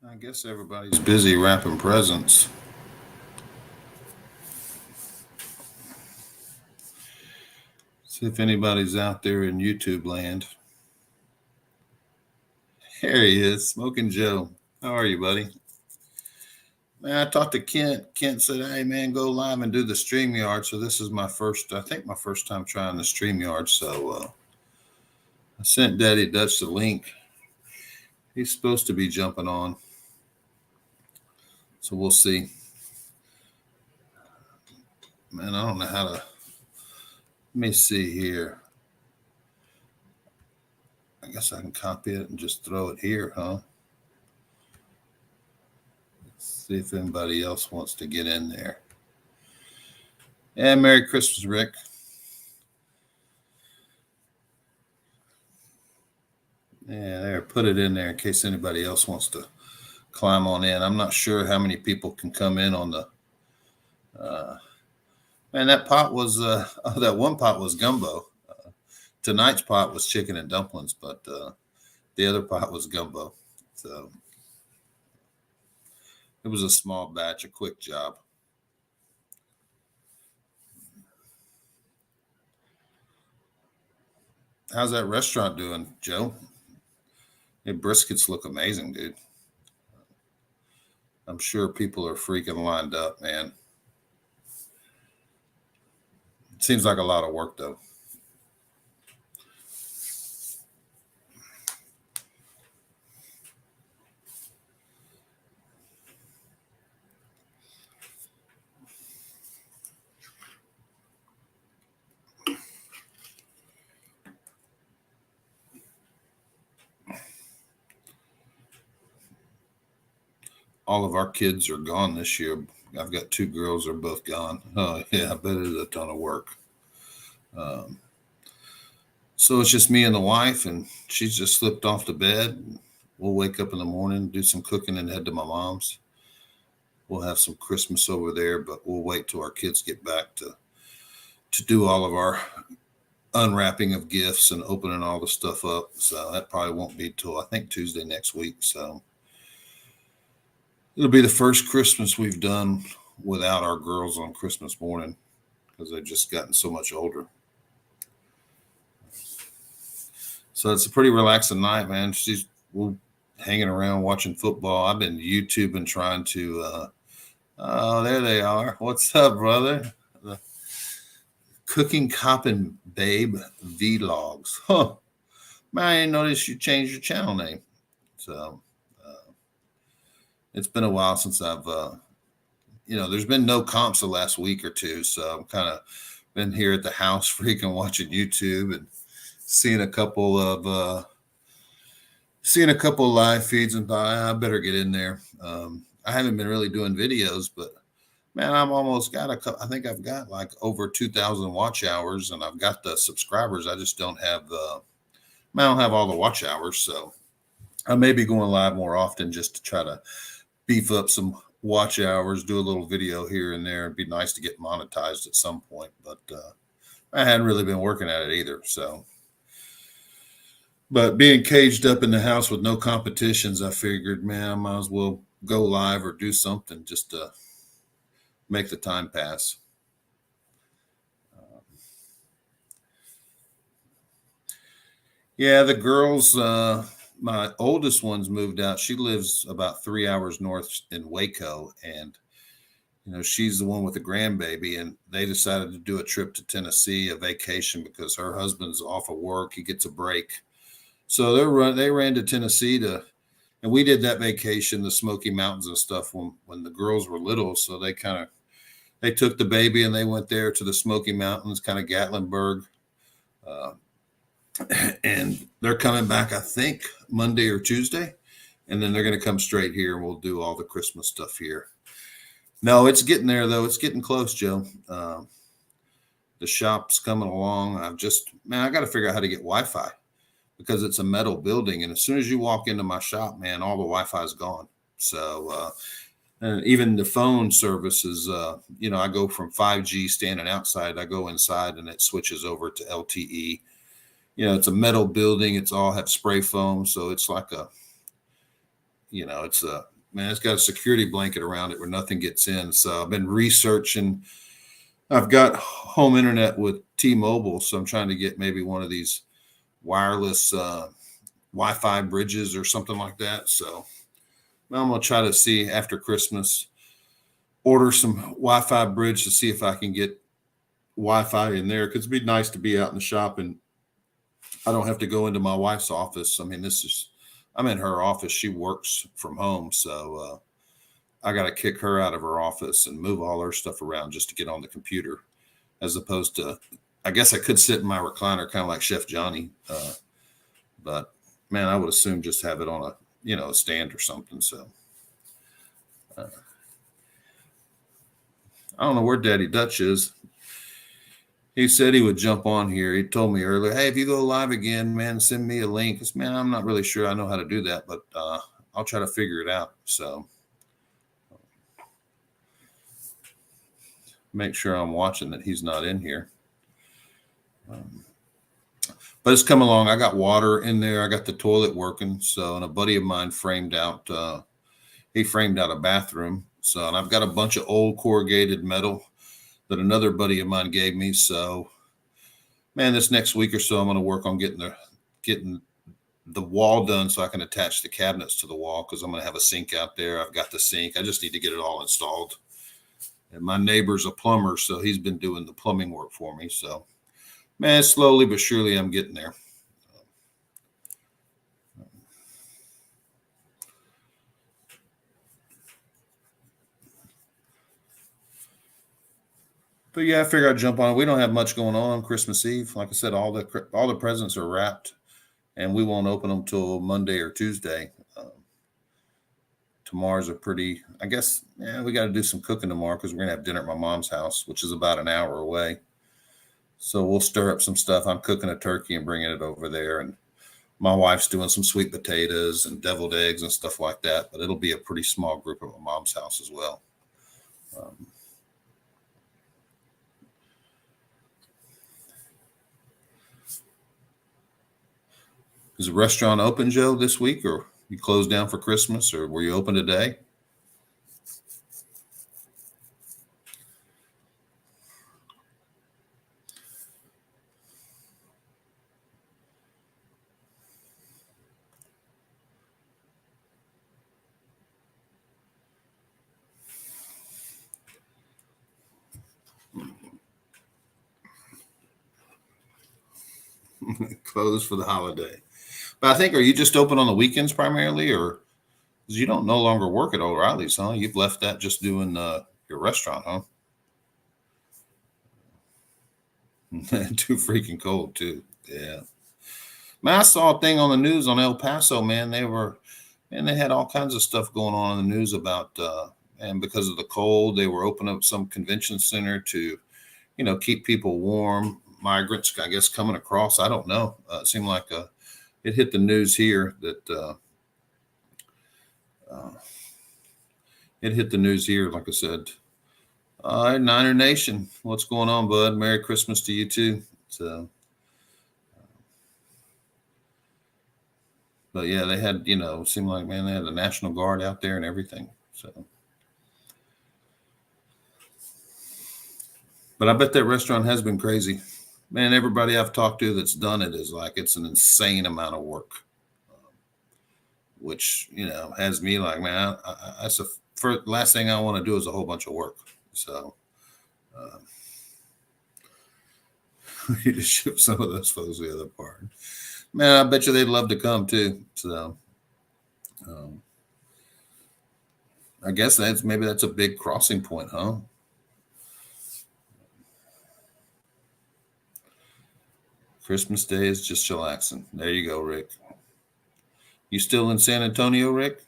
I guess everybody's busy wrapping presents. See if anybody's out there in YouTube land. There he is, Smoking Joe. How are you, buddy? Man, I talked to Kent. Kent said, "Hey, man, go live and do the StreamYard." So this is I think my first time trying the StreamYard. So I sent Daddy Dutch the link. He's supposed to be jumping on. So we'll see. Man, I don't know how to. Let me see here. I guess I can copy it and just throw it here, huh? Let's see if anybody else wants to get in there. And Merry Christmas, Rick. Yeah, there. Put it in there in case anybody else wants to climb on in. I'm not sure how many people can come in on the. Man, that pot was that one pot was gumbo. Tonight's pot was chicken and dumplings, but the other pot was gumbo. So it was a small batch, a quick job. How's that restaurant doing, Joe? Your briskets look amazing, dude. I'm sure people are freaking lined up, man. It seems like a lot of work, though. All of our kids are gone this year. I've got two girls, are both gone. Oh, yeah, I bet it's a ton of work. Um, so it's just me and the wife, and she's just slipped off to bed. We'll wake up in the morning, do some cooking, and head to my mom's. We'll have some Christmas over there, but we'll wait till our kids get back to do all of our unwrapping of gifts and opening all the stuff up. So that probably won't be till I think Tuesday next week. So it'll be the first Christmas we've done without our girls on Christmas morning because they've just gotten so much older. So it's a pretty relaxing night, man. We're hanging around watching football. I've been YouTubing trying to. Oh, there they are. What's up, brother? The Cooking Cop and Babe Vlogs. Huh. Man, I didn't notice you changed your channel name. So it's been a while since I've, there's been no comps the last week or two. So I'm kind of been here at the house freaking watching YouTube and seeing a couple of live feeds and thought I better get in there. I haven't been really doing videos, but man, I'm almost got I think I've got like over 2,000 watch hours, and I've got the subscribers. I just don't have I don't have all the watch hours, so I may be going live more often just to try to beef up some watch hours, do a little video here and there. It'd be nice to get monetized at some point, but I hadn't really been working at it either. So, but being caged up in the house with no competitions, I figured, man, I might as well go live or do something just to make the time pass. Yeah, the girls, my oldest one's moved out. She lives about 3 hours north in Waco, and she's the one with the grandbaby, and they decided to do a trip to Tennessee, a vacation, because her husband's off of work. He gets a break, so they ran to Tennessee and we did that vacation, the Smoky Mountains and stuff when the girls were little. So they took the baby and they went there to the Smoky Mountains, kind of Gatlinburg. And they're coming back, I think, Monday or Tuesday. And then they're going to come straight here and we'll do all the Christmas stuff here. No, it's getting there, though. It's getting close, Joe. The shop's coming along. I got to figure out how to get Wi-Fi because it's a metal building. And as soon as you walk into my shop, man, all the Wi-Fi is gone. So, and even the phone service is, I go from 5G standing outside, I go inside and it switches over to LTE. It's a metal building. It's all have spray foam. So it's like it's a man, it's got a security blanket around it where nothing gets in. So I've been researching. I've got home internet with T-Mobile, so I'm trying to get maybe one of these wireless Wi-Fi bridges or something like that. So I'm gonna try to see after Christmas, order some Wi-Fi bridge to see if I can get Wi-Fi in there, because it'd be nice to be out in the shop and I don't have to go into my wife's office. I mean, I'm in her office. She works from home, so I got to kick her out of her office and move all her stuff around just to get on the computer, as opposed to, I guess I could sit in my recliner, kind of like Chef Johnny, but man, I would assume just have it on a stand or something. So I don't know where Daddy Dutch is. He said he would jump on here. He told me earlier, hey, if you go live again, man, send me a link. Man, I'm not really sure I know how to do that, but I'll try to figure it out. So make sure I'm watching that he's not in here. But it's come along. I got water in there. I got the toilet working. So, and a buddy of mine framed out a bathroom. So, and I've got a bunch of old corrugated metal that another buddy of mine gave me. So, man, this next week or so, I'm going to work on getting the wall done so I can attach the cabinets to the wall, because I'm going to have a sink out there. I've got the sink. I just need to get it all installed. And my neighbor's a plumber, so he's been doing the plumbing work for me. So, man, slowly but surely I'm getting there. But yeah, I figure I'd jump on it. We don't have much going on Christmas Eve. Like I said, all the presents are wrapped, and we won't open them till Monday or Tuesday. Tomorrow's I guess, we got to do some cooking tomorrow, because we're going to have dinner at my mom's house, which is about an hour away. So we'll stir up some stuff. I'm cooking a turkey and bringing it over there. And my wife's doing some sweet potatoes and deviled eggs and stuff like that. But it'll be a pretty small group at my mom's house as well. Is the restaurant open, Joe, this week, or you closed down for Christmas, or were you open today? Closed for the holiday. But I think, are you just open on the weekends primarily, or because you don't no longer work at O'Reilly's, huh? You've left that just doing your restaurant, huh? Too freaking cold, too. Yeah. Man, I saw a thing on the news on El Paso, man. They had all kinds of stuff going on in the news about, and because of the cold, they were opening up some convention center to, keep people warm. Migrants, I guess, coming across. I don't know. It seemed like it hit the news here that like I said. Niner Nation, what's going on, bud? Merry Christmas to you too. So, but yeah, they had, seemed like, man, they had the National Guard out there and everything. So, but I bet that restaurant has been crazy. Man, everybody I've talked to that's done it is like, it's an insane amount of work, which, has me like, man, that's the last thing I want to do is a whole bunch of work. So, we need to ship some of those folks the other part. Man, I bet you they'd love to come too. So, I guess that's a big crossing point, huh? Christmas Day is just chillaxing. There you go, Rick. You still in San Antonio, Rick?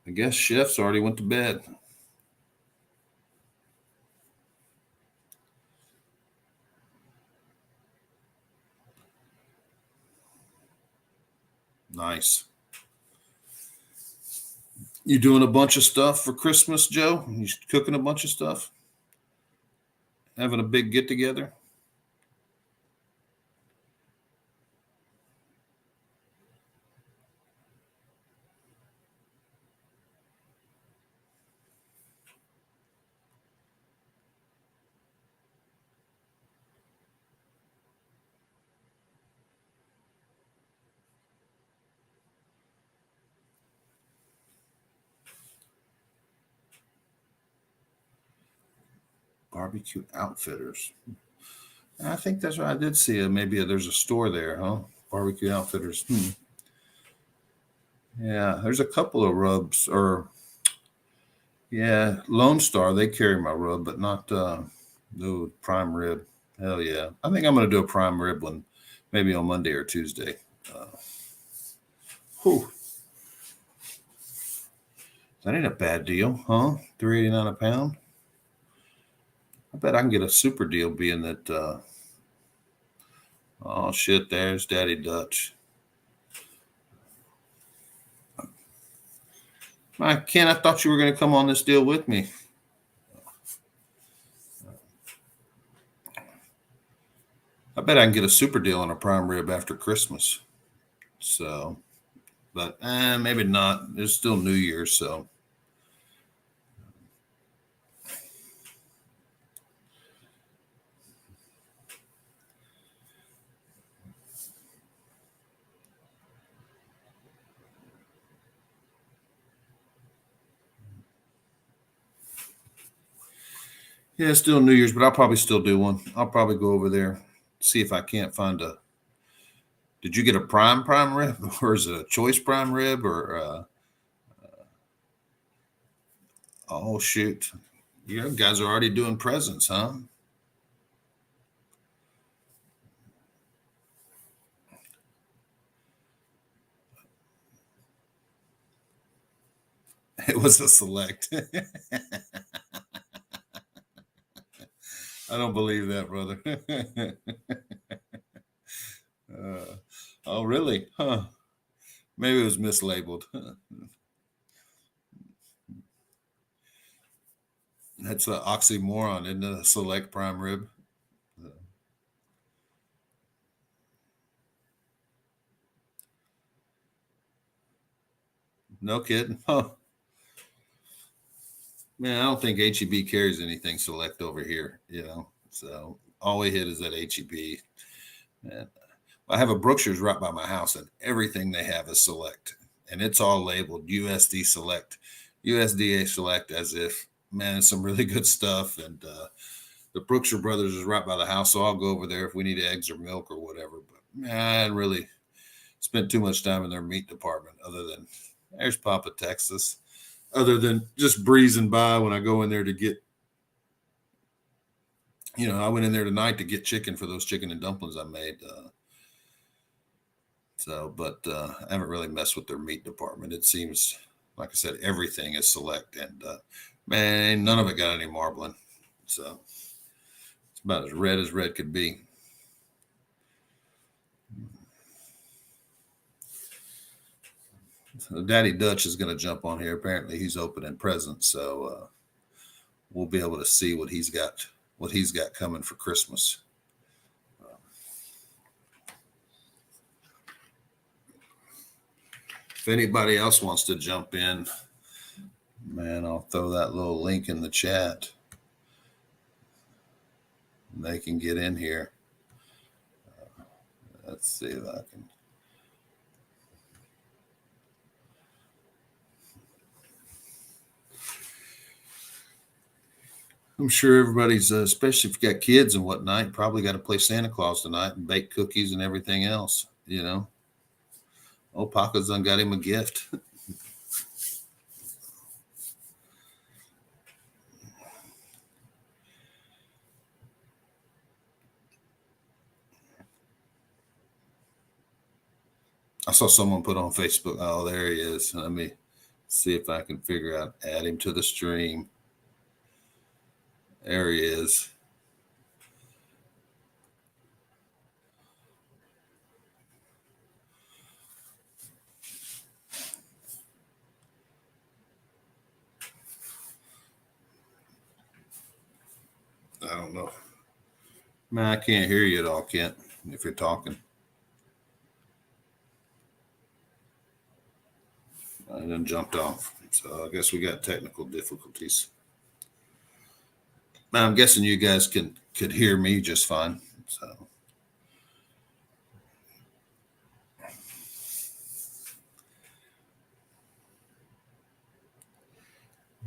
I guess Chef's already went to bed. Nice. You doing a bunch of stuff for Christmas, Joe? You cooking a bunch of stuff? Having a big get together? Barbecue Outfitters. I think that's right. I did see maybe there's a store there, huh? Barbecue Outfitters. Yeah, there's a couple of rubs, or yeah, Lone Star. They carry my rub, but not the prime rib. Hell yeah! I think I'm gonna do a prime rib one, maybe on Monday or Tuesday. Whew. That ain't a bad deal, huh? $3.89 a pound. I bet I can get a super deal, being that. Oh shit! There's Daddy Dutch. Ken, I thought you were going to come on this deal with me. I bet I can get a super deal on a prime rib after Christmas. So, but maybe not. It's still New Year's, so. Yeah, it's still New Year's, but I'll probably still do one. I'll probably go over there, see if I can't find a. Did you get a prime rib, or is it a choice prime rib, or? Oh shoot! You guys are already doing presents, huh? It was a select. I don't believe that, brother. Oh, really? Huh? Maybe it was mislabeled. That's an oxymoron, isn't it? A select prime rib. No kidding. Huh. Man, I don't think HEB carries anything select over here, So all we hit is at HEB. And I have a Brookshire's right by my house, and everything they have is select. And it's all labeled USD select, USDA select, as if, man, it's some really good stuff. And the Brookshire Brothers is right by the house, so I'll go over there if we need eggs or milk or whatever. But man, I didn't really spent too much time in their meat department, other than there's Papa Texas, other than just breezing by when I go in there to get, I went in there tonight to get chicken for those chicken and dumplings I made. But I haven't really messed with their meat department. It seems, like I said, everything is select, and man, none of it got any marbling. So it's about as red could be. So Daddy Dutch is going to jump on here. Apparently, he's opening presents, so we'll be able to see what he's got coming for Christmas. If anybody else wants to jump in, man, I'll throw that little link in the chat. They can get in here. Let's see if I can. I'm sure everybody's, especially if you got kids and whatnot, probably got to play Santa Claus tonight and bake cookies and everything else, Old Paca's done got him a gift. I saw someone put on Facebook, oh, there he is. Let me see if I can figure out, add him to the stream. There he is. I don't know. Man, I can't hear you at all, Kent, if you're talking. I done jumped off. So I guess we got technical difficulties. Now, I'm guessing you guys could hear me just fine. So.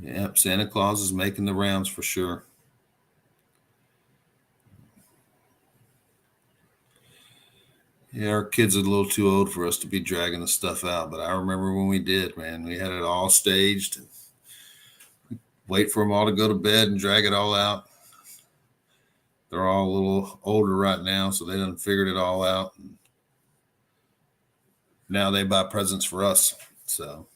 Yep, Santa Claus is making the rounds for sure. Yeah, our kids are a little too old for us to be dragging the stuff out, but I remember when we did, man. We had it all staged and wait for them all to go to bed and drag it all out. They're all a little older right now, so they done figured it all out. And now they buy presents for us. So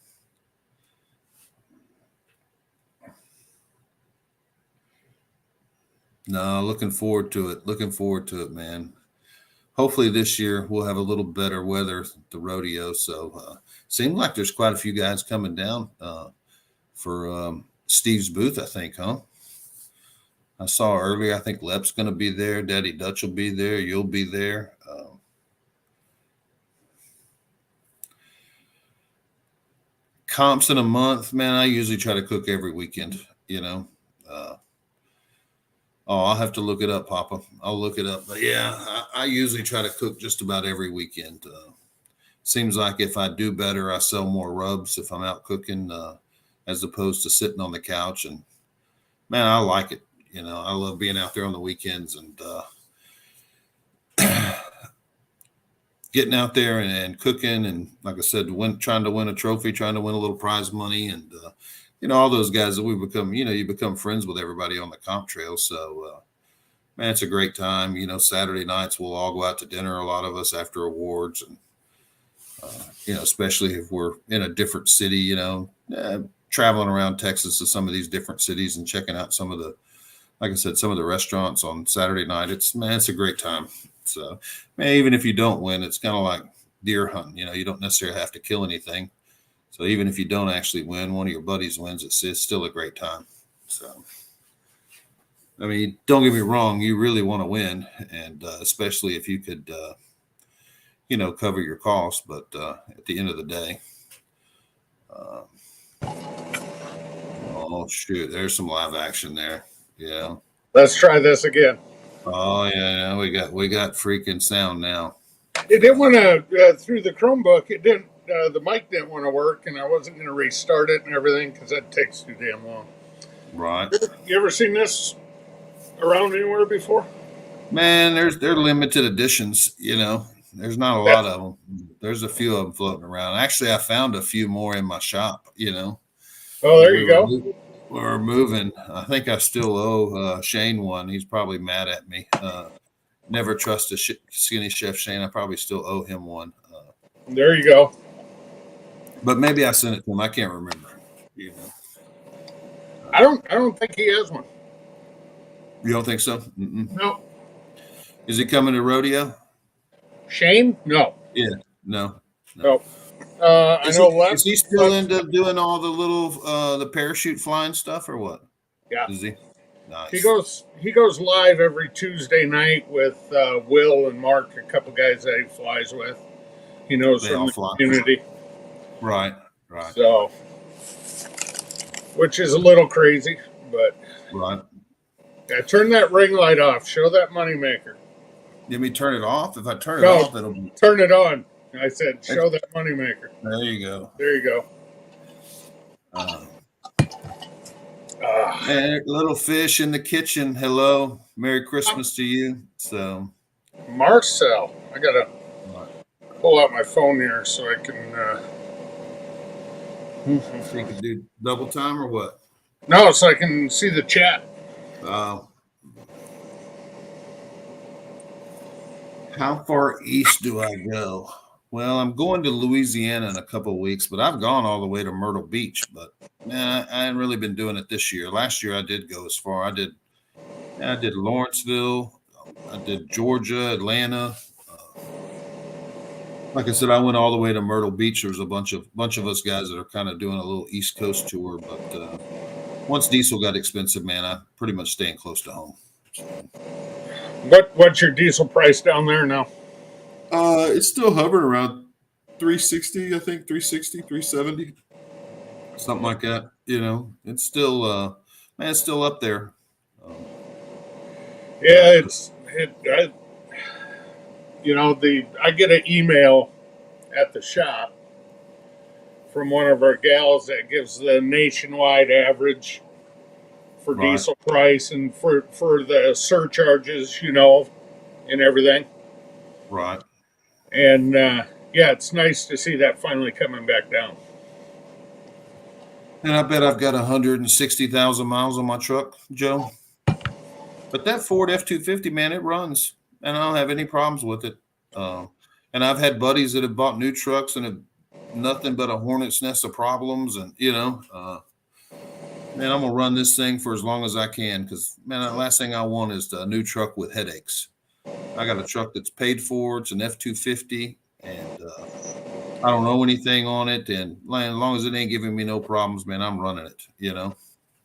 no, looking forward to it. Looking forward to it, man. Hopefully this year we'll have a little better weather at the rodeo. So seems like there's quite a few guys coming down for Steve's booth, I think, huh? I saw earlier. I think Lep's going to be there. Daddy Dutch will be there. You'll be there. Comps in a month, man. I usually try to cook every weekend. You know. I'll have to look it up, Papa. I'll look it up. But yeah, I usually try to cook just about every weekend. Seems like if I do better, I sell more rubs if I'm out cooking, as opposed to sitting on the couch. And man, I like it. You know, I love being out there on the weekends and getting out there and cooking. And like I said, trying to win a trophy, trying to win a little prize money. And, all those guys that we become, you become friends with everybody on the comp trail. So, man, it's a great time. Saturday nights we'll all go out to dinner, a lot of us after awards. And, especially if we're in a different city, traveling around Texas to some of these different cities and checking out some of the, like I said, some of the restaurants on Saturday night. It's a great time. So, man, even if you don't win, it's kind of like deer hunting. You don't necessarily have to kill anything. So even if you don't actually win, one of your buddies wins, it's still a great time. So, I mean, don't get me wrong, you really want to win, and especially if you could, cover your costs. But at the end of the day, oh shoot, there's some live action there. Yeah. Let's try this again. Oh yeah, we got freaking sound now. It didn't want to through the Chromebook. It didn't. The mic didn't want to work, and I wasn't going to restart it and everything because that takes too damn long. Right. You ever seen this around anywhere before? Man, they're limited editions. There's not a lot of them. There's a few of them floating around. Actually, I found a few more in my shop. Oh, there you go. We're moving. I think I still owe Shane one. He's probably mad at me. Never trust a skinny chef, Shane. I probably still owe him one. There you go. But maybe I sent it to him. I can't remember. I don't think he has one. You don't think so? No. Is he coming to rodeo? Shane? No. Yeah. No. I know. Is he still into doing all the little the parachute flying stuff or what? Yeah. Is he? Nice. He goes live every Tuesday night with Will and Mark, a couple guys that he flies with. He knows from the community. Right. So, which is a little crazy, but right. Yeah, turn that ring light off. Show that moneymaker. Let me turn it off. If I turn it off, it'll be... turn it on. I said, show that moneymaker. There you go. There you go. And little fish in the kitchen. Hello. Merry Christmas to you. So, Marcel, I gotta pull out my phone here so I can. You can do double time or what? No, so I can see the chat. How far east do I go? Well, I'm going to Louisiana in a couple of weeks, but I've gone all the way to Myrtle Beach. But man, I haven't really been doing it this year. Last year I did go as far. I did Lawrenceville. I did Georgia, Atlanta. Like I said, I went all the way to Myrtle Beach. There's a bunch of us guys that are kind of doing a little East Coast tour. But once diesel got expensive, man, I'm pretty much staying close to home. What's your diesel price down there now? It's still hovering around 360, I think 360, 370, something like that. It's still, man, it's still up there. Yeah, I get an email at the shop from one of our gals that gives the nationwide average for diesel price and for the surcharges, and everything. Right. And yeah, it's nice to see that finally coming back down. And I bet I've got 160,000 miles on my truck, Joe. But that Ford F-250, man, it runs, and I don't have any problems with it. And I've had buddies that have bought new trucks and have nothing but a hornet's nest of problems. And man, I'm gonna run this thing for as long as I can because, man, the last thing I want is a new truck with headaches. I got a truck that's paid for. It's an F-250, and I don't know anything on it. And as long as it ain't giving me no problems, man, I'm running it.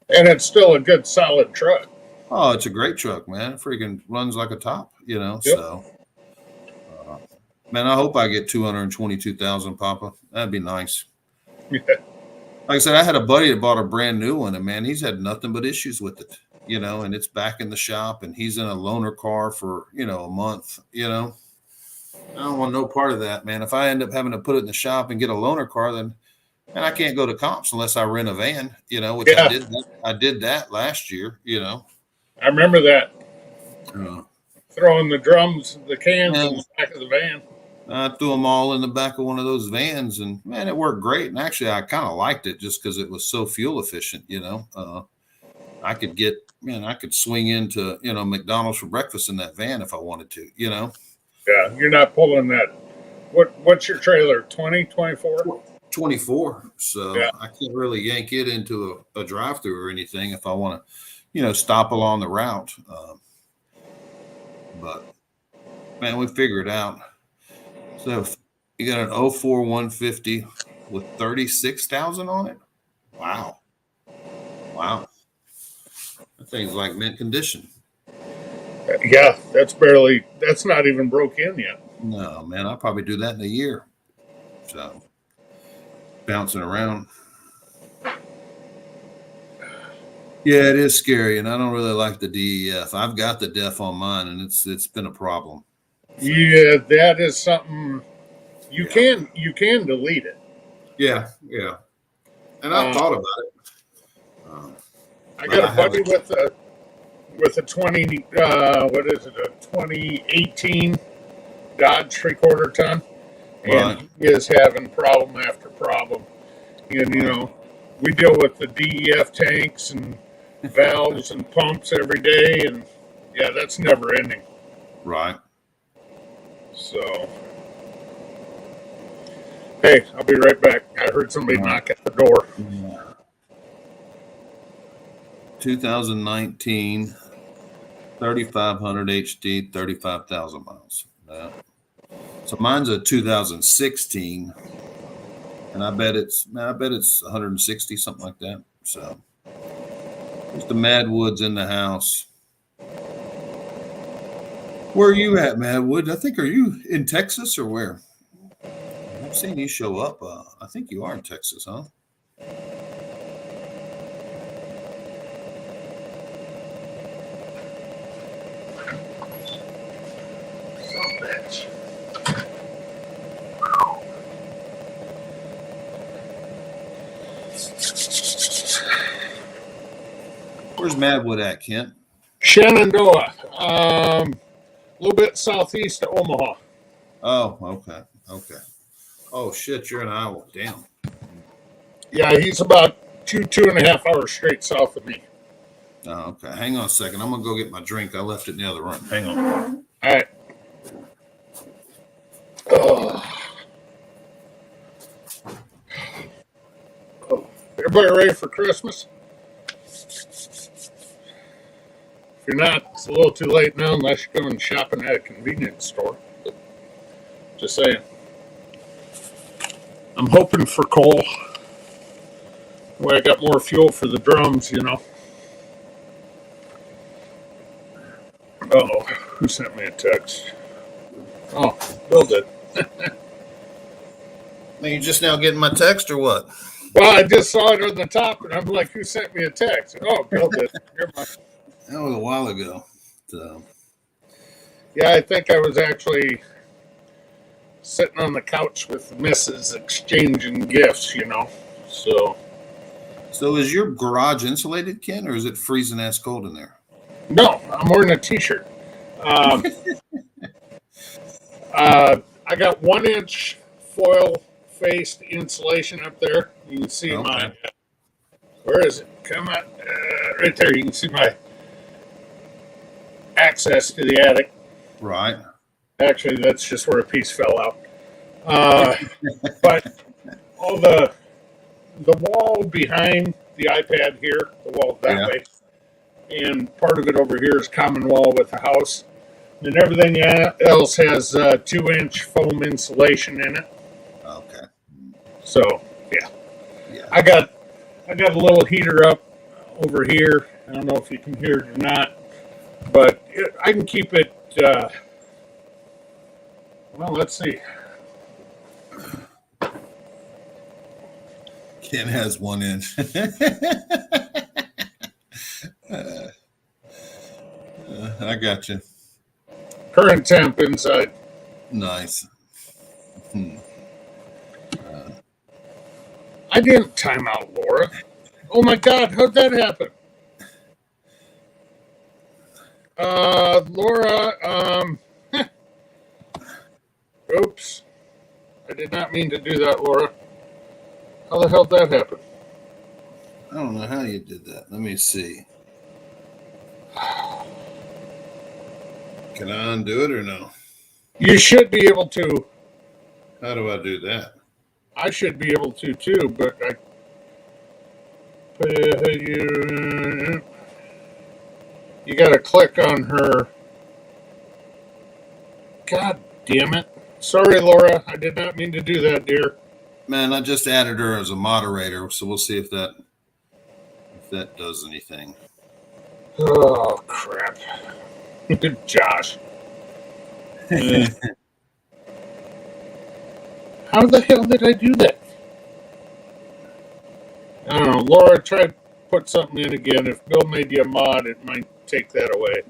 And it's still a good, solid truck. Oh, it's a great truck, man. It freaking runs like a top. Yep. So, man, I hope I get 222,000, Papa. That'd be nice. Like I said, I had a buddy that bought a brand new one, and man, he's had nothing but issues with it. And it's back in the shop, and he's in a loaner car for a month. I don't want no part of that, man. If I end up having to put it in the shop and get a loaner car, then I can't go to comps unless I rent a van. Which Yeah. I did that last year. I remember that. Uh, Throwing the drums, the cans in Yeah. the back of the van. I threw them all in the back of one of those vans, and man, it worked great. And actually, I kind of liked it just because it was so fuel efficient. I could swing into McDonald's for breakfast in that van if I wanted to. Yeah, you're not pulling that. What's your trailer? 20, 24? 24. So Yeah. I can't really yank it into a drive-through or anything if I want to, stop along the route. But man, we figured it out. So if you got an 04 150 with 36,000 on it. Wow. That thing's like mint condition. Yeah, that's not even broke in yet. No, man, I'll probably do that in a year. So bouncing around. Yeah, it is scary, and I don't really like the DEF. I've got the DEF on mine, and it's been a problem. Yeah, that is something you can delete it. Yeah. And I've thought about it. I got a buddy with a 20 what is it, a 2018 Dodge 3/4 ton, and Right. he is having problem after problem. And we deal with the DEF tanks and valves and pumps every day, and yeah, that's never ending. Right. So, hey, I'll be right back. I heard somebody knock at the door. 2019 3500 HD, 35,000 miles. Yeah. So mine's a 2016, and I bet it's 160, something like that. So there's the Madwoods in the house. Where are you at, Madwood? I think, are you in Texas or where? I've seen you show up. I think you are in Texas, huh? Where's Madwood at, Kent? Shenandoah, a little bit southeast of Omaha. Oh, okay. Oh shit, you're in Iowa. Damn. Yeah, he's about two and a half hours straight south of me. Oh, okay. Hang on a second. I'm gonna go get my drink. I left it in the other room. Hang on. All right. Oh. Everybody ready for Christmas? If you're not, it's a little too late now unless you're going shopping at a convenience store. Just saying. I'm hoping for coal. Way I got more fuel for the drums, Oh, who sent me a text? Oh, Bill did. Are you just now getting my text or what? Well, I just saw it on the top, and I'm like, who sent me a text? Oh, Bill did. That was a while ago. So. Yeah, I think I was actually sitting on the couch with the missus exchanging gifts, So is your garage insulated, Ken, or is it freezing ass cold in there? No, I'm wearing a t-shirt. I got 1-inch foil faced insulation up there. You can see my, Okay. where is it? Come on, right there. You can see my access to the attic. Right. Actually, that's just where a piece fell out. But all the wall behind the iPad here, the wall that Yeah. way, and part of it over here is common wall with the house. And everything else has 2-inch foam insulation in it. Okay. So yeah, Yeah. I got a little heater up over here. I don't know if you can hear it or not, but I can keep it. Well, let's see. Ken has 1 inch. I got you. Current temp inside. Nice. I didn't time out Laura. Oh my God, how'd that happen? Laura, oops. I did not mean to do that, Laura. How the hell did that happen? I don't know how you did that. Let me see. Can I undo it or no? You should be able to. How do I do that? I should be able to too, but you got to click on her. God damn it. Sorry, Laura. I did not mean to do that, dear. Man, I just added her as a moderator, so we'll see if that does anything. Oh, crap. Josh. How the hell did I do that? I don't know. Laura, try to put something in again. If Bill made you a mod, it might take that away.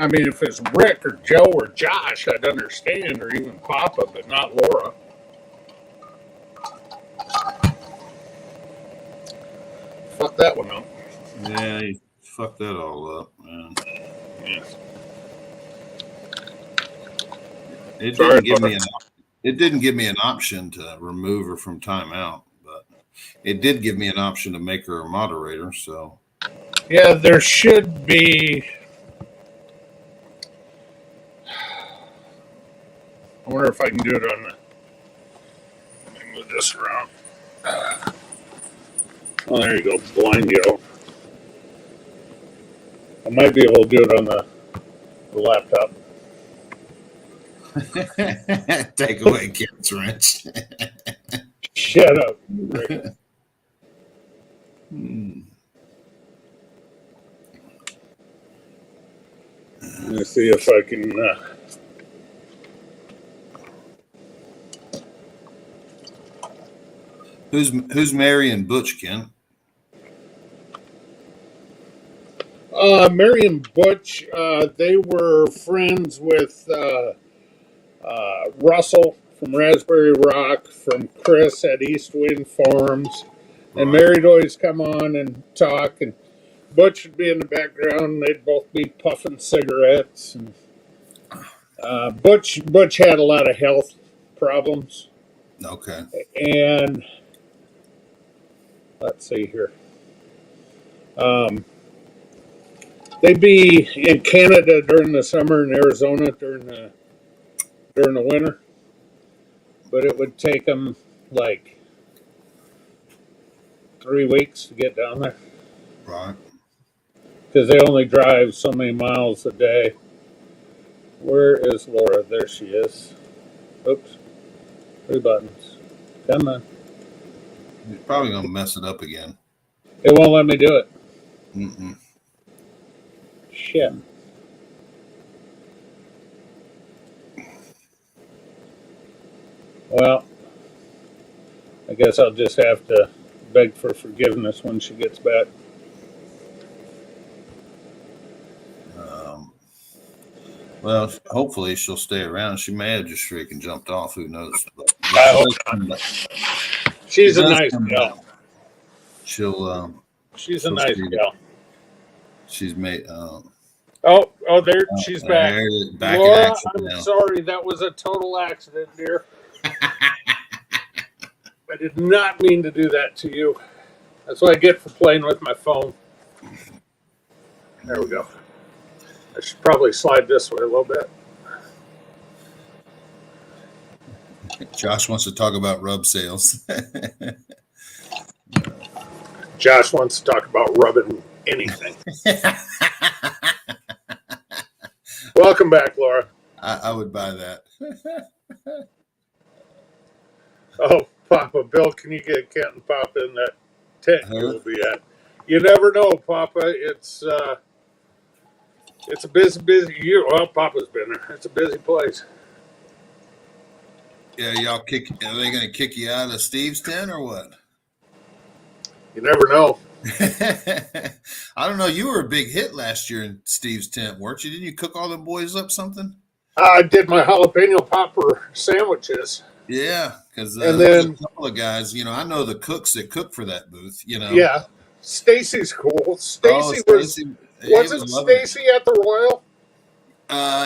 I mean, if it's Rick or Joe or Josh, I'd understand, or even Papa, but not Laura. Fuck that one up. Yeah, you fucked that all up, man. Yeah. It Sorry, didn't give me Laura. it didn't give me an option to remove her from timeout, but it did give me an option to make her a moderator. So Yeah, there should be. I wonder if I can do it on the. Let me move this around. Oh, there you go. Blind yellow. I might be able to do it on the laptop. take away Ken's wrench. Shut up. Rick. Let me see if I can. Who's Mary and Butch, Ken? Mary and Butch, they were friends with Russell from Raspberry Rock, from Chris at East Wind Farms. And Right. Mary'd always come on and talk, and Butch would be in the background. And they'd both be puffing cigarettes. And, Butch had a lot of health problems, Okay. and let's see here. They'd be in Canada during the summer, and Arizona during the winter, but it would take them like 3 weeks to get down there Right. because they only drive so many miles a day. Where is Laura? There she is. Oops. 3 buttons. Come on. You're probably gonna mess it up again. It won't let me do it. Mm-mm. Shit. Well, I guess I'll just have to beg for forgiveness when she gets back. Well, hopefully she'll stay around. She may have just freaking jumped off. Who knows? But I hope not. She's a nice gal. She'll. She's a she'll nice see- gal. She's made. Oh, there she's back. Back in Laura, action I'm now. sorry. That was a total accident, dear. I did not mean to do that to you. That's what I get for playing with my phone. There we go. I should probably slide this way a little bit. Josh wants to talk about rub sales. Josh wants to talk about rubbing anything. Welcome back, Laura. I would buy that. Oh, Papa, Bill, can you get Kent and Papa in that tent Huh? you'll be at? You never know, Papa. It's a busy year. Well, Papa's been there. It's a busy place. Yeah, y'all kick. Are they going to kick you out of Steve's tent or what? You never know. I don't know. You were a big hit last year in Steve's tent, weren't you? Didn't you cook all the boys up something? I did my jalapeno popper sandwiches. Yeah, because And there's then- a couple of guys. I know the cooks that cook for that booth. Yeah, Stacy's cool. Stacy Stacey, he wasn't loving it. Stacy at the Royal?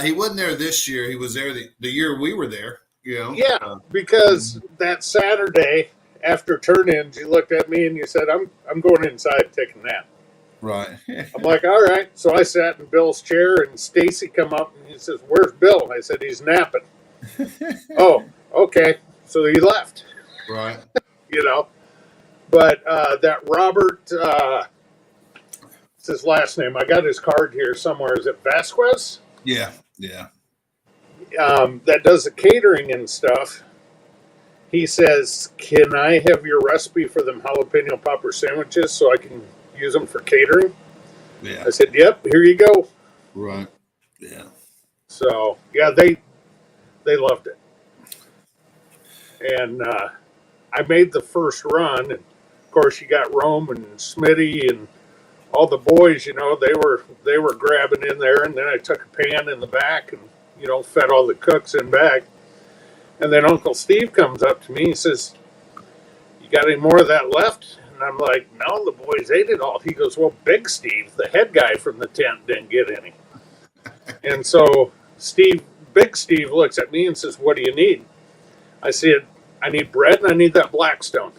He wasn't there this year. He was there the year we were there. Yeah, because that Saturday after turn-ins, you looked at me and you said, "I'm going inside to take a nap." Right. I'm like, "All right." So I sat in Bill's chair, and Stacy come up and he says, "Where's Bill?" And I said, "He's napping." Oh, okay. So he left. Right. But that Robert, what's his last name? I got his card here somewhere. Is it Vasquez? Yeah. Yeah. That does the catering and stuff. He says, "Can I have your recipe for them jalapeno popper sandwiches so I can use them for catering?" Yeah. I said, "Yep, here you go." Right. Yeah. So yeah, they loved it, and I made the first run. And of course, you got Rome and Smitty and all the boys. They were grabbing in there, and then I took a pan in the back and fed all the cooks in back. And then Uncle Steve comes up to me and says, "You got any more of that left?" And I'm like, "No, the boys ate it all." He goes, "Well, Big Steve, the head guy from the tent, didn't get any." And so Big Steve looks at me and says, "What do you need?" I said, "I need bread and I need that Blackstone."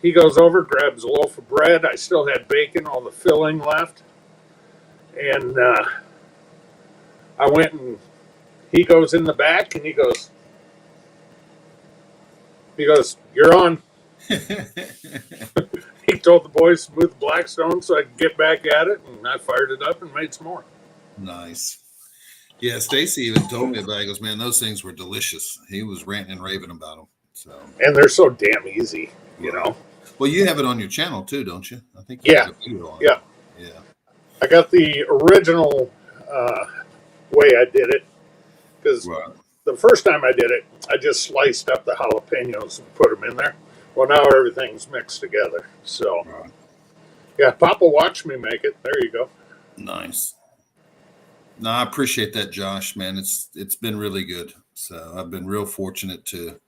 He goes over, grabs a loaf of bread. I still had bacon, all the filling left. And I went and he goes in the back and he goes, "You're on." He told the boys to move the Blackstone so I could get back at it, and I fired it up and made some more. Nice. Yeah, Stacy even told me about it. He goes, "Man, those things were delicious." He was ranting and raving about them. So, And they're so damn easy, well, you have it on your channel too, don't you? I think you Yeah. have a video on it. Yeah. Yeah. I got the original way I did it because Right. the first time I did it, I just sliced up the jalapenos and put them in there. Well, now everything's mixed together. So, Right. yeah, Papa watched me make it. There you go. Nice. No, I appreciate that, Josh, man. It's been really good. So I've been real fortunate to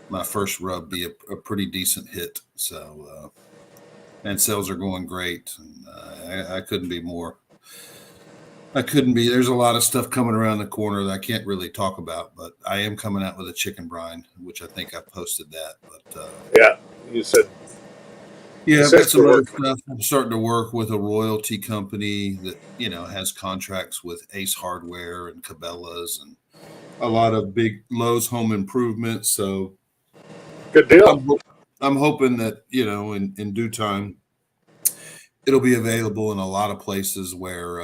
my first rub be a pretty decent hit. So and sales are going great. And I couldn't be more. I couldn't be. There's a lot of stuff coming around the corner that I can't really talk about, but I am coming out with a chicken brine, which I think I posted that. But Yeah, you said yeah, I've Says got some to other work. stuff. I'm starting to work with a royalty company that has contracts with Ace Hardware and Cabela's and a lot of big Lowe's home improvements. So good deal. I'm hoping that in due time it'll be available in a lot of places where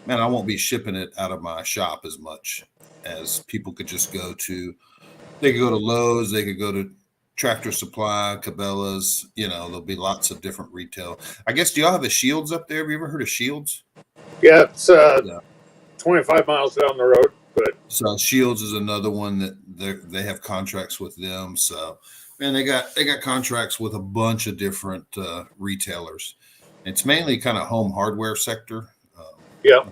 man, I won't be shipping it out of my shop as much as people could just go to. They could go to Lowe's, they could go to Tractor Supply, Cabela's. There'll be lots of different retail. I guess, do y'all have a Shields up there? Have you ever heard of Shields? Yeah, it's Yeah. 25 miles down the road, but So Shields is another one that they have contracts with them. So, man, they got contracts with a bunch of different retailers. It's mainly kind of home hardware sector. yeah,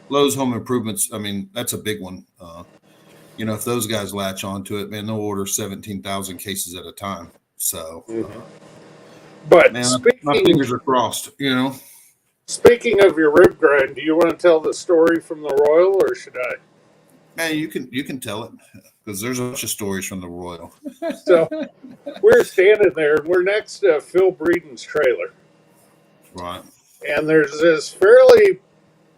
Lowe's Home Improvements. I mean, that's a big one. If those guys latch onto it, man, they'll order 17,000 cases at a time. So, But man, my speaking fingers are crossed. Speaking of your rib grind, do you want to tell the story from the Royal, or should I? Man, you can tell it because there's a bunch of stories from the Royal. So we're standing there, and we're next to Phil Breeden's trailer, Right. and there's this fairly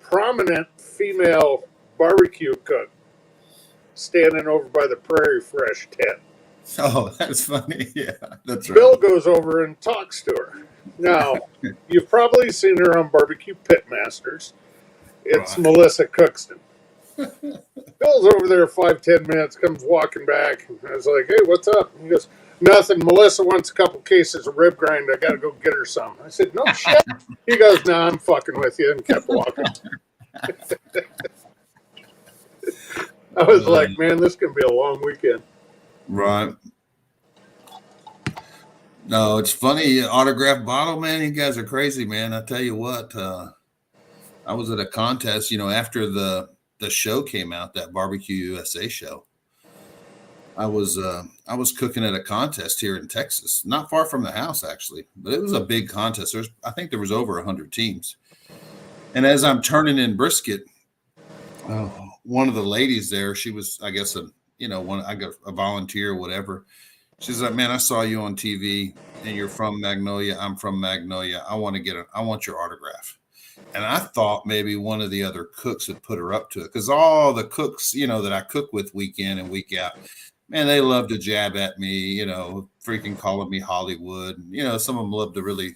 prominent female barbecue cook standing over by the Prairie Fresh tent. Oh, that's funny. Yeah, that's right. Bill goes over and talks to her. Now, you've probably seen her on Barbecue Pitmasters. It's Right. Melissa Cookston. Bill's over there 5-10 minutes, comes walking back. And I was like, hey, what's up? He goes, nothing. Melissa wants a couple cases of rib grind. I got to go get her some. I said, no shit. He goes, nah, I'm fucking with you, and kept walking. I was like, man, this can be a long weekend. Right. No, it's funny. Autograph bottle, man. You guys are crazy, man. I tell you what. I was at a contest, after the show came out, that Barbecue USA show. I was cooking at a contest here in Texas, not far from the house actually, but it was a big contest. I think there was over 100 teams. And as I'm turning in brisket, one of the ladies there, she was, I guess, I got a volunteer or whatever. She's like, man, I saw you on TV and you're from Magnolia. I'm from Magnolia. I want your autograph. And I thought maybe one of the other cooks had put her up to it, because all the cooks, that I cook with week in and week out, man, they love to jab at me, freaking calling me Hollywood. Some of them love to really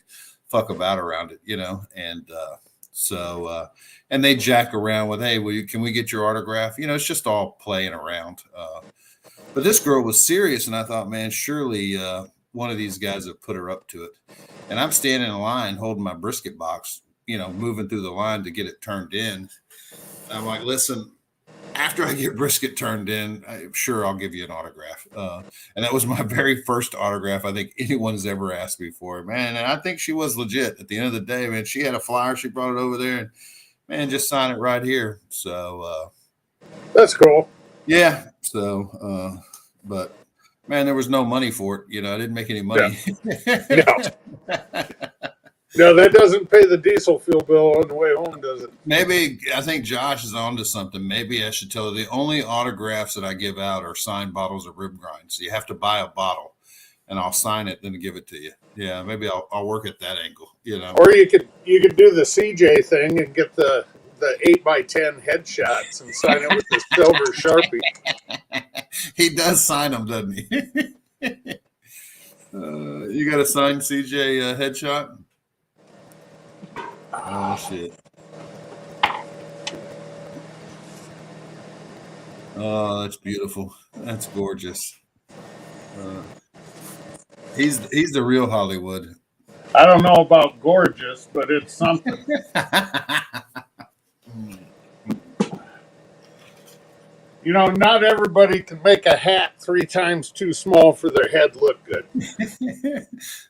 fuck about around it, and and they jack around with, hey, can we get your autograph? It's just all playing around. But this girl was serious, and I thought, man, surely one of these guys have put her up to it. And I'm standing in line holding my brisket box, moving through the line to get it turned in. I'm like, listen, after I get brisket turned in, I'm sure I'll give you an autograph. And that was my very first autograph I think anyone's ever asked me for, man. And I think she was legit. At the end of the day, man, she had a flyer. She brought it over there, and man, just sign it right here. So that's cool. Yeah. So, but man, there was no money for it. I didn't make any money. No. No, that doesn't pay the diesel fuel bill on the way home, does it? Maybe, I think Josh is on to something. Maybe I should tell you, the only autographs that I give out are signed bottles of rib grind. So you have to buy a bottle and I'll sign it, then give it to you. Yeah, maybe I'll work at that angle, Or you could do the CJ thing and get the 8x10 headshots and sign it with the silver Sharpie. He does sign them, doesn't he? You got a signed CJ headshot? Oh shit! Oh, that's beautiful. That's gorgeous. He's the real Hollywood. I don't know about gorgeous, but it's something. Not everybody can make a hat 3 times too small for their head look good.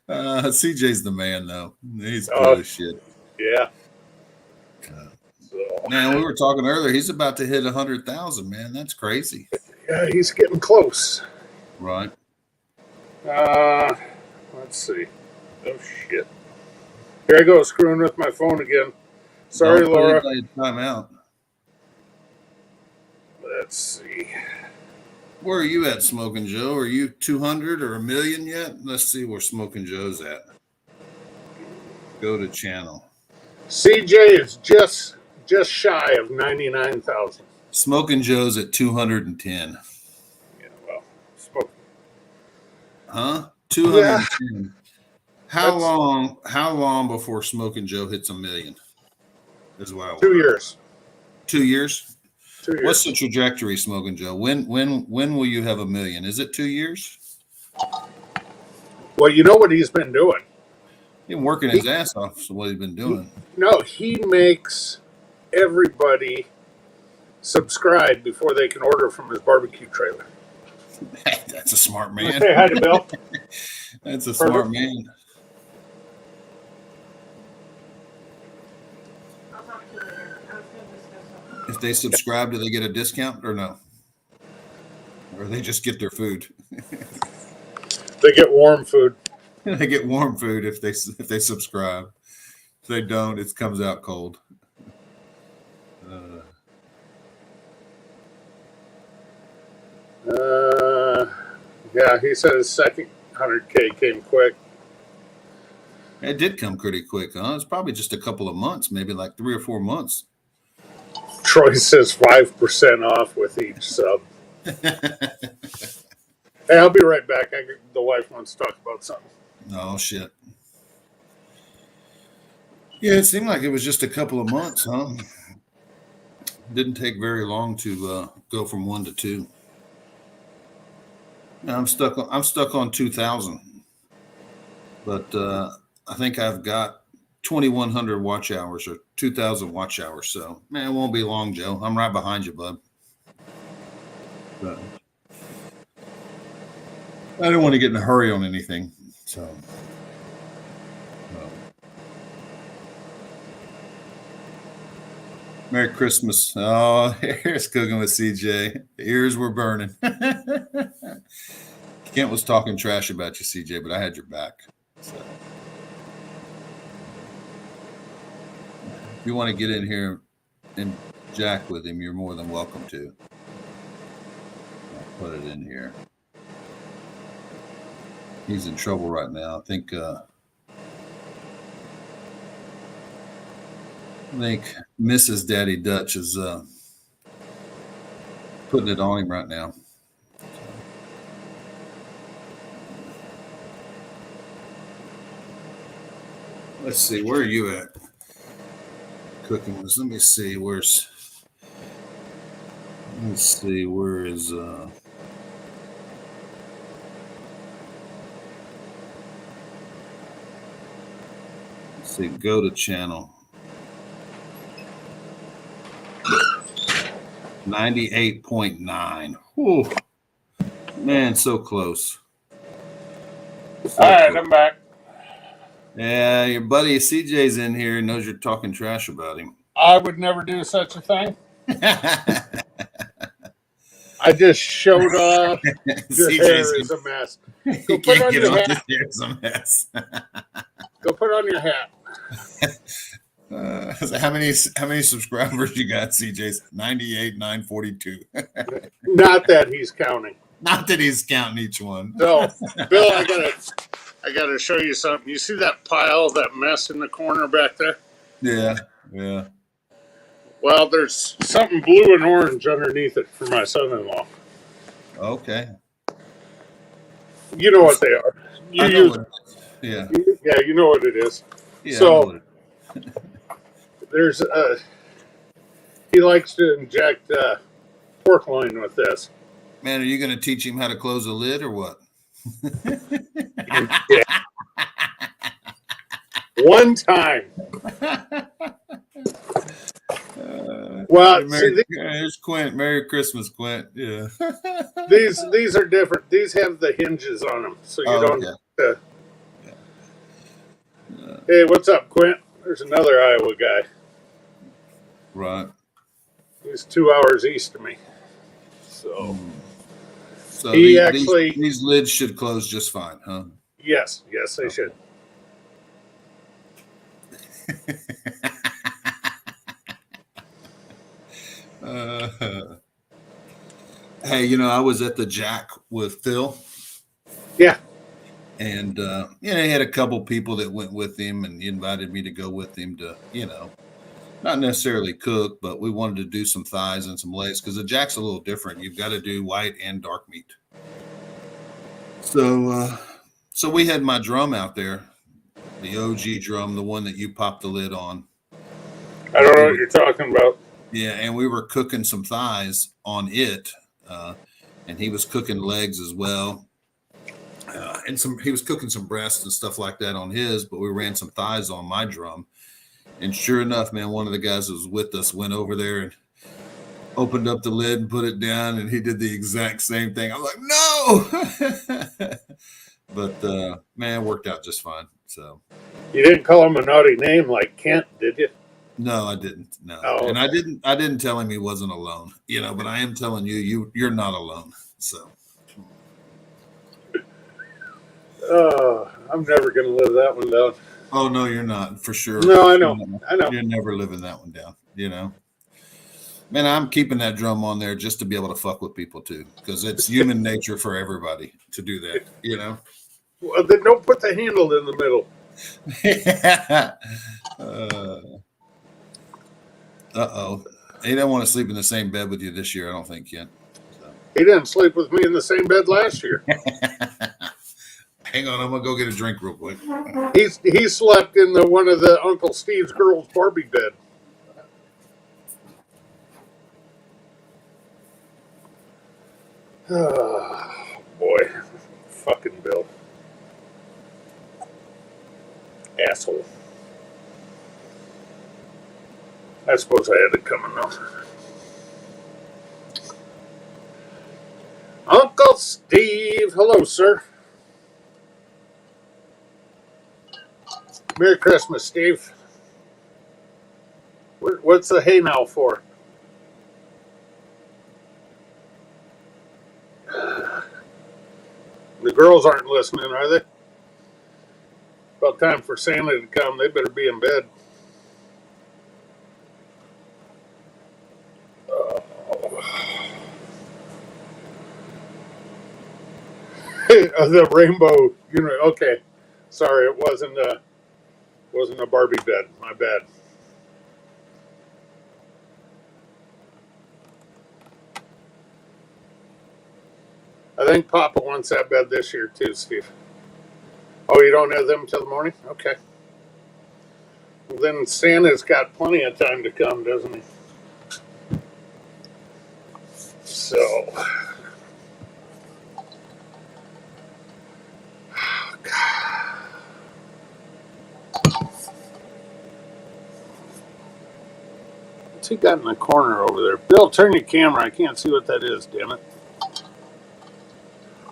CJ's the man, though. He's cool as shit. Yeah. Man, we were talking earlier. He's about to hit 100,000. Man, that's crazy. Yeah, he's getting close. Right. Let's see. Oh shit! Here I go, screwing with my phone again. Sorry, Laura. Time out. Let's see. Where are you at, Smoking Joe? Are you 200 or 1 million yet? Let's see where Smoking Joe's at. Go to channel. CJ is just shy of 99,000. Smoking Joe's at 210. Yeah, well, smoking. Huh? 210. Yeah. How long before Smoking Joe hits 1 million? Is what I want. 2 years. 2 years? 2 years. What's the trajectory, Smoking Joe? When will you have 1 million? Is it 2 years? Well, you know what he's been doing. He's been working his ass off. So what he's been doing? No, he makes everybody subscribe before they can order from his barbecue trailer. That's a smart man. Say hi to Bill. That's a smart man. I'll talk to you later. I was going to discuss something. If they subscribe, do they get a discount or no? Or they just get their food? They get warm food. They get warm food if they subscribe. they don't. It comes out cold. Yeah, he said his second 100K came quick. It did come pretty quick, huh? It's probably just a couple of months, maybe like 3 or 4 months. Troy says 5% off with each sub. Hey, I'll be right back. The wife wants to talk about something. Oh, shit. Yeah, it seemed like it was just a couple of months, huh? Didn't take very long to go from 1 to 2. Now I'm stuck on 2,000, but I think I've got 2,100 watch hours or 2,000 watch hours. So, man, it won't be long, Joe. I'm right behind you, bud. But I don't want to get in a hurry on anything. So, Merry Christmas. Oh, here's cooking with CJ. Ears were burning. Kent was talking trash about you, CJ, but I had your back. So. If you want to get in here and jack with him, you're more than welcome to. I'll put it in here. He's in trouble right now. I think Mrs. Daddy Dutch is putting it on him right now. Let's see, where are you at? Cooking was. Let me see, where is let's see, go to channel 98.9. Whew. Man, so close. All right, I'm back. Yeah, your buddy CJ's in here and knows you're talking trash about him. I would never do such a thing. I just showed off. Your hair is a mess. Go put on your hat. His hair is a mess. Go put on your hat. So how many subscribers you got, CJ's? 98,942. Not that he's counting. Not that he's counting each one. No, Bill, I gotta show you something. You see that pile, that mess in the corner back there? Yeah. Well, there's something blue and orange underneath it for my son-in-law. Okay. You know what they are. I know what it is. Yeah. Yeah, you know what it is. Yeah. So there's he likes to inject pork loin with this. Man, are you going to teach him how to close a lid or what? Yeah. One time. Well, there's Quint. Merry Christmas, Quint. Yeah. these are different. These have the hinges on them, so you don't. Okay. Hey, what's up, Quint? There's another Iowa guy. Right. He's 2 hours east of me. So. So he these lids should close just fine, huh? Yes, they should. Hey, I was at the Jack with Phil. Yeah. And, he had a couple people that went with him, and he invited me to go with him to, not necessarily cook, but we wanted to do some thighs and some legs because the Jack's a little different. You've got to do white and dark meat. So we had my drum out there, the OG drum, the one that you pop the lid on. I don't know what you're talking about. Yeah, and we were cooking some thighs on it, and he was cooking legs as well. And he was cooking some breasts and stuff like that on his, but we ran some thighs on my drum. And sure enough, man, one of the guys that was with us went over there and opened up the lid and put it down, and he did the exact same thing. I was like, no! But, man, it worked out just fine. So you didn't call him a naughty name like Kent, did you? No, I didn't. No. Oh, and I didn't tell him he wasn't alone, but I am telling you're not alone. So. I'm never going to live that one down. Oh no, you're not for sure. No, I know. I know. You're never living that one down. You know, man, I'm keeping that drum on there just to be able to fuck with people too, because it's human nature for everybody to do that. You know. Well, then don't put the handle in the middle. Uh-oh. He don't want to sleep in the same bed with you this year, I don't think, Kent. So. He didn't sleep with me in the same bed last year. Hang on, I'm gonna go get a drink real quick. He slept in the one of the Uncle Steve's girls' Barbie bed. Oh, boy. Fucking Bill. Asshole. I suppose I had it coming though. Uncle Steve. Hello, sir. Merry Christmas, Steve. What's the hay now for? The girls aren't listening, are they? About time for Santa to come. They better be in bed. The rainbow, okay. Sorry, it wasn't a Barbie bed. My bad. I think Papa wants that bed this year too, Steve. Oh, you don't have them till the morning? Okay. Well, then Santa's got plenty of time to come, doesn't he? So, what's he got in the corner over there? Bill, turn your camera. I can't see what that is, damn it.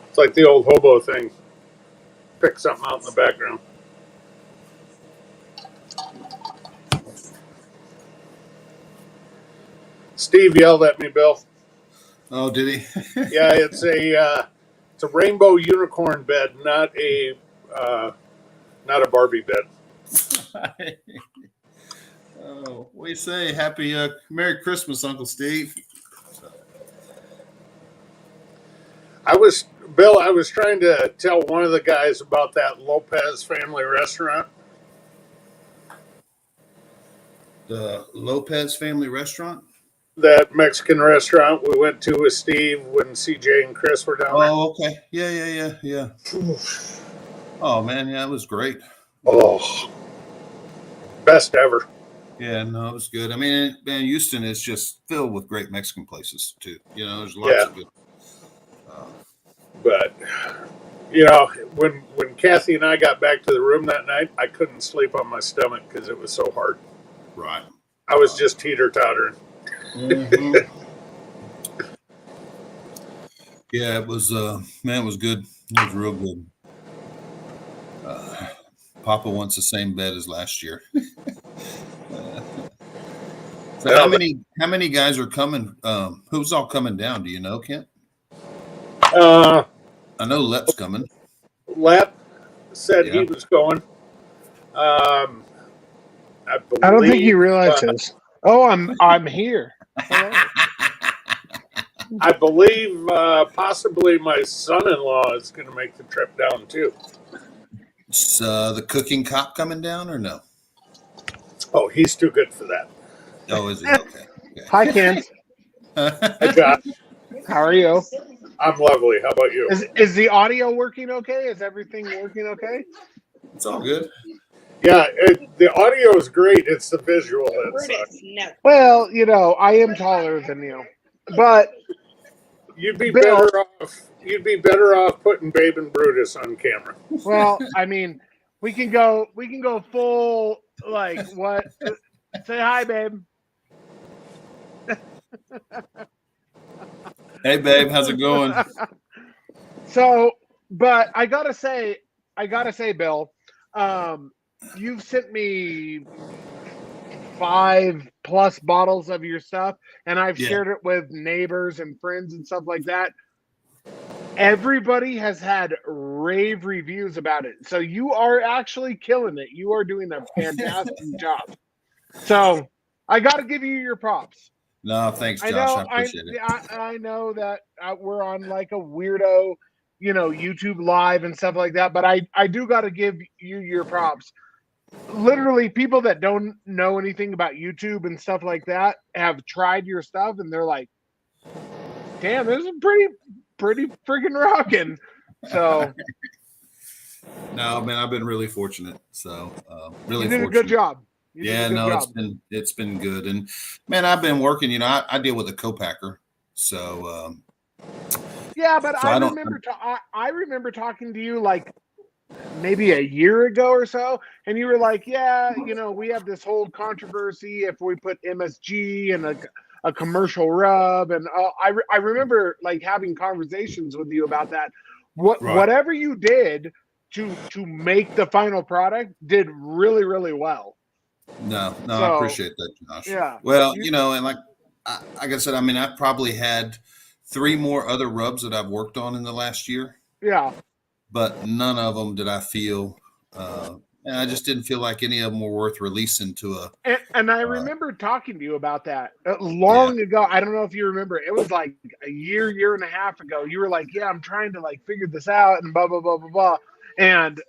It's like the old hobo thing. Pick something out in the background. Steve yelled at me, Bill. Oh, did he? Yeah, it's a rainbow unicorn bed, not a Barbie bed. Oh, what do you say? Happy Merry Christmas, Uncle Steve. I was trying to tell one of the guys about that Lopez family restaurant. The Lopez family restaurant? That Mexican restaurant we went to with Steve when CJ and Chris were down there. Oh, okay. Yeah. Oh, man, yeah, it was great. Oh, best ever. Yeah, no, it was good. I mean, man, Houston is just filled with great Mexican places, too. There's lots of good. But, when Kathy and I got back to the room that night, I couldn't sleep on my stomach because it was so hard. Right. I was just teeter-tottering. Mm-hmm. Yeah, it was, man, it was good. It was real good. Papa wants the same bed as last year. So how many guys are coming? Who's all coming down? Do you know, Kent? I know Lep's coming. Lep said he was going. I don't think he realizes. I'm here. I believe possibly my son-in-law is going to make the trip down too. Is the cooking cop coming down or no? Oh, he's too good for that. Oh, is he? Okay. Hi, Kent. Hey, Josh. How are you? I'm lovely. How about you? Is the audio working okay? Is everything working okay? It's all good. Yeah, the audio is great. It's the visual that sucks. No. Well, I am taller than you, but You'd be Bill, better off putting Babe and Brutus on camera. well, I mean, we can go full like what? Say hi, babe. Hey, babe, how's it going? So, but I gotta say, Bill, you've sent me 5+ bottles of your stuff, and I've shared it with neighbors and friends and stuff like that. everybody has had rave reviews about it. So you are actually killing it. You are doing a fantastic job. So I got to give you your props. No, thanks, I Josh. know, I appreciate it. I know that we're on like a weirdo, YouTube live and stuff like that, but I do got to give you your props. Literally, people that don't know anything about YouTube and stuff like that have tried your stuff, and they're like, "Damn, this is pretty freaking rocking." So, No, man, I've been really fortunate. So, really you did fortunate. a good job. It's been good. And man, I've been working. I deal with a co-packer, so yeah. But so I remember talking to you like maybe a year ago or so, and you were like, "Yeah, we have this whole controversy if we put MSG in a commercial rub," and I remember like having conversations with you about that. Right. Whatever you did to make the final product did really, really well. No, So, I appreciate that, Josh. Yeah. Well, and like I said, I mean, I've probably had 3 more other rubs that I've worked on in the last year. Yeah. But none of them did I feel, and I just didn't feel like any of them were worth releasing to a. And I remember talking to you about that long ago. I don't know if you remember. It was like a year and a half ago. You were like, "Yeah, I'm trying to like figure this out," and blah blah blah blah blah. And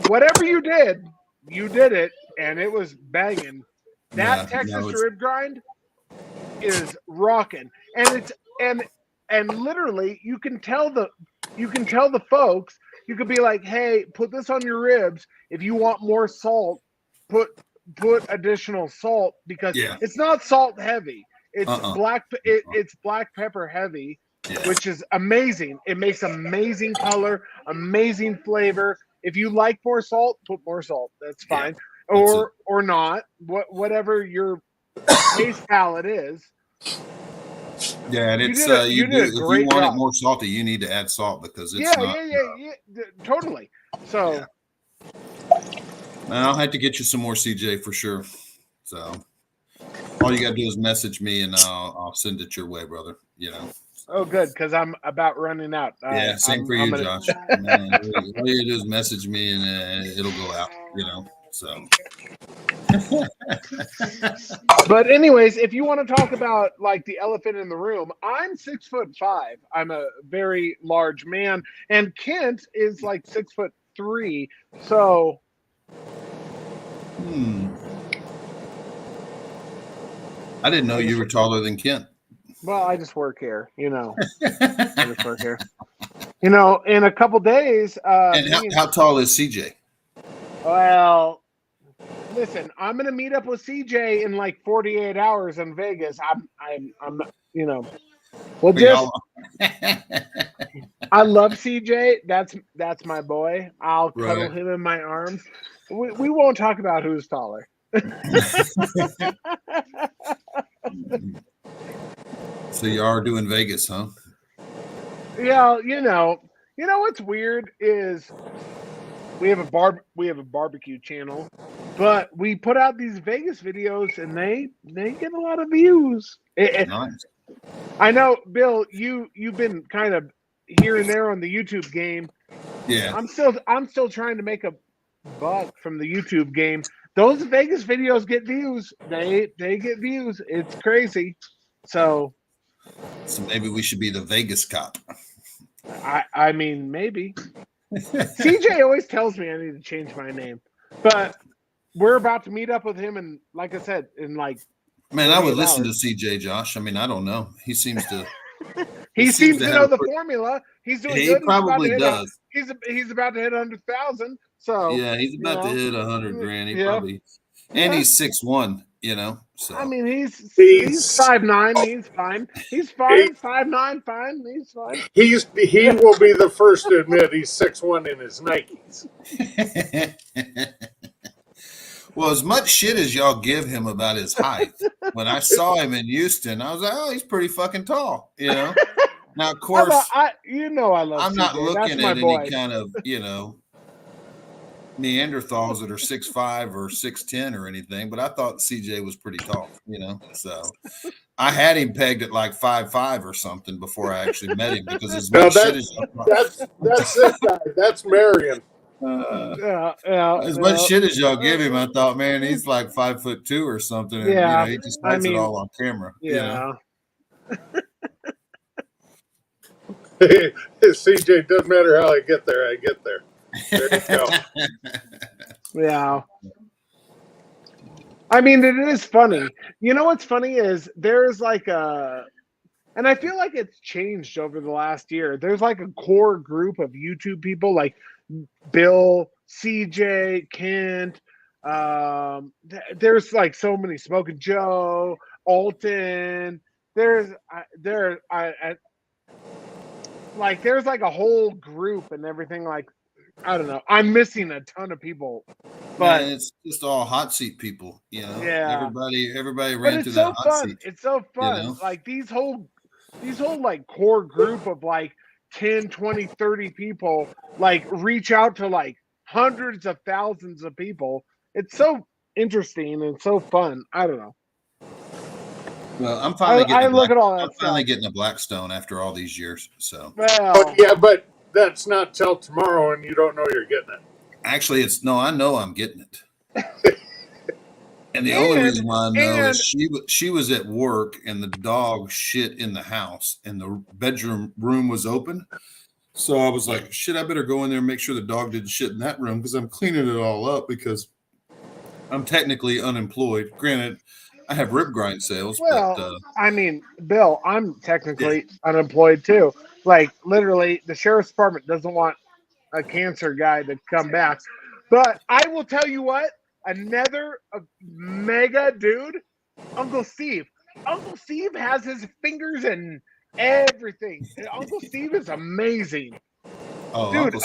whatever you did it, and it was banging. That Texas rib grind is rocking, and it's and literally you can tell the folks. You could be like, "Hey, put this on your ribs. If you want more salt, put additional salt because it's not salt heavy. It's it's black pepper heavy, which is amazing. It makes amazing color, amazing flavor. If you like more salt, put more salt. That's fine, or not. Whatever your taste palette is." Yeah, and it's if you want it more salty, you need to add salt because it's totally. So, I'll have to get you some more CJ for sure. So, all you got to do is message me, and I'll send it your way, brother. Oh, good, because I'm about running out. Yeah, same for you, Josh. All you do is message me, and it'll go out. So. But anyways, if you want to talk about like the elephant in the room, I'm 6'5". I'm a very large man, and Kent is like 6'3". So, I didn't know you were taller than Kent. Well, I just work here, I just work here. In a couple days. And how tall is CJ? Well, listen, I'm gonna meet up with CJ in like 48 hours in Vegas. I'm well, just I love CJ. That's my boy. I'll cuddle him in my arms. We won't talk about who's taller. So you are doing Vegas, huh? Yeah, what's weird is we have a barbecue channel, but we put out these Vegas videos and they get a lot of views. Nice. I know, Bill, you've been kind of here and there on the YouTube game. Yeah. I'm still trying to make a buck from the YouTube game. Those Vegas videos get views. They get views. It's crazy. So maybe we should be the Vegas cop. I mean, maybe. CJ always tells me I need to change my name, but we're about to meet up with him, and like I said, in like. Man, I would listen to CJ, Josh. I mean, I don't know. He seems to. he seems to know the formula. He's doing good. He probably does. He's about to hit 100,000. So yeah, he's about to hit 100 grand. He probably, and he's 6'1". So I mean, he's 5'9". He's fine. He's fine. 5'9". Fine. He's fine. He will be the first to admit he's 6'1" in his Nikes. Well, as much shit as y'all give him about his height, when I saw him in Houston, I was like, "Oh, he's pretty fucking tall," Now, of course, I love. I'm CJ. not looking at boy. any kind of, Neanderthals that are 6'5" or 6'10" or anything, but I thought CJ was pretty tall, so I had him pegged at like 5'5" or something before I actually met him because as No, much shit as that's this guy. That's Marion. as much shit as y'all give him, I thought, man, he's like 5'2" or something. And, Yeah, he just hides it all on camera. Yeah. CJ, doesn't matter how I get there, I get there. There you go. Yeah. I mean, it is funny. You know what's funny is there's like and I feel like it's changed over the last year. There's like a core group of YouTube people like Bill, CJ, Kent. There's like so many, Smoking Joe, Alton. There's there's like a whole group and everything. Like, I don't know. I'm missing a ton of people, but Man, it's just all hot seat people. Yeah. Everybody but ran it's to so that hot fun. seat. It's so fun. know? Like these whole like core group of like 10, 20, 30 people like reach out to like hundreds of thousands of people. It's so interesting and so fun. I don't know. Well, I'm finally I look at all that I'm finally stuff. getting a Blackstone after all these years. So Well, Yeah, but that's not till tomorrow, and you don't know you're getting it. actually, I know I'm getting it. And the only reason why I know is she was at work and the dog shit in the house and the bedroom room was open. So I was like, shit, I better go in there and make sure the dog didn't shit in that room because I'm cleaning it all up because I'm technically unemployed. Granted, I have rib grind sales, but I mean, Bill, I'm technically unemployed too. Like literally, the sheriff's department doesn't want a cancer guy to come back. But I will tell you what, another mega dude, Uncle Steve. Uncle Steve has his fingers in everything. Uncle Steve is amazing. oh, Dude,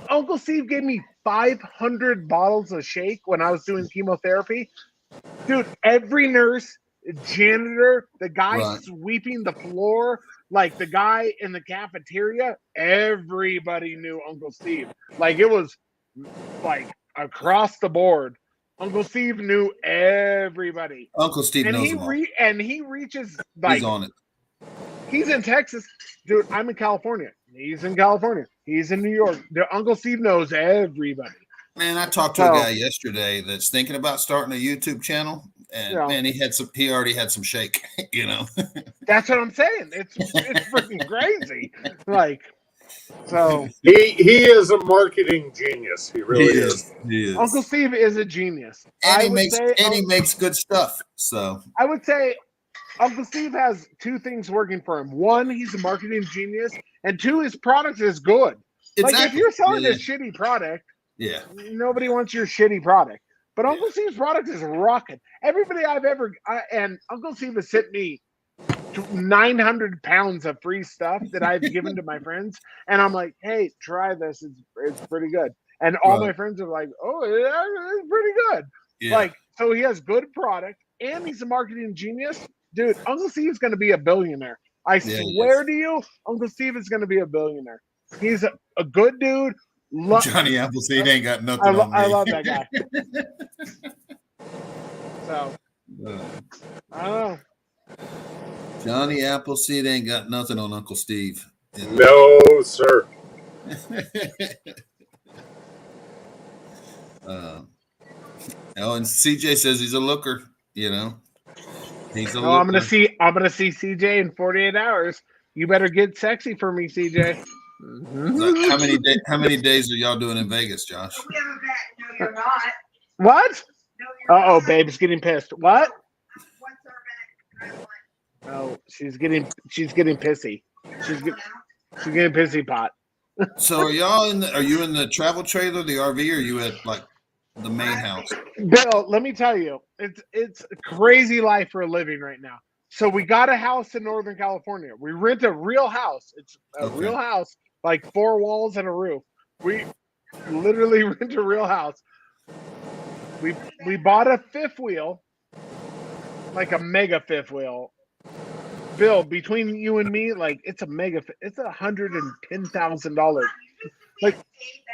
Uncle Steve gave me 500 bottles of shake when I was doing chemotherapy. Dude, every nurse, janitor, the guy Right. sweeping the floor, like the guy in the cafeteria, everybody knew Uncle Steve. Like it was like across the board. Uncle Steve knew everybody. Uncle Steve And knows he them all. and he reaches like He's on it. he's in Texas. Dude, I'm in California. He's in California. He's in New York. Uncle Steve knows everybody. Man, I talked to a guy yesterday that's thinking about starting a YouTube channel, and man, he already had some shake, That's what I'm saying. It's freaking crazy. Like, so He is a marketing genius. He really is. He is. Uncle Steve is a genius. And I he would makes good stuff. So I would say Uncle Steve has two things working for him. One, he's a marketing genius, and two, his product is good. Like if you're selling a shitty product, nobody wants your shitty product. But Uncle Steve's product is rocking. Everybody I've ever and Uncle Steve has sent me 900 pounds of free stuff that I've given to my friends, and I'm like, hey, try this. It's pretty good. And all my friends are like, oh, yeah, it's pretty good. Yeah. Like, so he has good product, and he's a marketing genius. Dude, Uncle Steve's going to be a billionaire. I swear to you, Uncle Steve is going to be a billionaire. He's a good dude. Johnny Appleseed ain't got nothing on me. I love that guy. So, I don't know. Johnny Appleseed ain't got nothing on Uncle Steve. No, sir. And CJ says he's a looker. He's a looker. I'm gonna see CJ in 48 hours. You better get sexy for me, CJ. So how many days are y'all doing in Vegas, Josh? No, you're not. What? No, Uh-oh, babe's getting pissed. What? What's our back? Oh, she's getting pissy. She's getting pissy pot. So are you in the travel trailer, the RV, or are you at like the main house? Bill, let me tell you, it's a crazy life for a living right now. So we got a house in Northern California. We rent a real house. It's a real house, like 4 walls and a roof. We literally rent a real house. We bought a fifth wheel, like a mega fifth wheel. Bill, between you and me, like it's $110,000 like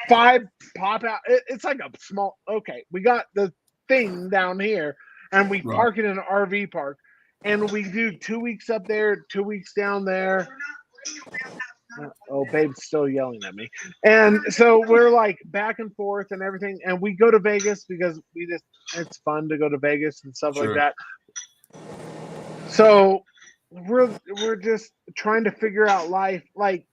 5 pop out. It's like a small. Okay, we got the thing down here, and we Right. park it in an RV park, and we do 2 weeks up there, 2 weeks down there. Oh, babe's still yelling at me. And so we're like back and forth and everything. And we go to Vegas because it's fun to go to Vegas and stuff like Sure. that. So we're just trying to figure out life. Like,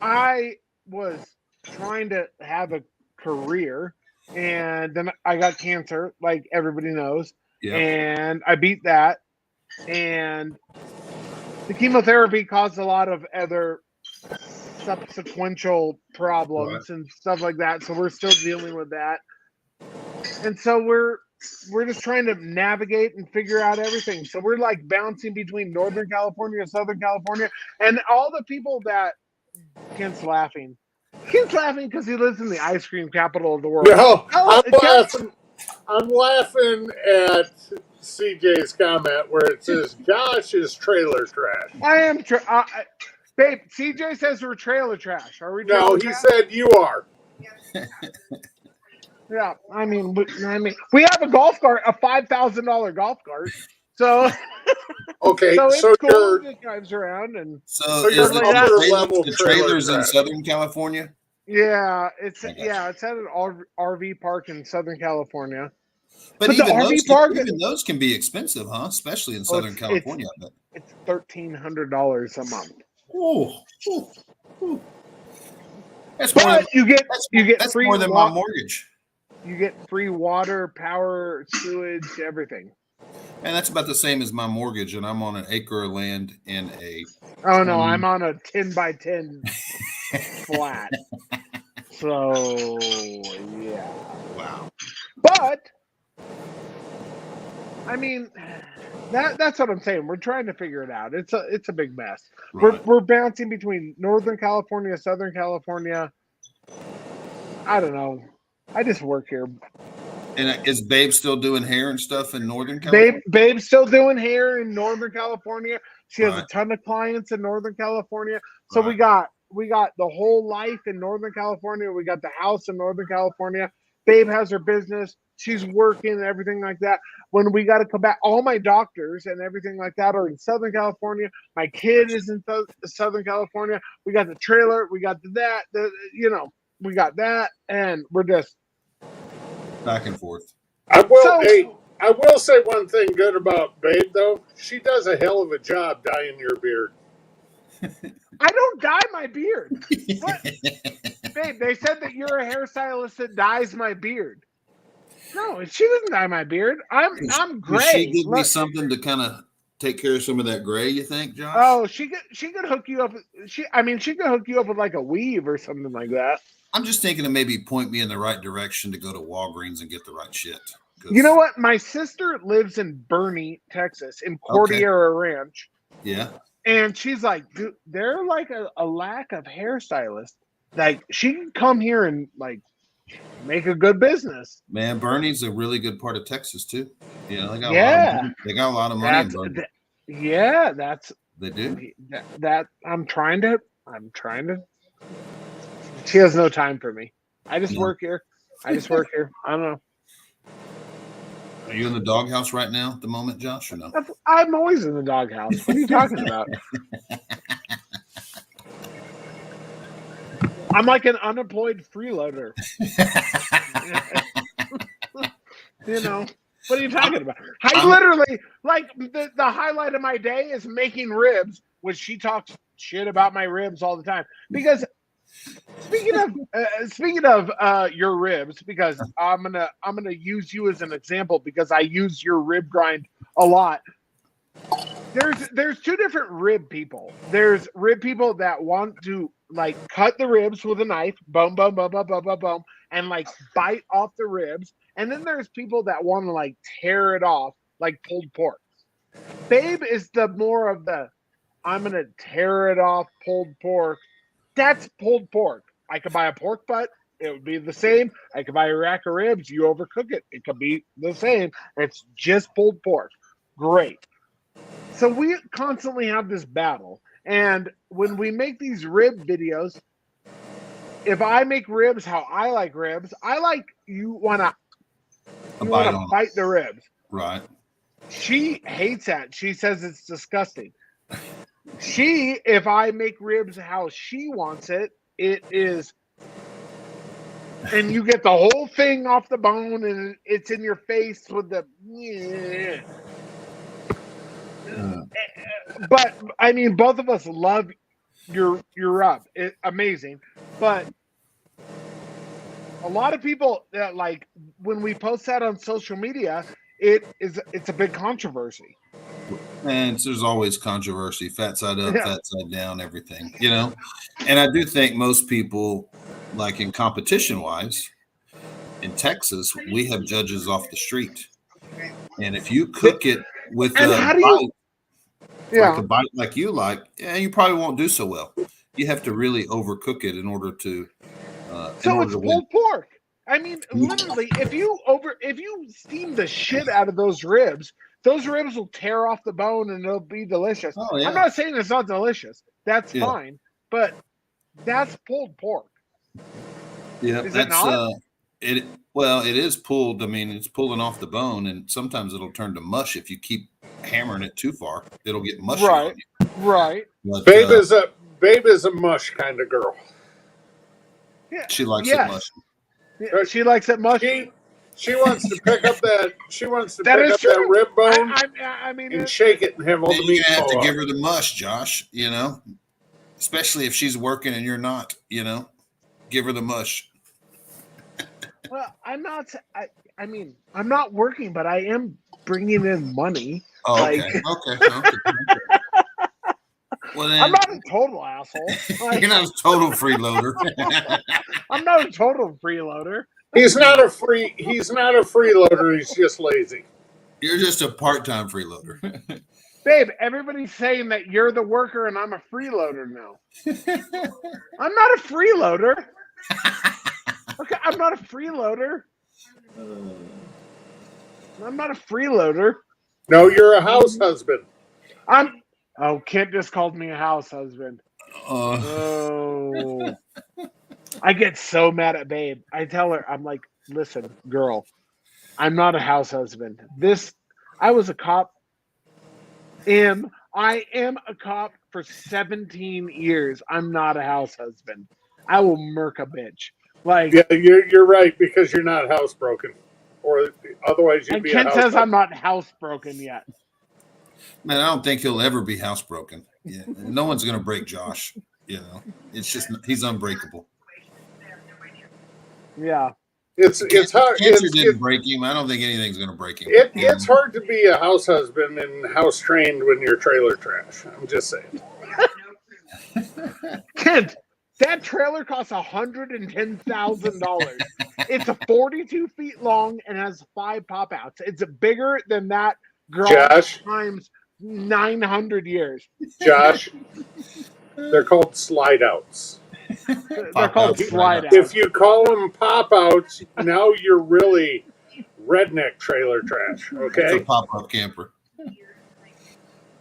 I was trying to have a career, and then I got cancer, like everybody knows. Yeah. And I beat that. And the chemotherapy caused a lot of other subsequential problems and stuff like that. So we're still dealing with that. And so we're just trying to navigate and figure out everything. So we're like bouncing between Northern California and Southern California. And all the people that Kent's laughing. Kent's laughing because he lives in the ice cream capital of the world. No, Oh, I'm laughing at CJ's comment where it says Josh is trailer trash. I am, babe. CJ says we're trailer trash. Are we? No, Trailer he trash? said you are. Yeah, I mean, we have a golf cart, a $5,000 golf cart. So, Okay, so it's so cool. you're It drives around, and So you're is the, like that. level the trailer trailers in trash. Southern California? yeah, it's I got it's at an RV park in Southern California. But But the even RV those, park- even those can be expensive, huh? Especially in Southern it's- California. I bet. It's $1,300 a month. Oh, that's more than, But you get that's free more than my mortgage. You get free water, power, sewage, everything. And that's about the same as my mortgage, and I'm on an acre of land in a. Oh no, I'm on a 10 by 10 flat. So yeah. Wow. But I mean, that's what I'm saying. We're trying to figure it out. It's a big mess. Right. We're bouncing between Northern California, Southern California. I don't know. I just work here. And is Babe still doing hair and stuff in Northern California? Babe's still doing hair in Northern California. She has Right. a ton of clients in Northern California. So Right. we got the whole life in Northern California. We got the house in Northern California. Babe has her business. She's working and everything like that. When we got to come back, all my doctors and everything like that are in Southern California. My kid is in Southern California. We got the trailer. We got we got that, and we're just Back and forth. I will say one thing good about Babe though. She does a hell of a job dyeing your beard. I don't dye my beard. What? Babe, they said that you're a hairstylist that dyes my beard. No, she doesn't dye my beard. I'm gray. Does she give me Look. something to kind of take care of some of that gray? You think, Josh? Oh, she could hook you up. She could hook you up with like a weave or something like that. I'm just thinking to maybe point me in the right direction to go to Walgreens and get the right shit. 'Cause- You know what? My sister lives in Bernie, Texas, in Cordillera Ranch, Yeah. and she's like, dude, they're like a lack of hairstylists. Like, she can come here and like make a good business. Man, Bernie's a really good part of Texas too. You know, they got they got a lot of money in Bernie. That's They do. that I'm trying to. She has no time for me. I just No. work here. I don't know. Are you in the doghouse right now at the moment, Josh, or no? I'm always in the doghouse. What are you talking about? I'm like an unemployed freeloader. You know, what are you talking about? I literally, like, the highlight of my day is making ribs, which she talks shit about my ribs all the time. Because speaking of your ribs, because I'm gonna use you as an example because I use your rib grind a lot. There's two different rib people. There's rib people that want to like cut the ribs with a knife, boom, boom, boom, boom, boom, boom, boom, and like bite off the ribs. And then there's people that want to like tear it off like pulled pork. Babe is the more of the I'm gonna tear it off pulled pork. That's pulled pork. I could buy a pork butt. It would be the same. I could buy a rack of ribs. You overcook it. It could be the same. It's just pulled pork. Great. So we constantly have this battle. And when we make these rib videos, if I make ribs how I like ribs, I like you wanna bite on it. bite the ribs. Right. She hates that. She says it's disgusting. If I make ribs how she wants it, it is, and you get the whole thing off the bone, and it's in your face with the. But I mean, both of us love your rub. Amazing, but a lot of people that like when we post that on social media, it's a big controversy. And there's always controversy, fat side up, fat side down, everything, you know. And I do think most people, like in competition wise, in Texas, we have judges off the street, and if you cook it with And a how do bite, you- Yeah, like a bite like you like, yeah, you probably won't do so well. You have to really overcook it in order to. so it's pulled pork. I mean, literally, if you steam the shit out of those ribs will tear off the bone and it'll be delicious. Oh, yeah. I'm not saying it's not delicious. That's Yeah. fine, but that's pulled pork. Yeah, Is it that's not? it. Well, it is pulled. I mean, it's pulling off the bone, and sometimes it'll turn to mush if you keep hammering it too far. It'll get mushy. Right. On you. Right. But, Babe is a mush kind of girl. Yeah. she likes Yes. it mushy. Yeah, she likes it mushy. She wants to pick up that. She wants to That pick is up that true. rib bone I mean, and shake it and have all Then the you're meat gonna have to fall give off. her the mush, Josh. You know, especially if she's working and you're not. You know, give her the mush. well, I'm not. I mean, I'm not working, but I am bringing in money. Oh, okay, Like- okay. Well, then I'm not a total asshole. Like, you're not a total freeloader. I'm not a total freeloader. He's not a freeloader. He's just lazy. You're just a part-time freeloader. Babe, everybody's saying that you're the worker and I'm a freeloader now. I'm not a freeloader. Okay, I'm not a freeloader. I'm not a freeloader. No, you're a house husband. Kent just called me a house husband. Uh, Oh. I get so mad at Babe. I tell her, I'm like, listen, girl, I'm not a house husband. I was a cop. I am a cop for 17 years. I'm not a house husband. I will murk a bitch. Like, Yeah, you're right because you're not housebroken, or otherwise you'd and be a Kent house says husband. I'm not housebroken yet. man, I don't think he'll ever be housebroken. Yeah, no one's gonna break Josh. You know, it's just he's unbreakable. Yeah. It's hard. Cancer It's, didn't break him. I don't think anything's gonna break him. it's hard to be a house husband and house trained when you're trailer trash. I'm just saying. Kent, that trailer costs $110,000. It's a 42 feet long and has 5 pop outs. It's bigger than that girl Josh. times 900 years. Josh, they're called slide outs. They're Pop called outs, slide right. outs. If you call them pop outs, now you're really redneck trailer trash. It's a Okay, pop-up camper.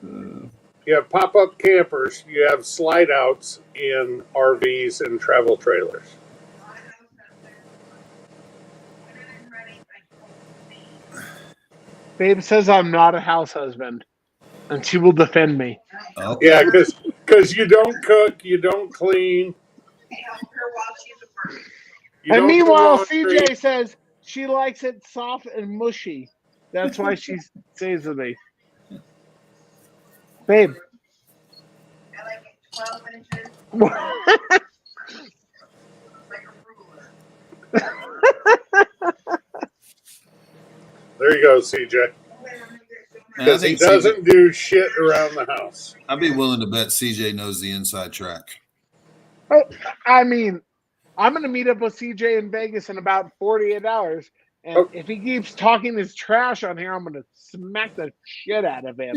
you have pop up campers, you have slide outs in RVs and travel trailers. Babe says I'm not a house husband, and she will defend me. Okay. Yeah, because you don't cook, you don't clean. Help her while she's at work. You And don't do meanwhile, laundry. CJ says she likes it soft and mushy. That's why she says to me, babe. I like it 12 inches, like a ruler. There you go, CJ. And I Because he think doesn't do shit around the house. I'd be willing to bet CJ knows the inside track. I mean, I'm going to meet up with CJ in Vegas in about 48 hours. And Oh. if he keeps talking his trash on here, I'm going to smack the shit out of him.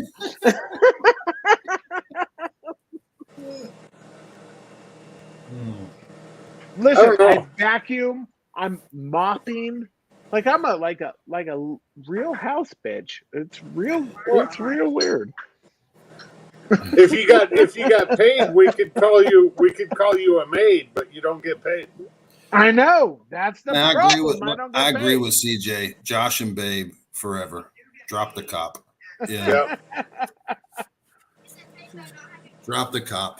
Listen, I don't know. I vacuum. I'm mopping. Like I'm a real house bitch. It's real weird. If you got paid, we could call you a maid, but you don't get paid. I know that's the I problem. agree with I don't get I agree paid. with CJ. Josh and Babe forever. Drop the cop. Yeah. Yep. Drop the cop.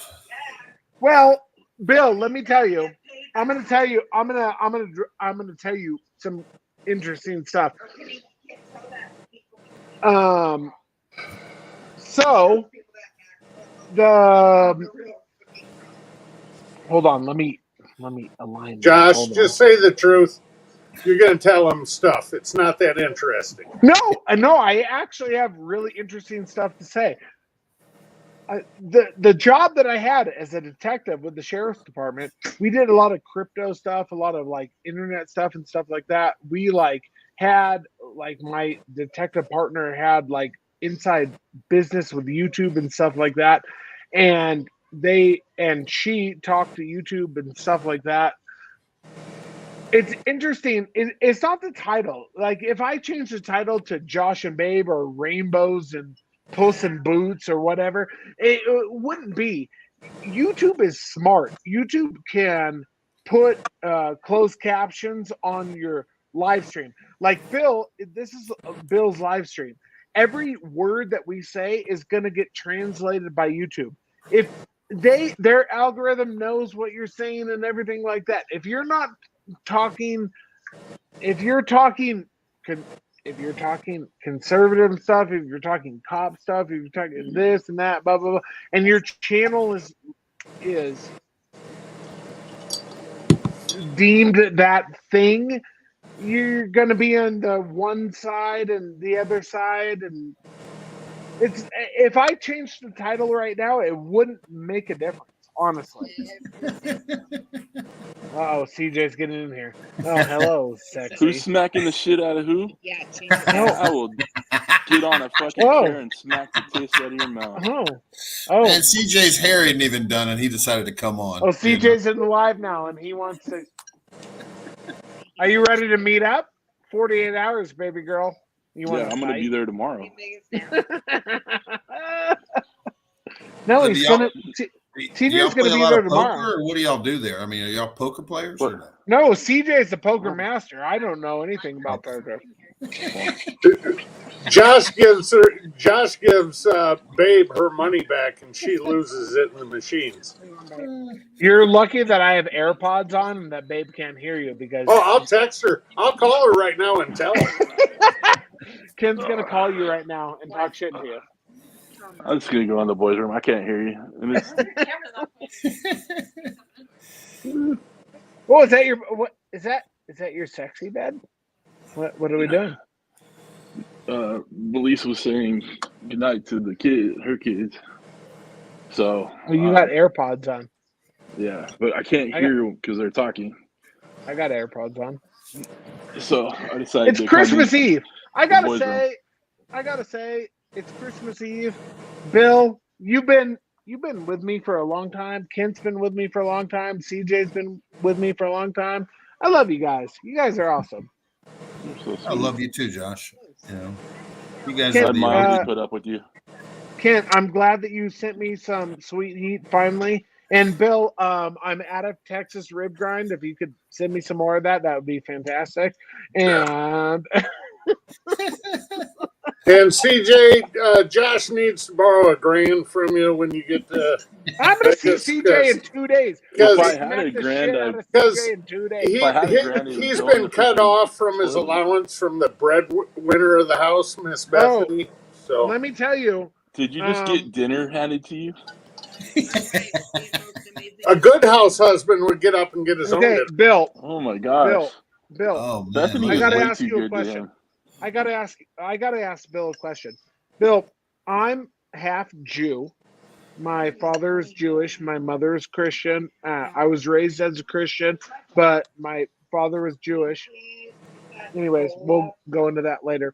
Well, Bill, let me tell you. I'm gonna tell you some interesting stuff. So the hold on, let me align. Josh, Hold on. just say the truth. You're going to tell them stuff. It's not that interesting. No, I actually have really interesting stuff to say. The job that I had as a detective with the sheriff's department, we did a lot of crypto stuff, a lot of like internet stuff and stuff like that. We had my detective partner had like inside business with YouTube and stuff like that, and she talked to YouTube and stuff like that. It's interesting. It's not the title. Like if I change the title to Josh and Babe or Rainbows and Puss in Boots or whatever, it wouldn't be. YouTube is smart. YouTube can put closed captions on your live stream. Like Bill, this is Bill's live stream. Every word that we say is going to get translated by YouTube. If their algorithm knows what you're saying and everything like that. If you're talking conservative stuff, if you're talking cop stuff, if you're talking this and that, blah blah blah, and your channel is deemed that thing, you're going to be on the one side and the other side, and if I changed the title right now, it wouldn't make a difference, honestly. Oh, CJ's getting in here. Oh, hello, sexy. Who's smacking the shit out of who? Yeah, change I will get on a fucking Whoa. chair and smack the taste out of your mouth. Oh. And CJ's hair ain't even done, and he decided to come on. Oh, CJ's in the live now, and he wants to. Are you ready to meet up? 48 hours, baby girl. You want Yeah, I'm gonna be there tomorrow. No, So he's do y'all- gonna. Do TJ's y'all gonna play a be lot there of tomorrow. poker, or what do y'all do there? I mean, are y'all poker players? Or no? No, CJ's the poker master. I don't know anything about poker. Josh gives Babe her money back, and she loses it in the machines. You're lucky that I have AirPods on and that Babe can't hear you because. Oh, I'll text her. I'll call her right now and tell her. Ken's gonna call you right now and talk shit to you. I'm just gonna go in the boys' room. I can't hear you. And it's, Oh, is that your? What is that? Is that your sexy bed? What are we doing? Belise was saying goodnight to her kids. So. Oh, you got AirPods on. Yeah, but I can't hear them because they're talking. I got AirPods on. So I decided. It's to Christmas come in Eve. I gotta boys' say, it's Christmas Eve. Bill, you've been with me for a long time. Kent's been with me for a long time. CJ's been with me for a long time. I love you guys. You guys are awesome. So I love you too, Josh. You know, you guys Can't are I'd the mildly put up with you. Kent, I'm glad that you sent me some sweet heat finally. And Bill, I'm out of Texas rib grind. If you could send me some more of that, that would be fantastic. And And CJ, Josh needs to borrow $1,000 from you when you get to. I'm gonna see CJ in 2 days. Because If I Smack had a the grand, shit out of because CJ in 2 days. If I had a grand, it would he's go in been the cut freaking off from his toilet. allowance from the breadwinner of the house, Miss Bethany. So Let me tell you, Did you just get dinner handed to you? a good house husband would get up and get his own okay, dinner. Bill, Oh my gosh. Bill. Oh man, Bethany I is gotta way ask too you a good to question. him. I gotta ask Bill a question. Bill, I'm half Jew. My father is Jewish. My mother is Christian. I was raised as a Christian, but my father was Jewish. Anyways, we'll go into that later.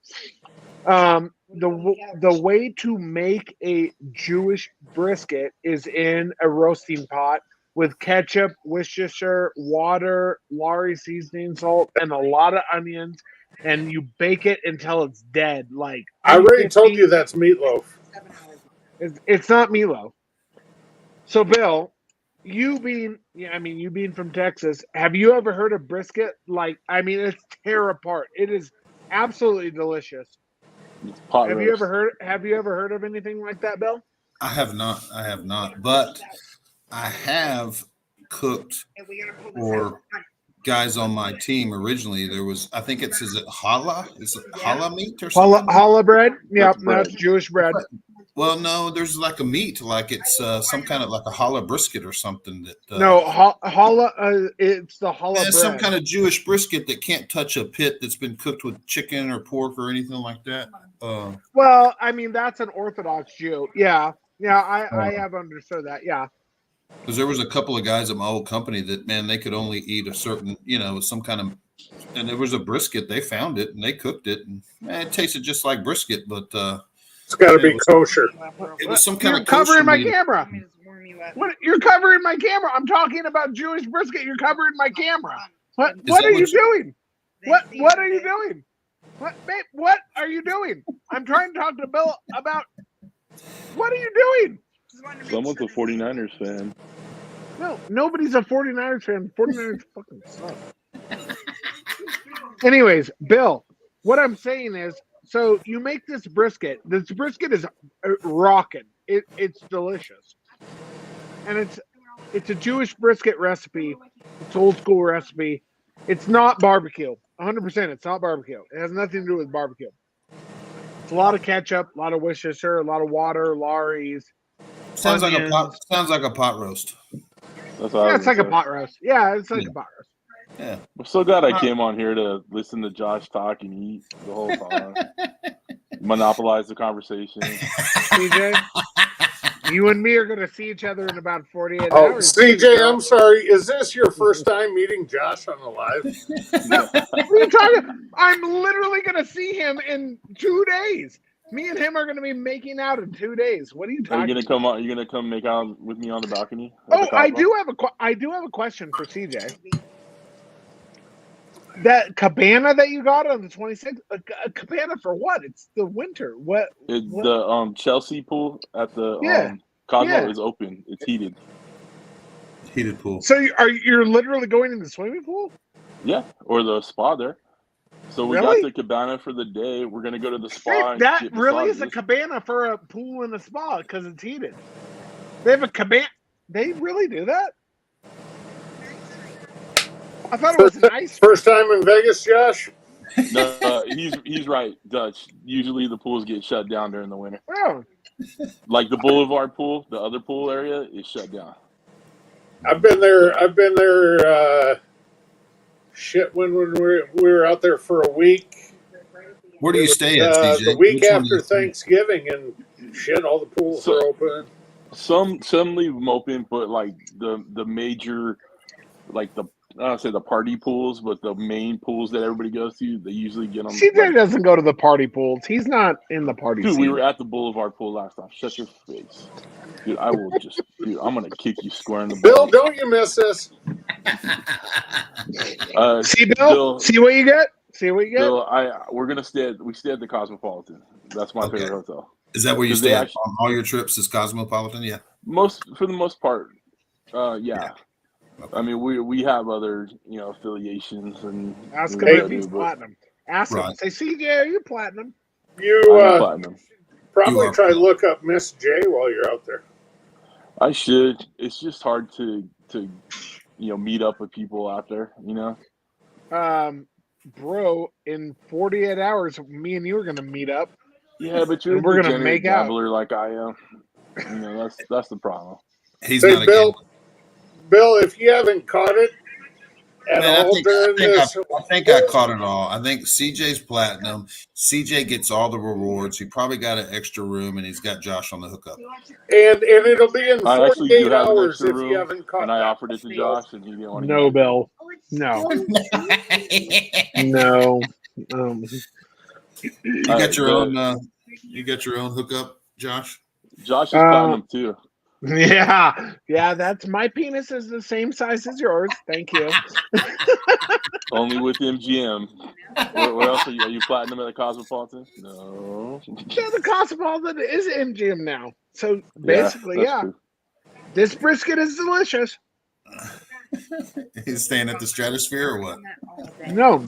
The way to make a Jewish brisket is in a roasting pot with ketchup, Worcestershire, water, Lari seasoning salt, and a lot of onions, and you bake it until it's dead. Like I already told 350. you that's meatloaf. It's not meatloaf. So, Bill, you being from Texas, have you ever heard of brisket? Like, I mean, it's tear apart. It is absolutely delicious. It's pot Have roast. you ever heard of anything like that, Bill? I have not, but I have cooked And we gotta pull this for out. guys on my team originally. There was, I think is it challah? Is it challah meat or Challah, something? challah bread? Yep, That's bread. that's Jewish bread. Well, no, there's like a meat, like it's some kind of like a challah brisket or something that. No, challah. It's the challah Yeah, bread. some kind of Jewish brisket that can't touch a pit that's been cooked with chicken or pork or anything like that. Well, I mean, that's an Orthodox Jew. Yeah, I have understood that. Yeah. Because there was a couple of guys at my old company that, man, they could only eat a certain, some kind of, and there was a brisket. They found it and they cooked it, and man, it tasted just like brisket, but It's got to be kosher. it was some kind You're of kosher covering my meat. camera. Let me just warm you up. What? You're covering my camera. I'm talking about Jewish brisket. You're covering my camera. What? Is What that are you what doing? What are you doing? What, babe? What are you doing? I'm trying to talk to Bill about. What are you doing? Someone's a 49ers fan. No, nobody's a 49ers fan. 49ers fucking suck. Anyways, Bill, what I'm saying is, so you make this brisket. This brisket is rocking. It's delicious, and it's a Jewish brisket recipe. It's old school recipe. It's not barbecue. 100%. It's not barbecue. It has nothing to do with barbecue. It's a lot of ketchup, a lot of Worcestershire, a lot of water, Lawry's. Sounds like a onions. pot. Sounds like a pot roast. That's all I Yeah, was it's like a gonna say. pot roast. Yeah, it's like Yeah. a pot roast. Yeah. I'm so glad I came on here to listen to Josh talk and eat the whole time. Monopolize the conversation. CJ, you and me are going to see each other in about 48 Oh, hours. CJ, I'm sorry. Is this your first time meeting Josh on the live? What are you talking? I'm literally going to see him in 2 days. Me and him are going to be making out in 2 days. What are you Are talking? you gonna come out? You gonna come make out with me on the balcony? at Oh, the I Cosmo? do have a question for CJ. That cabana that you got on the 26th, a cabana for what? It's the winter. What? The Chelsea pool at the Yeah. Cosmo Yeah. is open. It's heated. Heated pool. So you're literally going in the swimming pool? Yeah, or the spa there. So we Really? got the cabana for the day. We're gonna go to the spa. Hey, and that get really is a massages. cabana for a pool and a spa because it's heated. They have a cabana. They really do that? I thought it was an ice. First time in Vegas, Josh? No, he's right, Dutch. Usually the pools get shut down during the winter. Oh, Like the Boulevard pool, the other pool area is shut down. I've been there. Shit, when we were out there for a week. Where do you stay at, CJ? The week Which one do after you stay? Thanksgiving, and shit, all the pools So- are open. Some leave them open, but like the major, like I don't say the party pools, but the main pools that everybody goes to, they usually get them. CJ doesn't go to the party pools. He's not in the party Dude, scene. we were at the Boulevard pool last time. Shut your face, dude. I will just, dude. I'm gonna kick you square in the Bill, butt. don't you miss this? See, Bill? Bill- See what you get? See what you get? Bill, we stay at the Cosmopolitan. That's my Okay. favorite hotel. Is that where you Because they stay at actually- on all your trips? Is Cosmopolitan? Yeah. For the most part, yeah. Yeah. I mean, we have other affiliations and Ask we him Hey, if he's do, but platinum. Ask him. Right. Say, CJ, are you platinum? You I'm platinum. probably You are try to platinum. look up Miss J while you're out there. I should. It's just hard to meet up with people out there. Bro, in 48 hours, me and you are going to meet up. Yeah, but you're And we're a gonna degenerate make out. gambler like I am. That's the problem. He's Say, not a Bill, gambler. Bill, if you haven't caught it at Man, all during this, I think I caught it all. I think CJ's platinum. CJ gets all the rewards. He probably got an extra room, and he's got Josh on the hookup. and it'll be in I actually do 48 have an hours extra if room, you haven't caught and I that. offered it to Josh, and he didn't want to. No, Bill. No. No. You got your Bill. own. You got your own hookup, Josh. Josh is platinum too. Yeah. That's my penis is the same size as yours. Thank you. Only with MGM. What else are you? Are you platinum at the Cosmopolitan? No. Yeah, the Cosmopolitan is MGM now. So basically, that's yeah, true. this brisket is delicious. He's staying at the Stratosphere or what? No,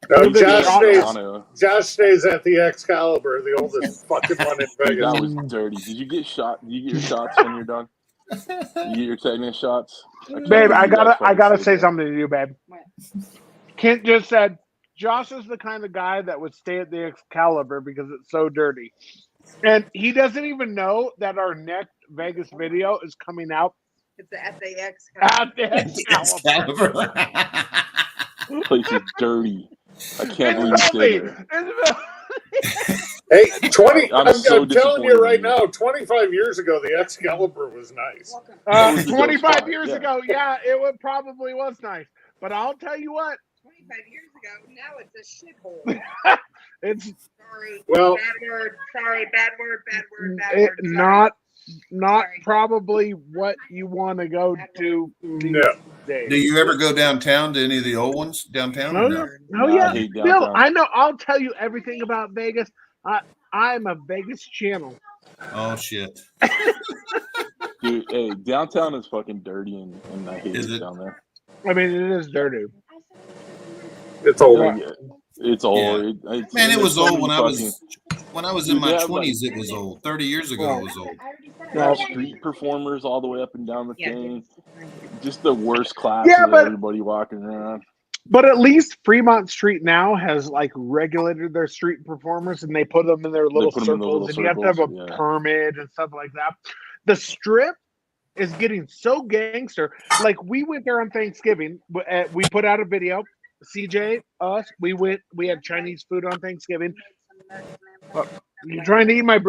No, Look at Josh Sean. stays. Josh stays at the Excalibur, the oldest fucking one in Dude, that Vegas. was dirty. Did you get shot? Did you get your shots when you're done? You get your tetanus shots? can't babe, believe I you guys gotta fucking say stayed there. something to you, babe. Kent just said Josh is the kind of guy that would stay at the Excalibur because it's so dirty, and he doesn't even know that our next Vegas video is coming out It's at the X. at the Excalibur. Excalibur. Place is dirty. I can't believe you stayed there. Hey, 20. I'm I'm, so I'm telling you disappointed right in you. now, 25 years ago, the Excalibur was nice. That was the dope 25 spot, years yeah. ago, yeah, it probably was nice. But I'll tell you what, 25 years ago, now it's a shithole. it's Sorry. Well- bad word. Sorry, bad word, bad word, bad it, word. Sorry. not Sorry. probably what you want to go to these No. days. Do you ever go downtown to any of the old ones downtown? Oh, or no? yeah. Oh Nah, I yeah, hate Bill. downtown. I know. I'll tell you everything about Vegas. I'm a Vegas channel. Oh shit. Dude, hey, downtown is fucking dirty and I hate Is it it? down there. I mean, it is dirty. It's old. Like, it's old. Man, it was so old many when I fucking- was in Dude, my they have, 20s. It was old. 30 years ago, it was old. They have street performers all the way up and down the Yeah, thing. Just the worst class Yeah, of but- everybody walking around. But at least Fremont Street now has like regulated their street performers, and they put them in their little put 'em in the circles, little and you have to have a circles, yeah. permit and stuff like that. The Strip is getting so gangster. Like we went there on Thanksgiving. We put out a video. CJ, us, we went. We had Chinese food on Thanksgiving. You're trying to eat my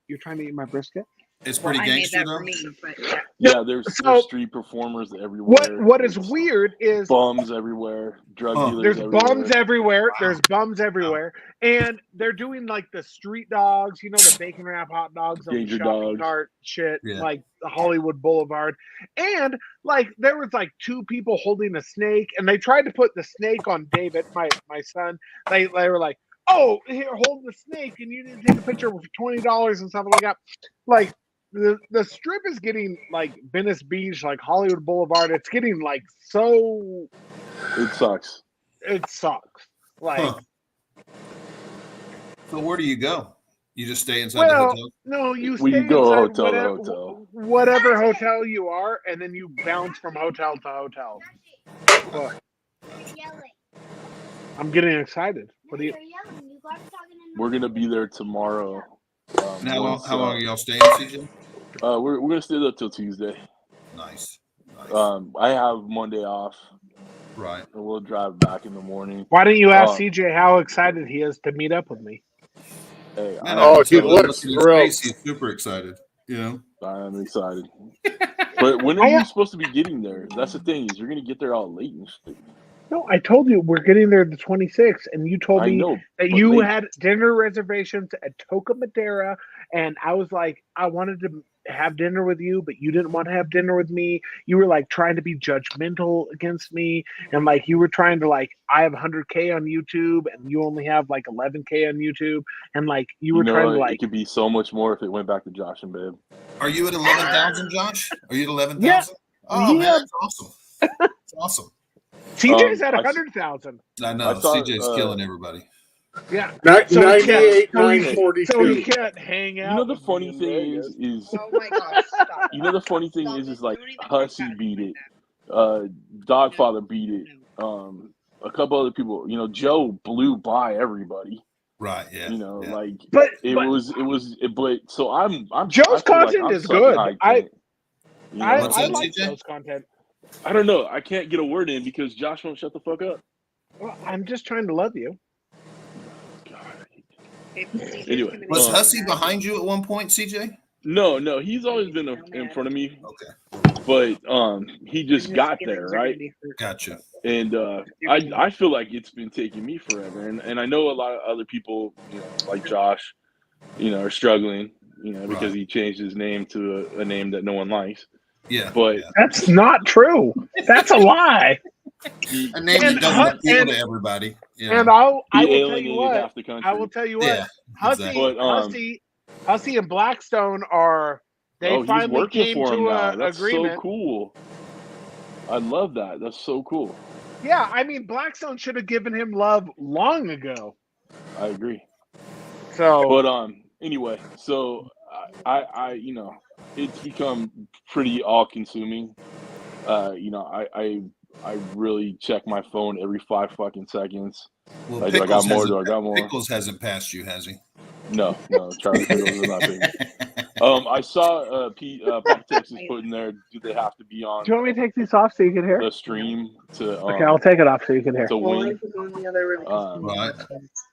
You're trying to eat my brisket. It's pretty I made gangster that though. for me, but yeah. Yeah, there's So- street performers everywhere. What is There's weird is bums everywhere, drug Huh. dealers there's everywhere. bums everywhere. Wow. There's bums everywhere, and they're doing like the street dogs, you know, the bacon wrap hot dogs on the Danger shopping dogs. cart shit, Yeah. like the Hollywood Boulevard. And like there was like two people holding a snake, and they tried to put the snake on David, my son. They were like, "Oh, here, hold the snake," and you didn't take a picture with $20 and something like that. Like the Strip is getting like Venice Beach, like Hollywood Boulevard. It's getting like so. It sucks. It sucks. Like, Huh. So where do you go? You just stay inside the well, hotel? no, you We stay go inside hotel to whatever, hotel. whatever hotel you are, and then you bounce from hotel to hotel. What? I'm getting excited. What do you? We're gonna be there tomorrow. And how long? once, How long are y'all staying, CJ? We're gonna stay there till Tuesday. Nice. I have Monday off, Right. and we'll drive back in the morning. Why don't you ask Oh. CJ how excited he is to meet up with me? Hey, Man, Oh, I can he tell. looks Look at his thrilled. face, he's super excited. You know. I'm excited. But when are you supposed to be getting there? That's the thing, is you're gonna get there all late and shit. No, I told you we're getting there the 26th, and you told I me know, that but you late. had dinner reservations at Toca Madera, and I was like, I wanted to have dinner with you, but you didn't want to have dinner with me. You were like trying to be judgmental against me, and like you were trying to like, I have 100K on YouTube, and you only have like 11K on YouTube, and like you were trying to it like, could be so much more if it went back to Josh and Babe. Are you at 11,000, Josh? Are you at 11,000? Yeah. Oh man, Yeah. that's awesome. That's awesome. CJ's at I- 100,000. I know. I saw, CJ's killing everybody. Yeah, Ni- So he can't- 98, so he- 942. so he can't hang out. You know the with funny me in thing Vegas. is Oh my gosh, stop. you know the funny thing Stop is it. like Don't even talk Hussey about beat right it, now. Dogfather beat it, a couple other people. You know, Joe blew by everybody. Right. Yeah. You know, yeah. like But but so I'm Joe's I feel like content I'm is sucking good. high I- to it. You know I, what What's I'm I that, saying? like CJ? Joe's content. I don't know. I can't get a word in because Josh won't shut the fuck up. Well, I'm just trying to love you. God. If CJ's Anyway, gonna be Was Oh. Hussey behind you at one point, CJ? No, he's always been in front of me, Okay. but he just got there, right? Gotcha. And I feel like it's been taking me forever, and I know a lot of other people, you know, like Josh, you know, are struggling, you know, because Right. he changed his name to a name that no one likes. Yeah. But yeah. That's not true. That's a lie. he, A name And that doesn't appeal and- to everybody. You know? And I will tell you alienated what. half the country. I will tell you what. yeah. Hussey, Exactly. But, Hussey and Blackstone are They Oh, he's finally working came for him to now. an That's agreement. so cool. I love that. That's so cool. Yeah, I mean, Blackstone should have given him love long ago. I agree. So, But anyway, so I you know, it's become pretty all consuming. You know, I really check my phone every 5 fucking seconds. Well, Like, do I got more? hasn't- Do I got more? Pickles hasn't passed you, has he? No, Charlie Pickles is not paying me. I saw Papa Texas put in there. Do they have to be on do you want me to take these off so you can hear? the stream to Okay, I'll take it off so you can hear. to win? Right.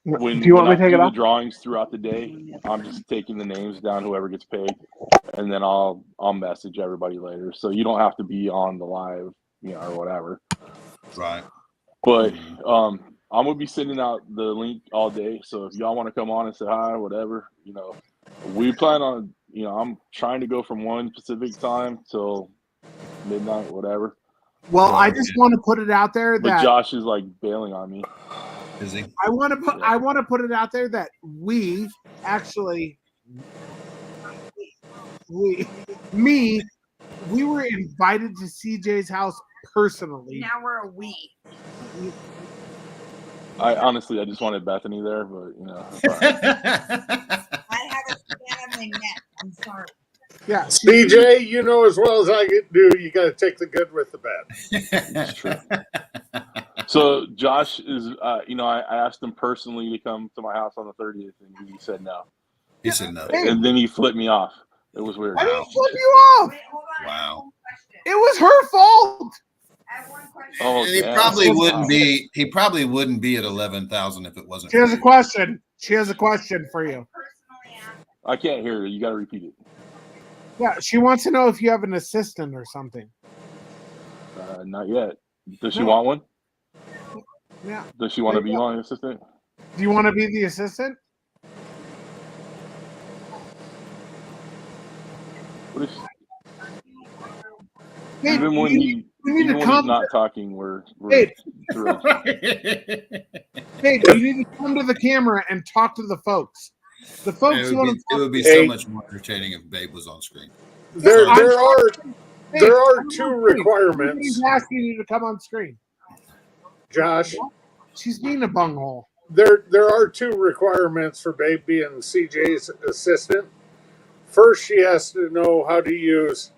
When Do you want when me to I take do it the off? drawings throughout the day, I'm just taking the names down, whoever gets paid, and then I'll message everybody later. So you don't have to be on the live, you know, or whatever. Right. But I'm gonna be sending out the link all day. So if y'all want to come on and say hi, whatever, you know, we plan on, you know, I'm trying to go from 1 Pacific time till midnight, whatever. Well, I Right. just want to put it out there But that Josh is like bailing on me. Is he? I want to put Yeah. I want to put it out there that we actually we were invited to CJ's house personally. Now we're a we. I honestly, I just wanted Bethany there, but you know, it's all right. I have a family net. I'm sorry. Yeah, CJ, you know as well as I do, you got to take the good with the bad. It's true. So Josh is, you know, I asked him personally to come to my house on the 30th, and he said no. He said no. Hey. And then he flipped me off. It was weird. I didn't flip you off. Wait, hold on. Wow. I have one question. It was her fault. I have one question. Oh, And he damn. probably Wow. wouldn't be. He probably wouldn't be at 11,000 if it wasn't. She has for a you. question. She has a question for you. Personally asked. I can't hear you. You got to repeat it. Yeah, she wants to know if you have an assistant or something. Not yet. Does she No. want one? Yeah. Does she want to be my assistant? Do you want to be the assistant? What is, Babe, even when you he, need to even when he's come. not talking, we're Babe, thrilled. Babe, you need to come to the camera and talk to the folks. The folks It want would to be, it would be Hey. so much more entertaining if Babe was on screen. There I'm are Hey, there are come two on screen. requirements, She's asking you to come on screen. Josh. She's being a bunghole. There are two requirements for Babe being CJ's assistant. First, she has to know how to use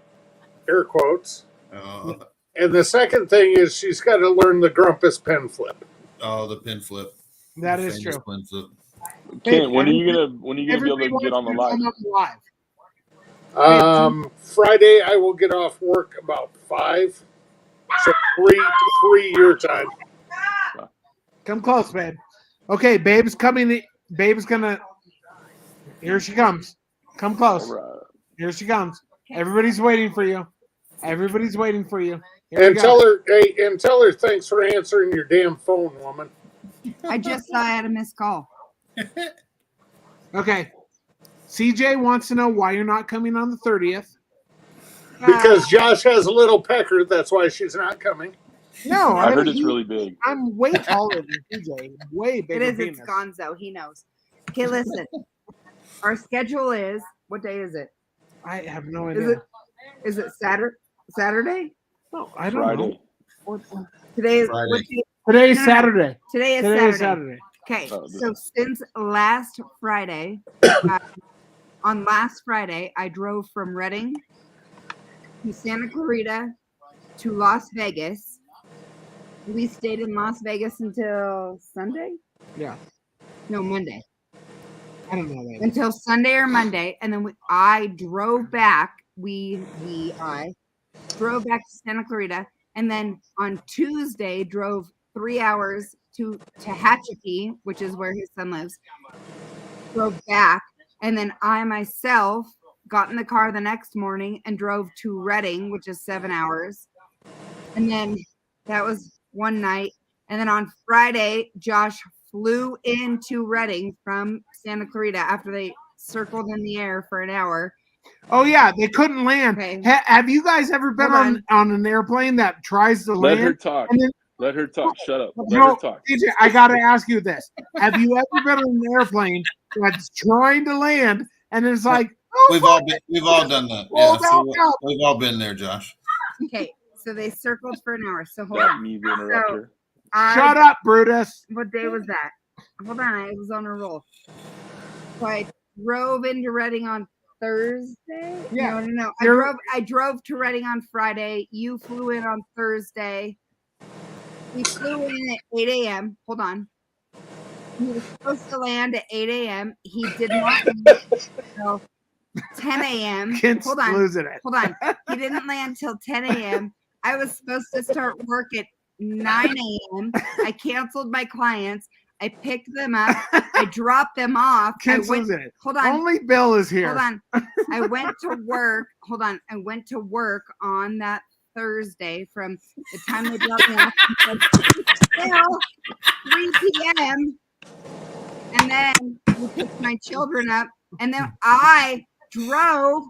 air quotes, and the second thing is she's got to learn the Grumpus pen flip. Oh, the pin flip. That The is famous true. Pin flip. Kent, when are you gonna be able Everybody to get on the wants you to live? come on live. Friday, I will get off work about 5, so three your time. Come close, babe. Okay, Babe's coming. Babe's gonna. Here she comes. Come close. All right. Here she comes. Everybody's waiting for you. Everybody's waiting for you. Here we And go. tell her thanks for answering your damn phone, woman. I just saw I had a missed call. Okay. CJ wants to know why you're not coming on the 30th. Because Josh has a little pecker, that's why she's not coming. No, I heard mean, it's really big. I'm way taller than CJ. Way It bigger is. penis. It's Gonzo. He knows. Okay, listen. Our schedule is. What day is it? I have no Is idea. it? Is it Saturday? No, I don't Friday. know. Today is. Friday. What day? Today's No. Saturday. Today is Today Saturday. is Saturday. Okay, Oh, this so since last Friday, on last Friday, I drove from Reading to Santa Clarita to Las Vegas. We stayed in Las Vegas until Sunday? Yeah. No, Monday. I don't know that. Until Sunday or Monday, and then I drove back. I drove back to Santa Clarita, and then on Tuesday drove 3 hours to Tehachapi, which is where his son lives. Drove back, and then I myself got in the car the next morning and drove to Reading, which is 7 hours. And then that was one night. And then on Friday, Josh flew into Reading from Santa Clarita after they circled in the air for an hour. Oh yeah, they couldn't land. Okay. Have you guys ever been Hold on an airplane that tries to Let her land? talk. And then- Let her talk. Shut up. Let No, her talk. DJ, I gotta ask you this: have you ever been on an airplane that's trying to land and it's like, We've all done that. Yeah, Rolled out now. we've all been there, Josh. Okay, so they circled for an hour. So hold on. Me the interrupter. Shut up, Brutus. What day was that? Hold on, I was on a roll. So I drove into Reading on Thursday. Yeah. No. You're- I drove to Reading on Friday. You flew in on Thursday. We flew in at 8 a.m. Hold on. He was supposed to land at 8 a.m. He did not land until 10 a.m. Kid's Hold on. losing it. Hold on. He didn't land till 10 a.m. I was supposed to start work at 9 a.m. I canceled my clients. I picked them up. I dropped them off. Kid's losing it. Hold on. Only Bill is here. Hold on. I went to work. Hold on. I went to work on that Thursday from the time they dropped me off until 3 p.m. And then we picked my children up. And then I drove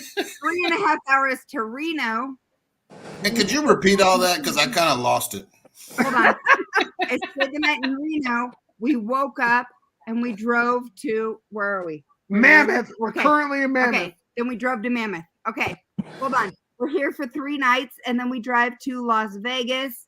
3.5 hours to Reno. Hey, could you repeat all that? Because I kind of lost it. Hold on. I spent the night in Reno. We woke up and we drove to, where are we? Mammoth. We're Okay. currently in Mammoth. Okay. Then we drove to Mammoth. Okay. Hold on. We're here for 3 nights and then we drive to Las Vegas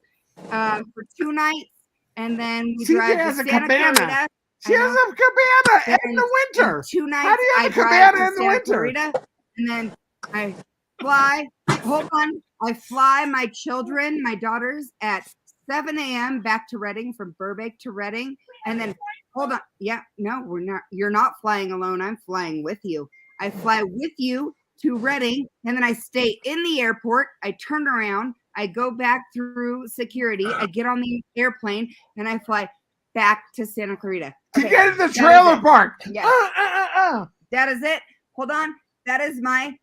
for 2 nights. And then we CJ drive has to a Santa cabana. Clarita. She I has know. a cabana in And- the winter. And 2 nights How do you have I a drive cabana to in the Santa winter? Clarita. And then I fly. Hold on. I fly my children, my daughters at 7 a.m. back to Reading, from Burbank to Reading. And then hold on. Yeah, no, we're not. You're not flying alone. I'm flying with you. I fly with you to Reading, and then I stay in the airport. I turn around. I go back through security. I get on the airplane, and I fly back to Santa Clarita. To Okay, get in the that trailer is it. park. Yes. That is it. Hold on. That is my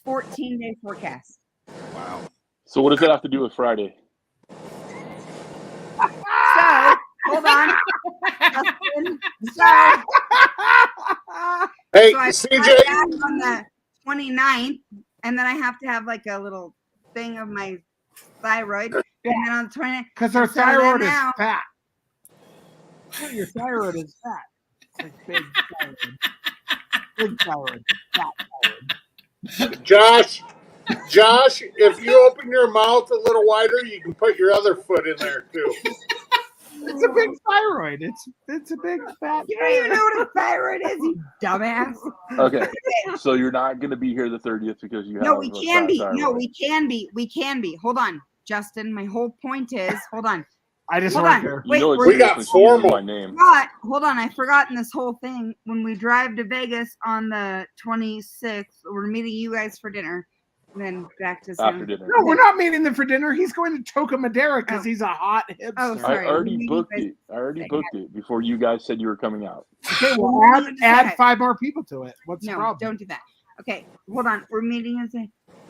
14-day forecast. Wow. So what does that have to do with Friday? So, hold on. Justin, so Hey, I fly CJ, back on the 29th, and then I have to have like a little thing of my thyroid. And then on the 29th, Because her So then thyroid is now- fat. Oh, your thyroid is fat. It's like big thyroid. Big thyroid. Fat thyroid. Josh, if you open your mouth a little wider, you can put your other foot in there too. It's a big thyroid. It's a big fat. you don't even know what a thyroid is, you dumbass. Okay, so you're not going to be here the 30th because you have. No, we a can fat be. thyroid. No, we can be. We can be. Hold on, Justin. My whole point is, hold on. I just Hold work on. here. You know Wait, it's we got ridiculous using formal. my name. Hold on, I forgot in this whole thing. When we drive to Vegas on the 26th, we're meeting you guys for dinner. And then back to After dinner. No, we're not meeting them for dinner. He's going to Toca Madera because Oh. he's a hot hipster. Oh, I sorry. already Maybe booked you guys- it. I already booked it before you guys said you were coming out. Okay, well, Well, you add decide. 5 more people to it. What's the No, problem? don't do that. Okay, hold on. We're meeting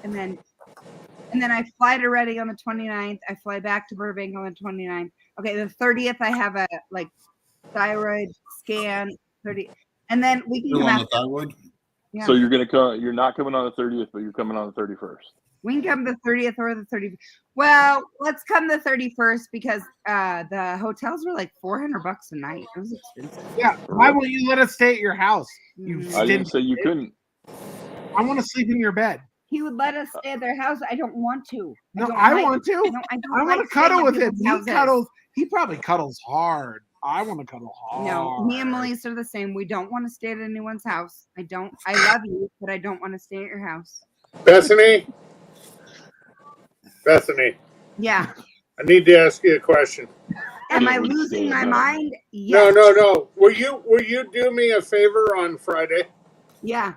and then I fly to Reading on the 29th. I fly back to Burbank on the 29th. Okay, the 30th I have a like thyroid scan. 30, and then we can Still come on out. the thyroid? Yeah. So you're gonna come. You're not coming on the 30th, but you're coming on the 31st. We can come the 30th or the 31st. Well, let's come the 31st because the hotels were like $400 a night. It was expensive. Yeah. Why won't you let us stay at your house? You Mm. I didn't Stingy. say you couldn't. I want to sleep in your bed. He would let us stay at their house. I don't want to. No, don't I like- want to. I don't I want like to cuddle staying at with him. people's He houses. cuddles. He probably cuddles hard. I want to cuddle hard. No, me and Melissa are the same. We don't want to stay at anyone's house. I love you, but I don't want to stay at your house. Bethany, Yeah. I need to ask you a question. Am I Yeah, we stay losing at my home. mind? No, Yes. no. Will you do me a favor on Friday? Yeah.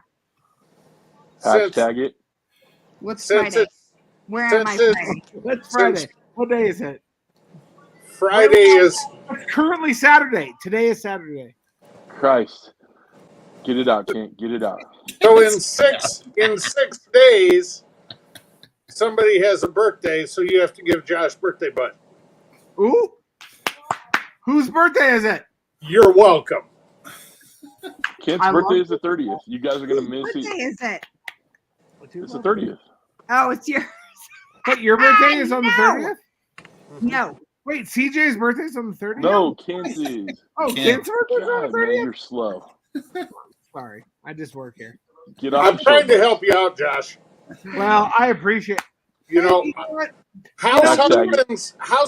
Since Hashtag it. What's since Friday? it's Where am I since Friday? What's Friday? What day is it? Friday is It's currently Saturday. Today is Saturday. Christ. Get it out, Kent. Get it out. so in 6 days, somebody has a birthday, so you have to give Josh birthday butt. Ooh. Whose birthday is it? You're welcome. Kent's I birthday love is the 30th. You guys are gonna Whose miss birthday it. is it? It's the 30th. Oh, it's your But your birthday is on the No. 30th? no. Wait, CJ's birthday's on the 30th? No, Kent's is. Oh, Kent. Kent's birthday's on God, the man, 30th? you're slow. Sorry. I just work here. Get off I'm the trying to soapbox. help you out, Josh. Well, I appreciate. You know, You know what? house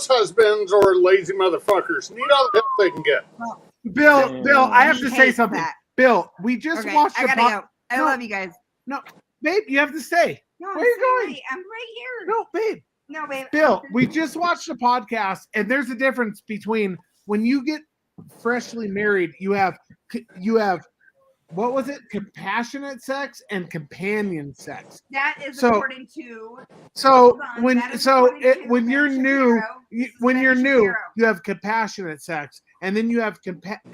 husbands, or lazy motherfuckers need all the help they can get. Bill, I have He to say hates something. that. Bill, we just Okay, watched I the gotta go. I No. love you guys. Babe, you have to stay. No, Where are you I'm going? sorry. I'm right here. No, babe. No, babe. Bill, we just watched the podcast, and there's a difference between when you get freshly married, you have what was it? Compassionate sex and companion sex. That is So- according to. So Hold on, when that is so according it, to when you're Ben new, Shapiro. This is when Ben you're new, Shapiro. you have compassionate sex, and then you have companion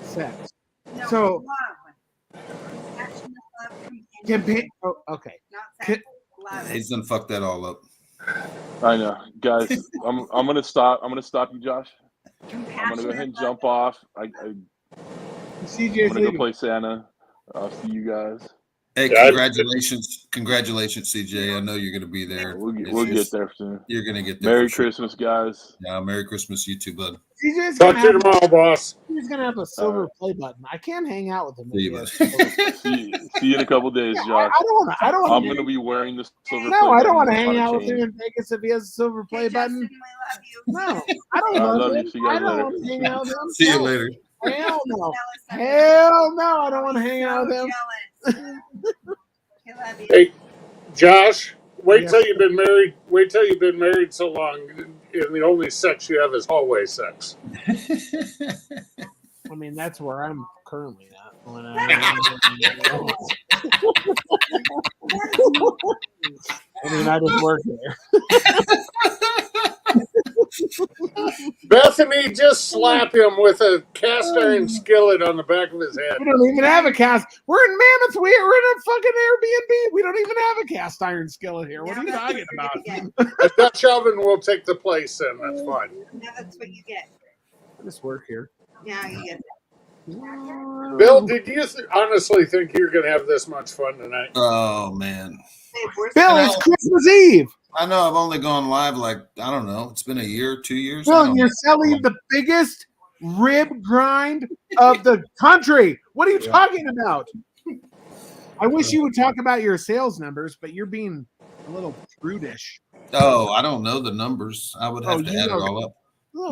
sex. No, so- love. Passionate love, companionship, Oh, okay. not sex. Love. He's gonna fuck that all up. I know, guys. I'm gonna stop. I'm gonna stop you, Josh. I'm gonna go ahead and jump off. I'm CJ's gonna go leaving. play Santa. I'll see you guys. Hey, Yeah, congratulations, CJ. I know you're gonna be there. We'll It's get just- there soon. You're gonna get there. Merry for sure. Christmas, guys. Yeah, Merry Christmas, you too, bud. CJ's Talk gonna to you have, tomorrow, boss. he's gonna have a silver play button. I can't hang out with him. See if you, he bud. has a silver- See you in a couple days, Josh. I don't want I'm to. gonna be wearing the silver. No, play I don't want to button hang on a out with chain. him in Vegas if he has a silver play Hey, button. Justin, I love you. No, I don't I love love you. him. See you guys I don't later. want to hang out with him. See you No. later. Hell no. Jealous of him. Hell no, I don't want to He's hang so out with him. jealous. I love you. Hey, Josh, wait Yeah. till you've been married. Wait till you've been married so long, and the only sex you have is hallway sex. I mean, that's where I'm currently at. When I mean, I just work there. Bethany, just slap him with a cast iron skillet on the back of his head. We don't even have a cast. We're in Mammoth. We're in a fucking Airbnb. We don't even have a cast iron skillet here. What are you Now talking that's about? what you're gonna A Dutch oven will take the place, then that's fine. get. Now that's what you get. I just work here. Now you get. Bill, did you honestly think you're going to have this much fun tonight? Oh man, Babe, we're Bill, it's Christmas Eve. I know I've only gone live like I don't know. It's been a year, 2 years. I Bill, don't you're know. selling the biggest rib grind of the country. What are you Yeah. talking about? I wish you would talk about your sales numbers, but you're being a little prudish. Oh, I don't know the numbers. I would have to you add it know- all up. Oh,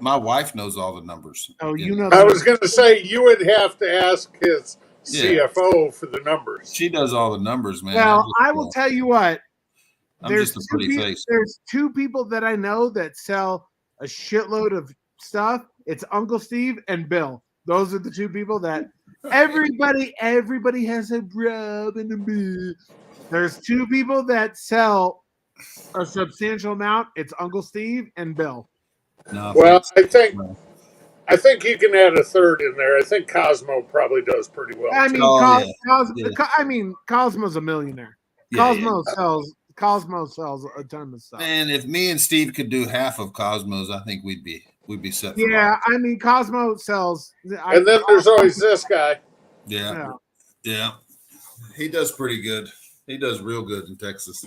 My wife knows all the numbers. Oh, you Yeah. know. I was going to say you would have to ask his Yeah. CFO for the numbers. She does all the numbers, man. Well, I will tell you what. I'm There's just a two, pretty face. there's two people that I know that sell a shitload of stuff. It's Uncle Steve and Bill. Those are the two people that everybody has a rub and a boo. There's two people that sell a substantial amount. It's Uncle Steve and Bill. No, Well, thanks. I think you can add a third in there. I think Cosmo probably does pretty well. I mean, Oh, yeah. Cosmo's a millionaire. Yeah, Cosmo sells a ton of stuff. Man, if me and Steve could do half of Cosmos, I think we'd be set. For Yeah, life. I mean, Cosmo sells. And then there's always this guy. Yeah, yeah. He does pretty good. He does real good in Texas.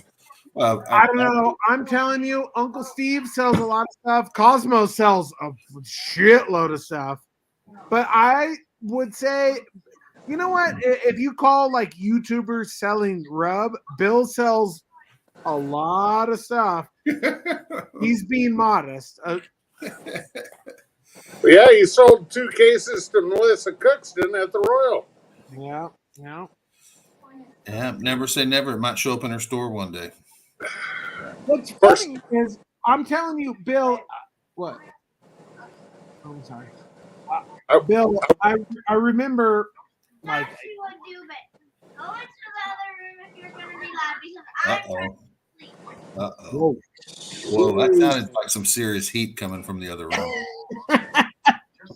I don't know. I'm telling you, Uncle Steve sells a lot of stuff. Cosmo sells a shitload of stuff. But I would say, you know what? If you call like YouTubers selling rub, Bill sells a lot of stuff. He's being modest. Yeah, he sold 2 cases to Melissa Cookston at the Royal. Yeah. Yeah, never say never. It might show up in her store one day. What's funny is, I'm telling you, Bill. What? Oh, I'm sorry. Bill, I remember like. Uh-oh. Whoa, that sounded like some serious heat coming from the other room.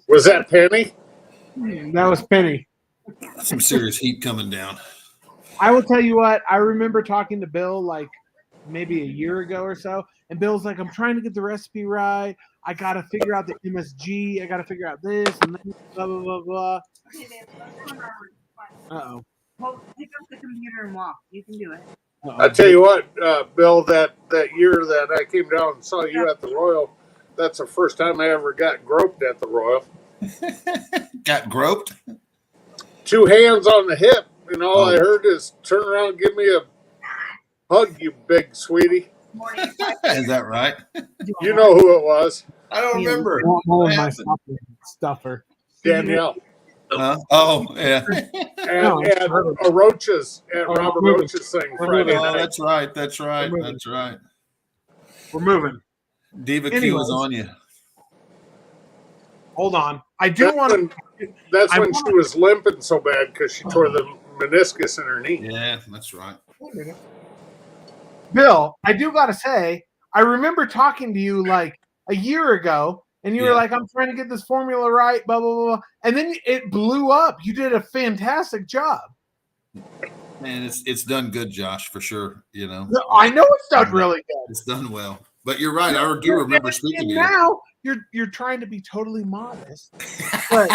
Was that Penny? That was Penny. Some serious heat coming down. I will tell you what, I remember talking to Bill like maybe a year ago or so, and Bill's like, I'm trying to get the recipe right. I got to figure out the MSG. I got to figure out this and then blah, blah, blah, blah. Okay, babe, let's go on our response. Uh-oh. Well, pick up the computer and walk. You can do it. I tell you what, Bill, that year that I came down and saw you at the Royal, that's the first time I ever got groped at the Royal. Got groped? 2 hands on the hip, and all I Oh. heard is turn around and give me a hug, you big sweetie. Is that right? You know who it was. I don't remember. More What than my happened? stuffer. Danielle. Huh? Oh, yeah. And at Roach's, at Robert Roach's thing Friday Oh, night. that's right. That's right. That's right. We're moving. Diva Q Anyways. is on you. Hold on. I do That's want when, to. that's I when wanna- she was limping so bad because she tore the meniscus in her knee. Yeah, that's right. Bill, I do got to say, I remember talking to you like a year ago, and you were Yeah. like, I'm trying to get this formula right, blah, blah, blah. And then it blew up. You did a fantastic job. Man, it's done good, Josh, for sure. You know, I know it's done really good. it's done well. But you're right. I do remember speaking And to you. now you're trying to be totally modest. But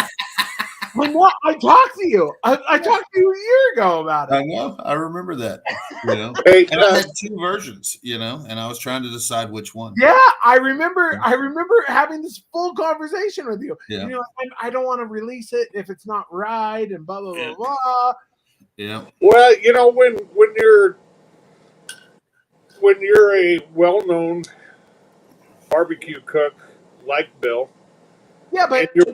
when what I talked to you, I talked to you a year ago about I it. know. I remember that. You know, Hey, and I had 2 versions. You know, and I was trying to decide which one. Yeah, I remember having this full conversation with you. Yeah. You know, I don't want to release it if it's not right and blah blah Yeah. blah blah. Yeah. well, you know, when you're a well-known barbecue cook like Bill, Yeah, and but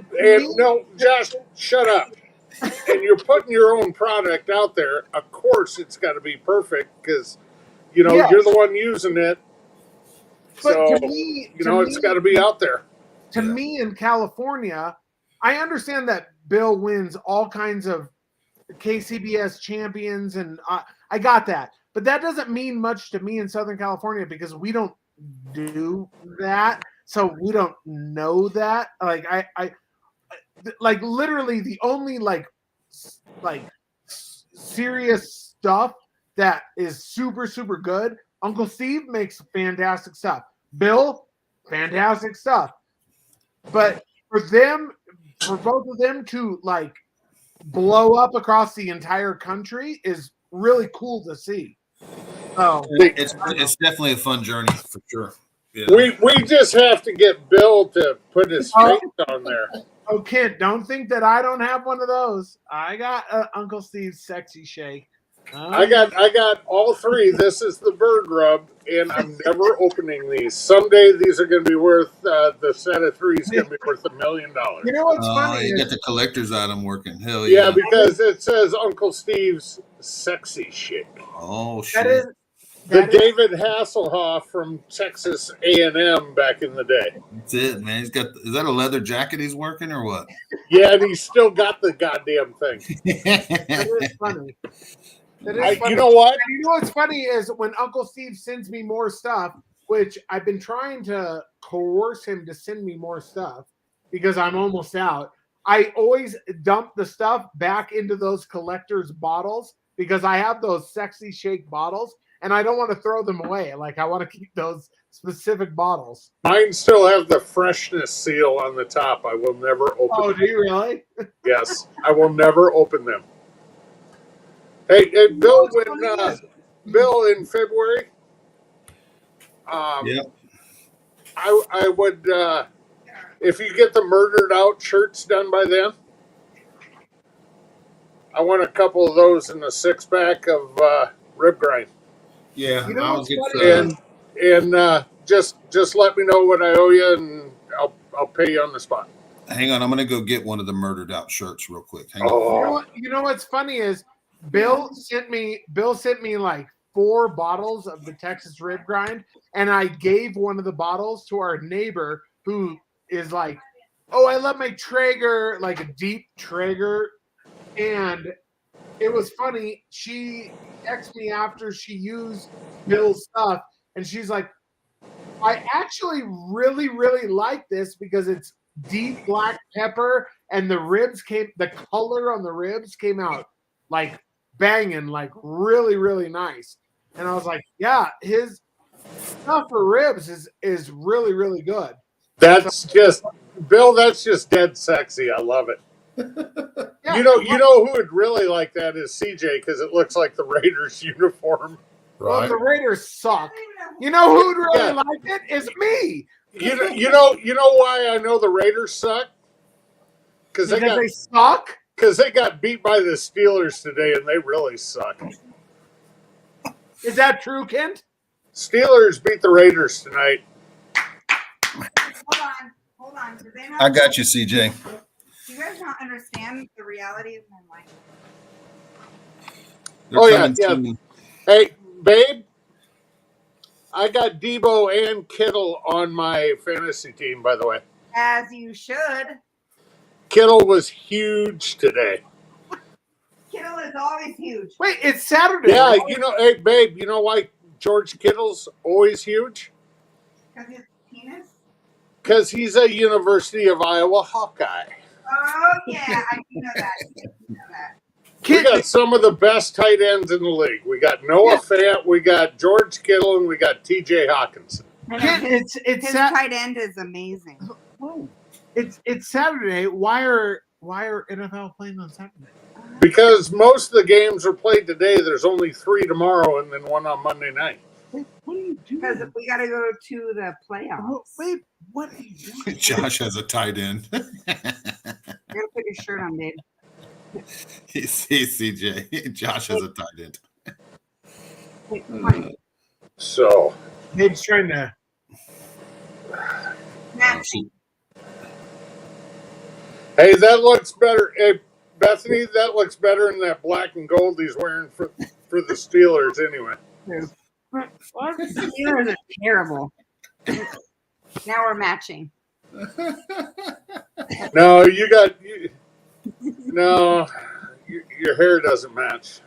no, Josh, shut up. And you're putting your own product out there. Of course, it's got to be perfect because you know Yes. you're the one using it. but So to me, you know it's got to be out there. to Yeah. me in California, I understand that Bill wins all kinds of KCBS champions, and I got that. But that doesn't mean much to me in Southern California because we don't do that, so we don't know that. Like I like literally the only like serious stuff that is super super good. Uncle Steve makes fantastic stuff. Bill, fantastic stuff. But for both of them to like blow up across the entire country is really cool to see. Oh, It's definitely a fun journey for sure. Yeah. We just have to get Bill to put his face on there. oh, Kent, don't think that I don't have one of those. I got Uncle Steve's sexy shake. I got all 3. This is the bird rub, and I'm never opening these. Someday these are going to be worth the set of 3 is going to be worth $1 million. You know what's Oh, funny? you is- got the collector's item working. Hell Yeah, yeah. because it says Uncle Steve's sexy shake. Oh shit. that is The that is- David Hasselhoff from Texas A&M back in the day. That's it, man. He's got. Is that a leather jacket he's working or what? Yeah, and he's still got the goddamn thing. that is funny. That is funny. You know what? And you know what's funny is when Uncle Steve sends me more stuff, which I've been trying to coerce him to send me more stuff because I'm almost out. I always dump the stuff back into those collector's bottles because I have those sexy shake bottles and I don't want to throw them away. Like I want to keep those specific bottles. Mine still have the freshness seal on the top. I will never open Oh, them. do you really? Yes, I will never open them. Hey, Bill, Bill in February, Yep. I would, if you get the murdered out shirts done by then, I want a couple of those in a 6-pack of rib grind. Yeah. You know I'll what's get. funny? And just let me know what I owe you, and I'll pay you on the spot. Hang on. I'm gonna go get one of the murdered out shirts real quick. Hang on. Oh, You know what's funny is Bill sent me like 4 bottles of the Texas rib grind, and I gave one of the bottles to our neighbor who is like, oh, I love my Traeger, like a deep Traeger. And it was funny. She texted me after she used Bill's stuff, and she's like, I actually really, really like this because it's deep black pepper, and the color on the ribs came out like banging, like really, really nice. And I was like, yeah, his stuff for ribs is really, really good. that's just Bill. That's just dead sexy. I love it. Yeah, You know who would really like that is CJ because it looks like the Raiders uniform. well, the Raiders suck. You know who'd really Yeah. like it is me You know why I know the Raiders suck? Because because they suck. because they got beat by the Steelers today, and they really suck. Is that true, Kent? Steelers beat the Raiders tonight. Hold on. Do they not, I got you, CJ. do you guys not understand the reality of my life? They're Oh, yeah, coming yeah. soon. Hey, babe, I got Debo and Kittle on my fantasy team, by the way. As you should. Kittle was huge today. Kittle is always huge. Wait, it's Saturday. Yeah, right? you know, hey, babe, you know why George Kittle's always huge? Because his penis? Because he's a University of Iowa Hawkeye. Oh, yeah. I do know that. We Kent, got some of the best tight ends in the league. We got Noah Fant, we got George Kittle, and we got TJ Hawkinson. Kent, it's His tight end is amazing. it's Saturday. Why are NFL playing on Saturday? Because most of the games are played today. There's only 3 tomorrow and then 1 on Monday night. What are you doing? Because we got to go to the playoffs. Wait, what are you doing? Josh has a tight end. You got to put your shirt on, babe. See, CJ. Josh has a tight end. Wait, come on. So, Dave's trying to. Matching. hey, that looks better. Hey, Bethany, that looks better than that black and gold he's wearing for the Steelers anyway. What? The Steelers are terrible. Now we're matching. No, your hair doesn't match.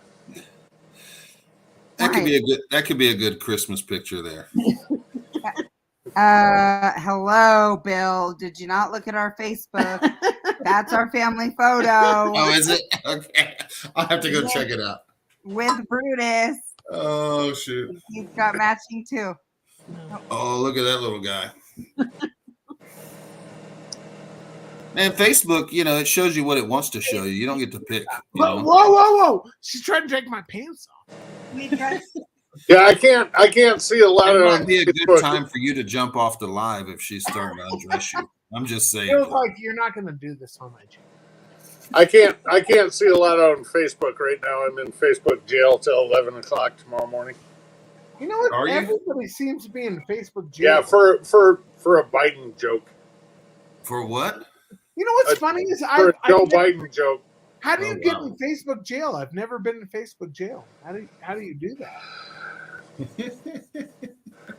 That could be a good Christmas picture there. Hello, Bill. Did you not look at our Facebook? That's our family photo. Oh, is it? Okay. I'll have to go check it out. With Brutus. Oh, shoot. He's got matching too. Oh, look at that little guy. Man, Facebook, it shows you what it wants to show you. You don't get to pick. Whoa! She's trying to take my pants off. Yeah, I can't see a lot It of might be a good Facebook. time for you to jump off the live if she's starting to undress you. I'm just saying. Feels like you're not going to do this on my channel. I can't see a lot on Facebook right now. I'm in Facebook jail till 11 o'clock tomorrow morning. You know what? Are you? Everybody seems to be in Facebook jail. Yeah, for a Biden joke. For what? You know what's funny is For a Joe Biden joke. How do you Oh, get wow. in Facebook jail? I've never been in Facebook jail. How do you do that?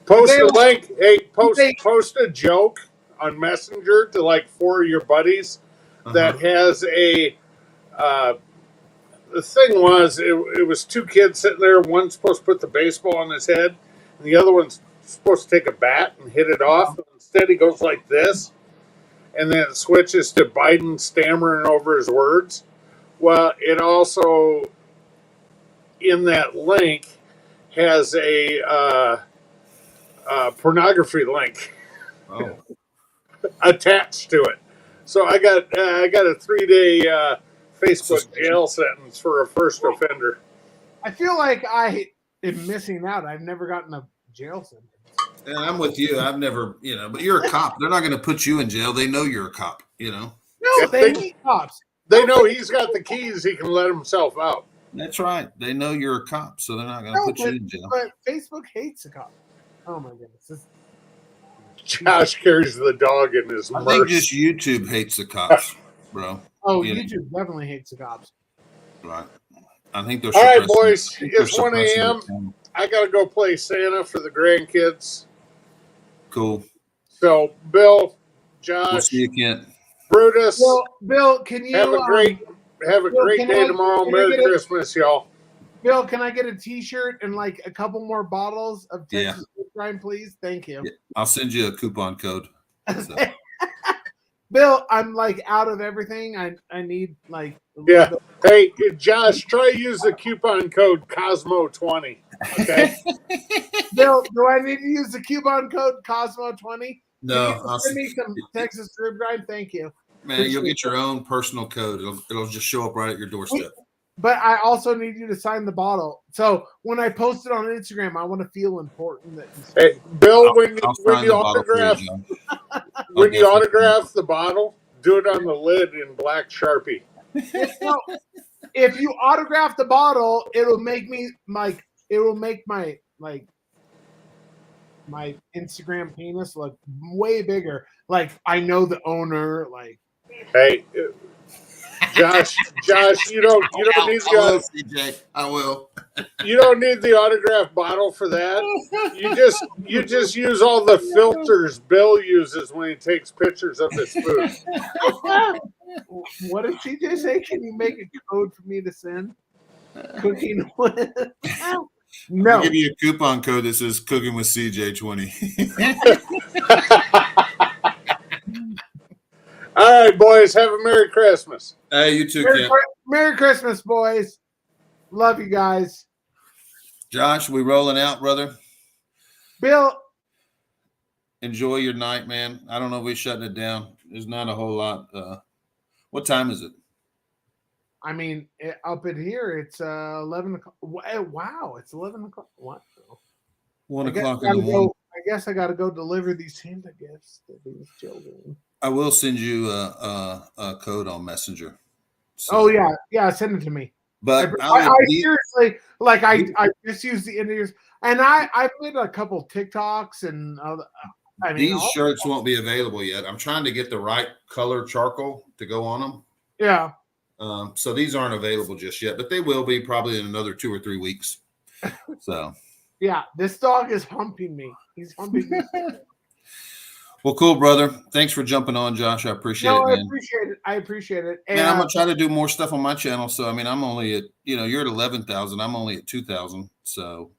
Post They- a link. Hey, they- post a joke on Messenger to like 4 of your buddies that has a. The thing was, it was 2 kids sitting there. One's supposed to put the baseball on his head, and the other one's supposed to take a bat and hit it off. Instead, he goes like this, and then it switches to Biden stammering over his words. Well, it also, in that link, has a pornography link Oh. attached to it. So I got a 3-day Facebook jail sentence for a first offender. I feel like I am missing out. I've never gotten a jail sentence. And I'm with you. I've never, but you're a cop. They're not going to put you in jail. They know you're a cop, No, Yeah, they they- need cops. They know he's got the keys. He can let himself out. That's right. They know you're a cop, so they're not going to No, put you in jail. But Facebook hates a cop. Oh my goodness. Josh carries the dog in his I think purse. just YouTube hates the cops, bro. Oh, Yeah. YouTube definitely hates the cops. Right. I think they're All right, suppressing- boys. I think they're It's 1 suppressing a.m. the camera. I got to go play Santa for the grandkids. Cool. So, Bill, We'll Josh, see you, Kent. Brutus, Bill, can you have a great Bill, can day I- tomorrow. can I Merry get a- Christmas, y'all. Bill, can I get a T-shirt and like a couple more bottles of Yeah. Texas Grind, please? Thank you. Yeah. I'll send you a coupon code. So, Bill, I'm like out of everything. I need like a Yeah. little Hey, Josh, try to use the coupon code Cosmo20. Okay. bit- Bill, do I need to use the coupon code Cosmo20? no, Can you I'll send me some Texas Strip Grind? Thank you. man, you'll get your own personal code. It'll just show up right at your doorstep. But I also need you to sign the bottle. So when I post it on Instagram, I want to feel important that you Hey, Bill, I'll when sign you the bottle for you, autograph John. when you definitely. autograph the bottle, do it on the lid in black Sharpie. No, if you autograph the bottle, it'll make my my Instagram penis look way bigger. Like I know the owner. Like Hey, Josh, you don't need I will, the CJ. I will. you don't need the autograph bottle for that. You just use all the filters Bill uses when he takes pictures of his food. what did CJ say? Can you make a code for me to send? Cooking with no. I'll give you a coupon code that says "Cooking with CJ 20." All right, boys, have a Merry Christmas. Hey, you too, Merry, Kent. Merry Christmas, boys. Love you guys. Josh, we rolling out, brother. Bill, Enjoy your night, man. I don't know if we're shutting it down. There's not a whole lot. What time is it? I mean, up in here, it's 11 o'clock. Wow, it's 11 o'clock. What? 1 I guess o'clock I in the gotta morning. go- I guess I got to go deliver these Santa gifts to these children. I will send you a code on Messenger. So, Oh, yeah. Send it to me. But I will be- seriously, like, I just use the interviews. And I made a couple TikToks and I mean, these shirts won't be available yet. I'm trying to get the right color charcoal to go on them. yeah. So these aren't available just yet, but they will be probably in another 2 or 3 weeks. So, Yeah, this dog is humping me. He's humping me. well, cool, brother. Thanks for jumping on, Josh. I appreciate No, it, I man. appreciate it. I appreciate it. And Man, I'm gonna try to do more stuff on my channel. So, I mean, I'm only at you're at 11,000. I'm only at 2,000. So,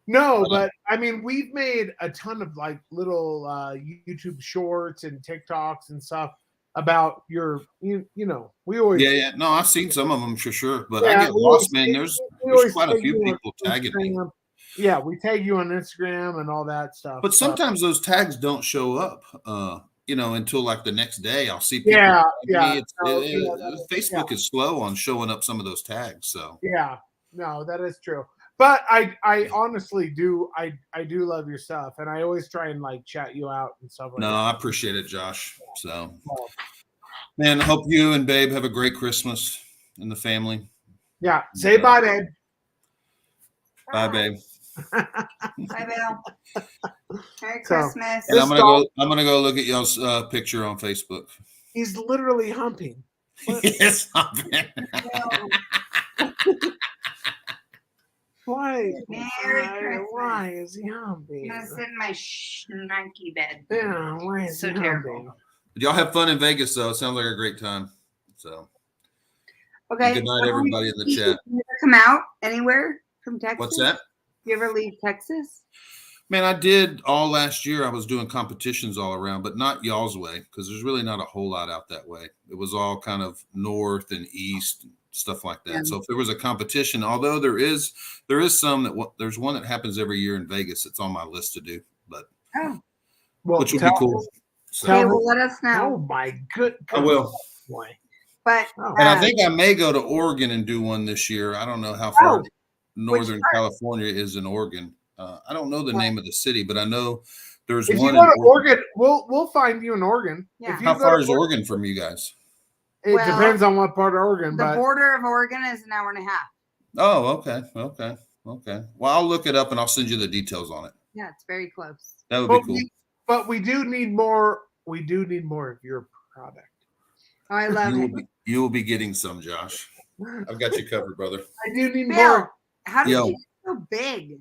no, but I mean, we've made a ton of like little YouTube shorts and TikToks and stuff about your, you know, we always yeah. No, I've seen some of them for sure, but I Yeah, get we lost, always man. take- There's we always quite a tag few you on people tagging me. Instagram. Yeah, we tag you on Instagram and all that stuff. But sometimes those tags don't show up, until like the next day. I'll see people. Yeah, tag me. yeah. Facebook is slow on showing up some of those tags. So Yeah, no, that is true. But I honestly do I do love your stuff, and I always try and like chat you out and stuff like no, that. I appreciate it, Josh. So, man, hope you and Babe have a great Christmas and the family. Yeah, say bye, babe. Bye, Babe. Bye, Bill. Merry So- Christmas. And This I'm gonna go look at y'all's picture on Facebook. He's literally humping. Yes, Why? Merry Christmas. Why is he humping? I'm gonna sit in my schnikey bed. Yeah, why is So he terrible. humping? y'all have fun in Vegas, though. It sounds like a great time. So, Okay. good night, everybody in the chat. You ever come out anywhere from Texas? What's that? You ever leave Texas? Man, I did all last year. I was doing competitions all around, but not y'all's way because there's really not a whole lot out that way. It was all kind of north and east and stuff like that. Yeah. So if there was a competition, although there is some there's one that happens every year in Vegas. It's on my list to do, but Oh. Well, which would be tell- cool. So, Okay, Tell- well, let us Oh know. my good. I will. Boy. But Oh. And I think I may go to Oregon and do one this year. I don't know how far Oh, Northern part? California is in Oregon. I don't know the name of the city, but I know there's If you one. go in to Oregon. Oregon, we'll find you in Oregon. Yeah. If you How go far to is Oregon from you guys? It Well, depends on what part of Oregon, the but border of Oregon is an hour and a half. Oh, okay. Well, I'll look it up and I'll send you the details on it. Yeah, it's very close. That would Well, be cool. but we do need more. We do need more of your product. Oh, I love it. You will be getting some, Josh. I've got you covered, brother. I do need Bill, more. how did Yo. you get so big?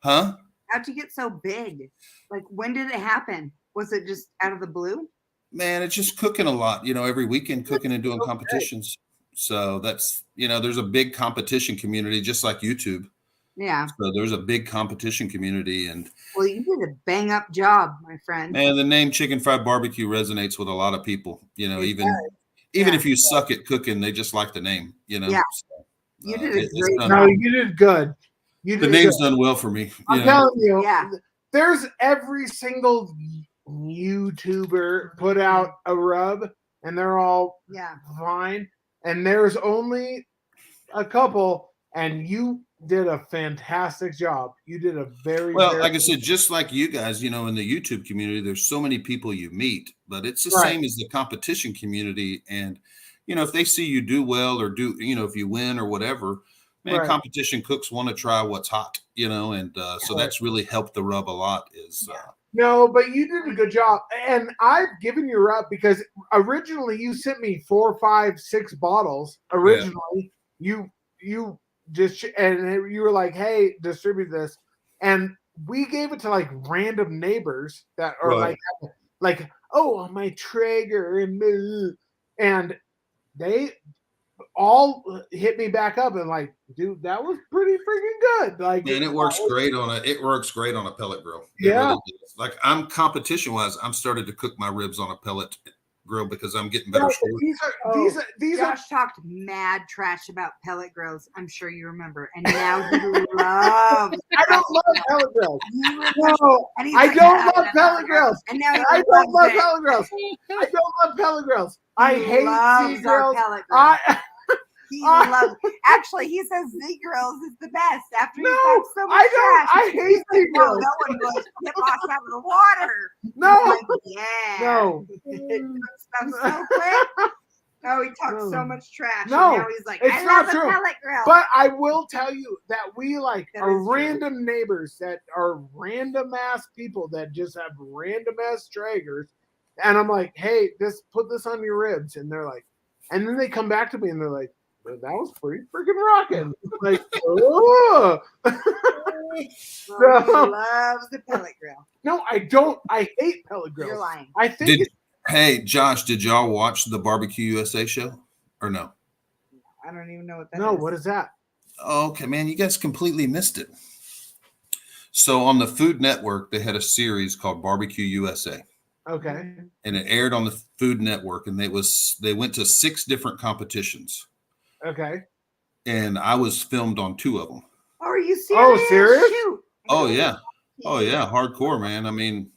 Huh? How'd you get so big? Like, when did it happen? Was it just out of the blue? Man, it's just cooking a lot, every weekend cooking and doing competitions. So that's, there's a big competition community, just like YouTube. Yeah. So there's a big competition community. And Well, you did a bang up job, my friend. man, the name Chicken Fried Barbecue resonates with a lot of people, even Yeah. if you suck at cooking, they just like the name, Yeah. So, You did a it's great done- No, you did good. You the did name's good. done well for me. I'm telling you, Yeah. there's every single YouTuber put out a rub, and they're all Yeah. fine. And there's only a couple, and you did a fantastic job. You did a very Well, like I said, just like you guys, in the YouTube community, there's so many people you meet, but it's the Right. same as the competition community. And, if they see you do well or if you win or whatever, man, Right. competition cooks want to try what's hot, and so that's really helped the rub a lot. No, but you did a good job. And I've given you up because originally you sent me 4, 5, 6 bottles. Originally, you just and you were like, "Hey, distribute this," and we gave it to like random neighbors that are Right. like, "Oh, my Traeger," and they all hit me back up and like, dude, that was pretty freaking good. Like, Man, it works great on a pellet grill. It Yeah. really does. Like I'm competition wise, I'm started to cook my ribs on a pellet grill because I'm getting better No, storage. these are Josh talked mad trash about pellet grills. I'm sure you remember. And now he loves. I don't love pellet grills. He was- No, and he's I like, don't "No, love no, pellet no." grills. And now he I don't love loves it. pellet grills. I don't love pellet grills. I He hate loves Z our grills. pellet grills. He I- loves. Actually, he says Z grills is the best. After he No, talks so much I don't. trash, I hate he's like, Z "No, grills. that one was tip us out of the water." No, I'm like, yeah. no. It comes stuff so quick. Oh, he talks so No. much trash. No, and now he's like, it's I not love a true. pellet grill. But I will tell you that we like That are is true. random neighbors that are random ass people that just have random ass Traegers. And I'm like, hey, just put this on your ribs. And they're like, and then they come back to me and they're like, that was pretty freaking rocking. Like, oh. Oh, he No. loves the pellet grill. No, I don't. I hate pellet You're grills. lying. I think Hey, Josh, did y'all watch the Barbecue USA show or no? I don't even know what that is. no, what is that? Okay, man, you guys completely missed it. So on the Food Network, they had a series called Barbecue USA, Okay. and it aired on the Food Network, and they went to 6 different competitions, Okay. and I was filmed on 2 of them. Oh, are you serious? Oh, serious? Shoot. Oh yeah, hardcore, man. I mean,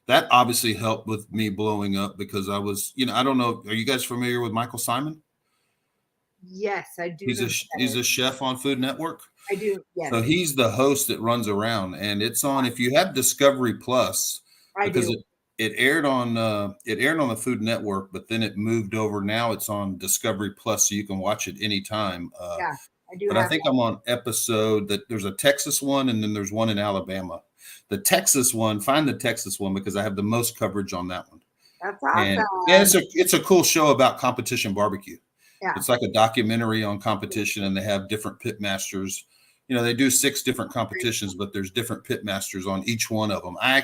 that obviously helped with me blowing up because I was, I don't know. Are you guys familiar with Michael Simon? Yes, I do. He's know a who that he's a is. chef on Food Network. I do. Yes, So he's the host that runs around, and it's on. If you have Discovery Plus, I because do. it aired on the Food Network, but then it moved over. Now it's on Discovery Plus, so you can watch it anytime. Yeah, I do. But I think I'm on episode that there's a Texas one, and then there's one in Alabama. The Texas one, find the Texas one because I have the most coverage on that one. That's awesome. And it's a cool show about competition barbecue. Yeah. It's like a documentary on competition, and they have different pit masters. They do 6 different competitions, but there's different pit masters on each one of them. I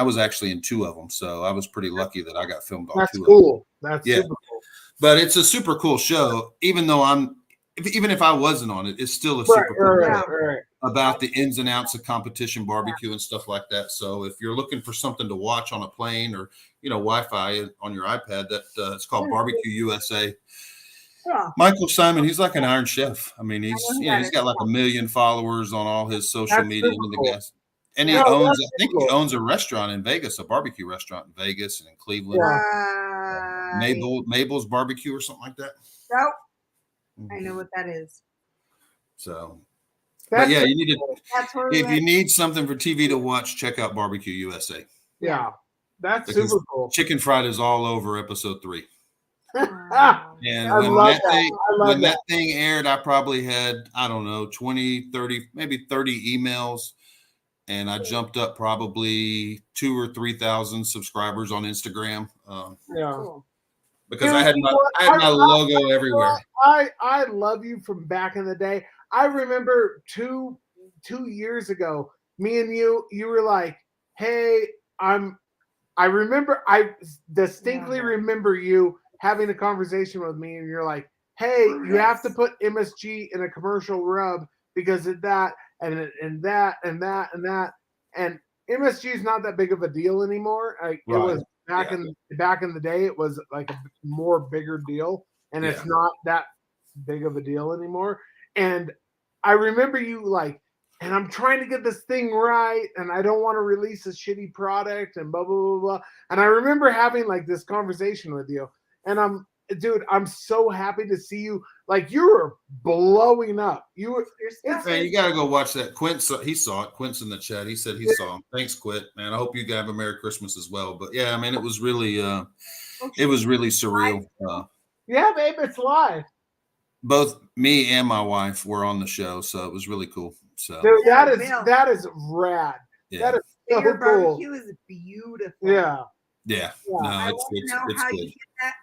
was actually in 2 of them, so I was pretty lucky that I got filmed on That's 2 of them. cool. That's Yeah. super cool. But it's a super cool show, even if I wasn't on it, it's still a super cool Yeah. Right. about the ins and outs of competition barbecue and stuff like that. So if you're looking for something to watch on a plane or Wi-Fi on your iPad, that it's called Barbecue USA. Yeah. Michael Simon, he's like an Iron Chef. I mean, he's know who that he's is. got like 1 million followers on all his social That's media. super And the cool. guys, and he No, owns, that's I think super he cool. owns a restaurant in Vegas, a barbecue restaurant in Vegas and in Cleveland. Right. Mabel's Barbecue or something like that. Nope. I know what that is. So, That's but yeah, super you need to. cool. That's where If you need something for TV to watch, check out Barbecue USA. Yeah. That's Because super cool. Chicken Fried is all over episode 3. Ah, And I when love that that. thing I love when that. that thing aired, I probably had, I don't know, 20, 30, maybe 30 emails. And I jumped up probably 2,000 or 3,000 subscribers on Instagram Yeah. Cool. because Dude, I had you my know what? I had my logo everywhere. I love you from back in the day. I remember two years ago, me and you were like, hey, I distinctly Yeah. remember you having a conversation with me, and you're like, hey, you have to put MSG in a commercial rub because of that and that and that and that. And MSG is not that big of a deal anymore. It Right. was back in the day, it was like a more bigger deal, and it's Yeah. not that big of a deal anymore. And I remember you like, and I'm trying to get this thing right, and I don't want to release a shitty product, and blah blah blah blah. And I remember having like this conversation with you, and I'm so happy to see you. Like you were blowing up. You were. Your stuff Man, is- you got to go watch that. Quint, he saw it. Quint's in the chat. He said he saw him. Thanks, Quint. Man, I hope you guys have a Merry Christmas as well. But yeah, I mean, it was really surreal. Yeah, babe, it's live. Both me and my wife were on the show, so it was really cool. So Dude, that Bill. is rad. yeah, That is so Your cool. barbecue is beautiful. Yeah. yeah. Yeah. No, I it's want to it's, know it's how good. you get that.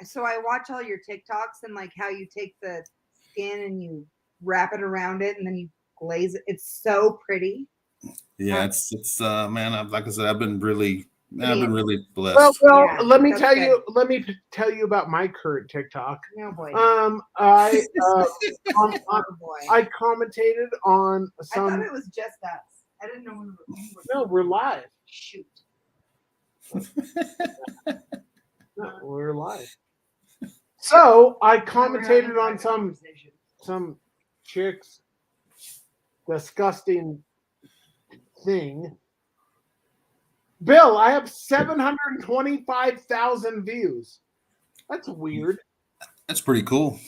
So I watch all your TikToks and like how you take the skin and you wrap it around it and then you glaze it. It's so pretty. Yeah, it's man. Like I said, I've been really Well, blessed. Yeah, let me that's tell good. you. Let me tell you about my current TikTok. No boy. I Oh, boy. I commentated on I thought some. it was just us. I didn't know we were. No, we're live. Shoot. No, we're live. So I Now we're having commentated on private some conversation. chick's disgusting thing. Bill, I have 725,000 views. That's weird. That's pretty cool.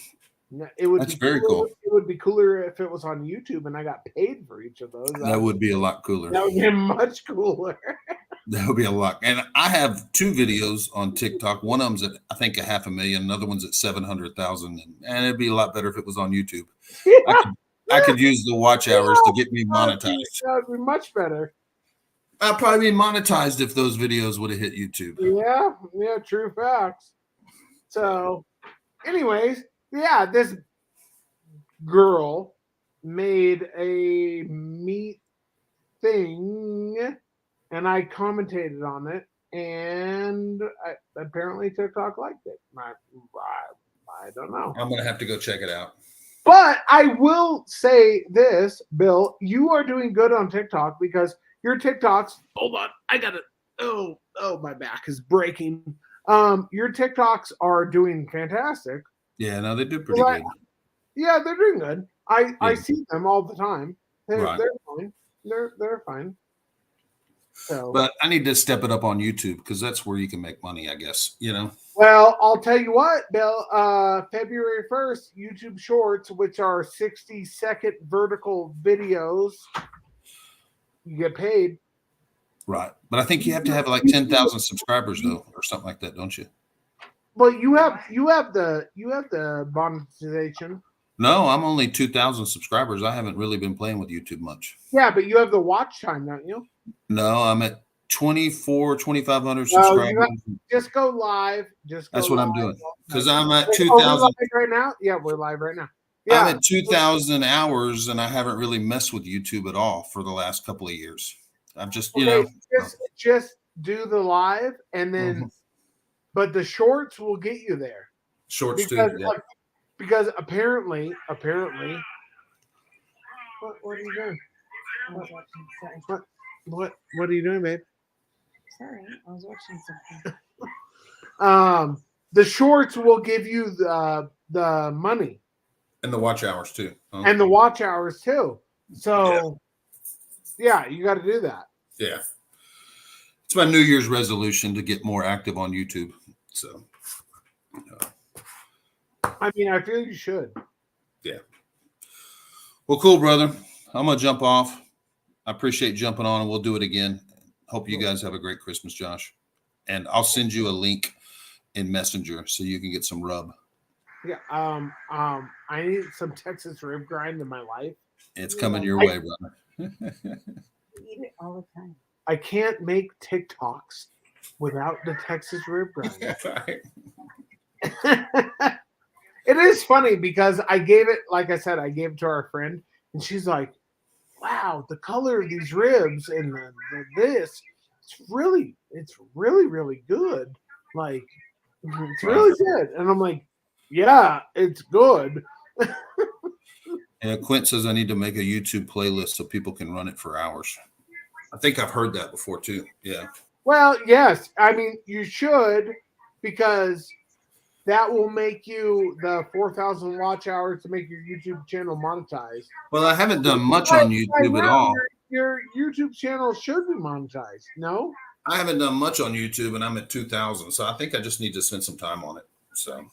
It would That's be very cooler, cool. It would be cooler if it was on YouTube and I got paid for each of those. That would be a lot cooler. That would be much cooler. That would be a lot. And I have 2 videos on TikTok. One of them's at I think 500,000. Another one's at 700,000. And it'd be a lot better if it was on YouTube. I could use the watch hours to get me monetized. That would be much better. I'd probably be monetized if those videos would have hit YouTube. Yeah, true facts. So, anyways, yeah, this girl made a meat thing, and I commentated on it, and apparently TikTok liked it. I don't know. I'm gonna have to go check it out. But I will say this, Bill, you are doing good on TikTok because your TikToks. Hold on, I got it. Oh, my back is breaking. Your TikToks are doing fantastic. Yeah, no, they do pretty good. Yeah, they're doing good. I Yeah. see them all the time. They're Right. fine. They're fine. So, But I need to step it up on YouTube because that's where you can make money, I guess. You know. well, I'll tell you what, Bill. February 1st, YouTube Shorts, which are 60-second vertical videos, you get paid. Right. But I think you have to have like 10,000 subscribers though, or something like that, don't you? Well, you have the monetization. No, I'm only 2,000 subscribers. I haven't really been playing with YouTube much. Yeah, but you have the watch time, don't you? No, I'm at 2,500 No, subscribers. Just go live. That's what I'm doing. Because I'm at Are we 2,000. live right now? Yeah, we're live right now. Yeah, I'm at 2,000 hours, and I haven't really messed with YouTube at all for the last couple of years. I'm just, just do the live, and then, but the shorts will get you there shorts because, too. Yeah. because apparently, what are you doing? I was watching. Sorry. What are you doing, babe? Sorry, I was watching something. The shorts will give you the money And the watch hours too. Huh? and the watch hours too. So, yeah, you got to do that. Yeah. It's my New Year's resolution to get more active on YouTube. So, I mean, I feel you should. yeah. Well, cool, brother. I'm going to jump off. I appreciate jumping on, and we'll do it again. Hope you guys have a great Christmas, Josh. And I'll send you a link in Messenger so you can get some rub. Yeah. I need some Texas rib grind in my life. It's coming your way, brother. Eat it all the time. I can't make TikToks without the Texas rib grind. It is funny because I gave it, like I said, I gave it to our friend, and she's like, "Wow, the color of these ribs and this, it's really, really good. Like, it's really good." And I'm like, "Yeah, it's good." And Quint says I need to make a YouTube playlist so people can run it for hours. I think I've heard that before too. Yeah. Well, yes. I mean, you should, because that will make you the 4,000 watch hours to make your YouTube channel monetized. Well, I haven't done much on YouTube at all. Your YouTube channel should be monetized. No? I haven't done much on YouTube, and I'm at 2,000. So I think I just need to spend some time on it. So,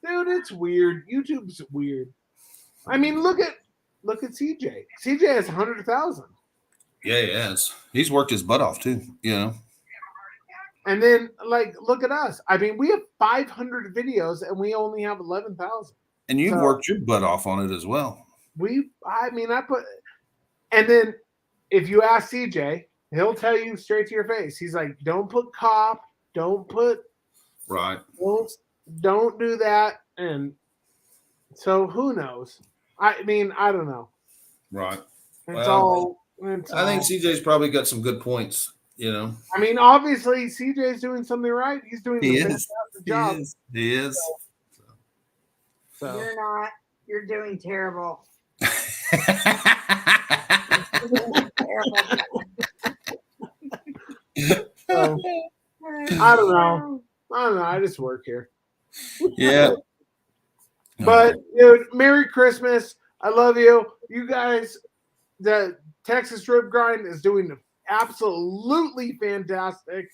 Dude, it's weird. YouTube's weird. I mean, look at CJ. CJ has 100,000. yeah, he has. He's worked his butt off too. You know. And then, like, look at us. I mean, we have 500 videos and we only have 11,000. And you've So- worked your butt off on it as well. And then if you ask CJ, he'll tell you straight to your face. He's like, don't put cop, don't Right. don't do that. And so who knows? I mean, I don't know. Right. It's Well, it's I think all- CJ's probably got some good points, you know. I mean, obviously CJ's doing something right. He's doing He a is. fantastic job. He is. So You're not. You're doing terrible. Terrible. so, I don't know. I just work here. Yeah. But dude, Merry Christmas. I love you. You guys, the Texas Rib Grind is doing absolutely fantastic.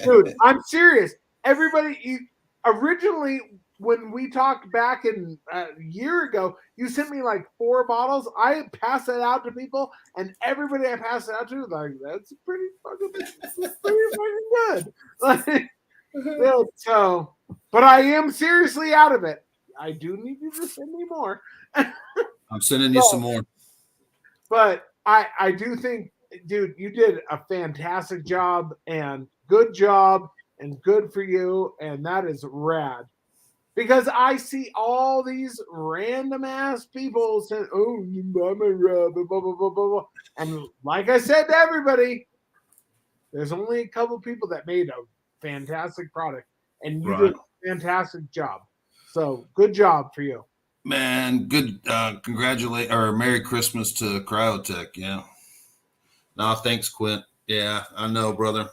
Dude, I'm serious. Everybody, originally, when we talked back in a year ago, you sent me like 4 bottles. I passed it out to people, and everybody I passed it out to was like, that's pretty fucking good. Like, yeah, so, but I am seriously out of it. I do need you to send me more. I'm sending you some more. But I do think, dude, you did a fantastic job and good job and good for you. And that is rad. Because I see all these random ass people saying, oh, I'm a rub, blah, blah, blah, blah, blah. And like I said to everybody, there's only a couple people that made a fantastic product. And you did a fantastic job. So good job for you. Man, good. Congratulate or Merry Christmas to Cryotech. Yeah. No, thanks, Quint. Yeah, I know, brother.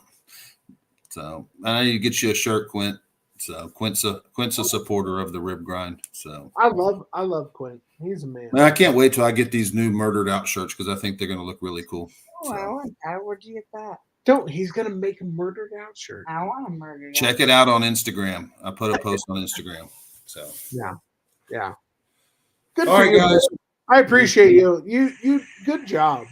So I need to get you a shirt, Quint. So Quint's a supporter of the Rib Grind. So I love Quint. He's a man. man, I can't wait till I get these new Murdered Out shirts because I think they're going to look really cool. Oh, I want that. Where'd you get that? He's gonna make a murdered out shirt. I want a murder. Check it out on Instagram. I put a post on Instagram. So Yeah. Good all for right, you. guys. I appreciate you. You good job.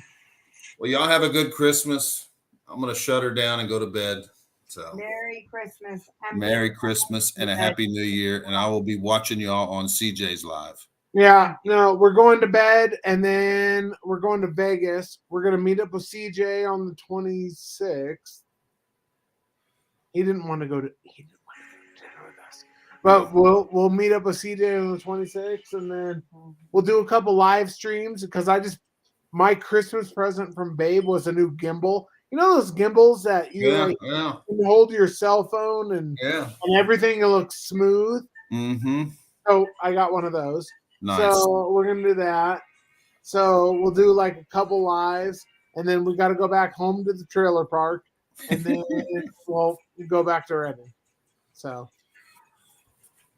Well, y'all have a good Christmas. I'm going to shut her down and go to bed. So Merry Christmas. Merry Christmas and a Happy New Year. And I will be watching y'all on CJ's Live. Yeah, no, we're going to bed and then we're going to Vegas. We're gonna meet up with CJ on the 26th. He didn't want to go to dinner with us. But we'll meet up with CJ on the 26th and then we'll do a couple live streams because my Christmas present from Babe was a new gimbal. You know those gimbals that you can hold your cell phone and everything looks smooth. Mm-hmm. So I got one of those. Nice. So we're gonna do that. So we'll do like a couple lives, and then we got to go back home to the trailer park, and then we'll go back to Reading. So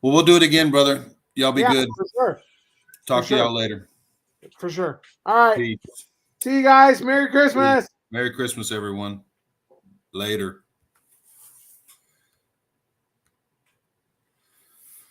Well, we'll do it again, brother. Y'all be good. For sure. Talk For to sure. y'all later. For sure. All right. Peace. See you guys. Merry Christmas. Merry Christmas, everyone. Later.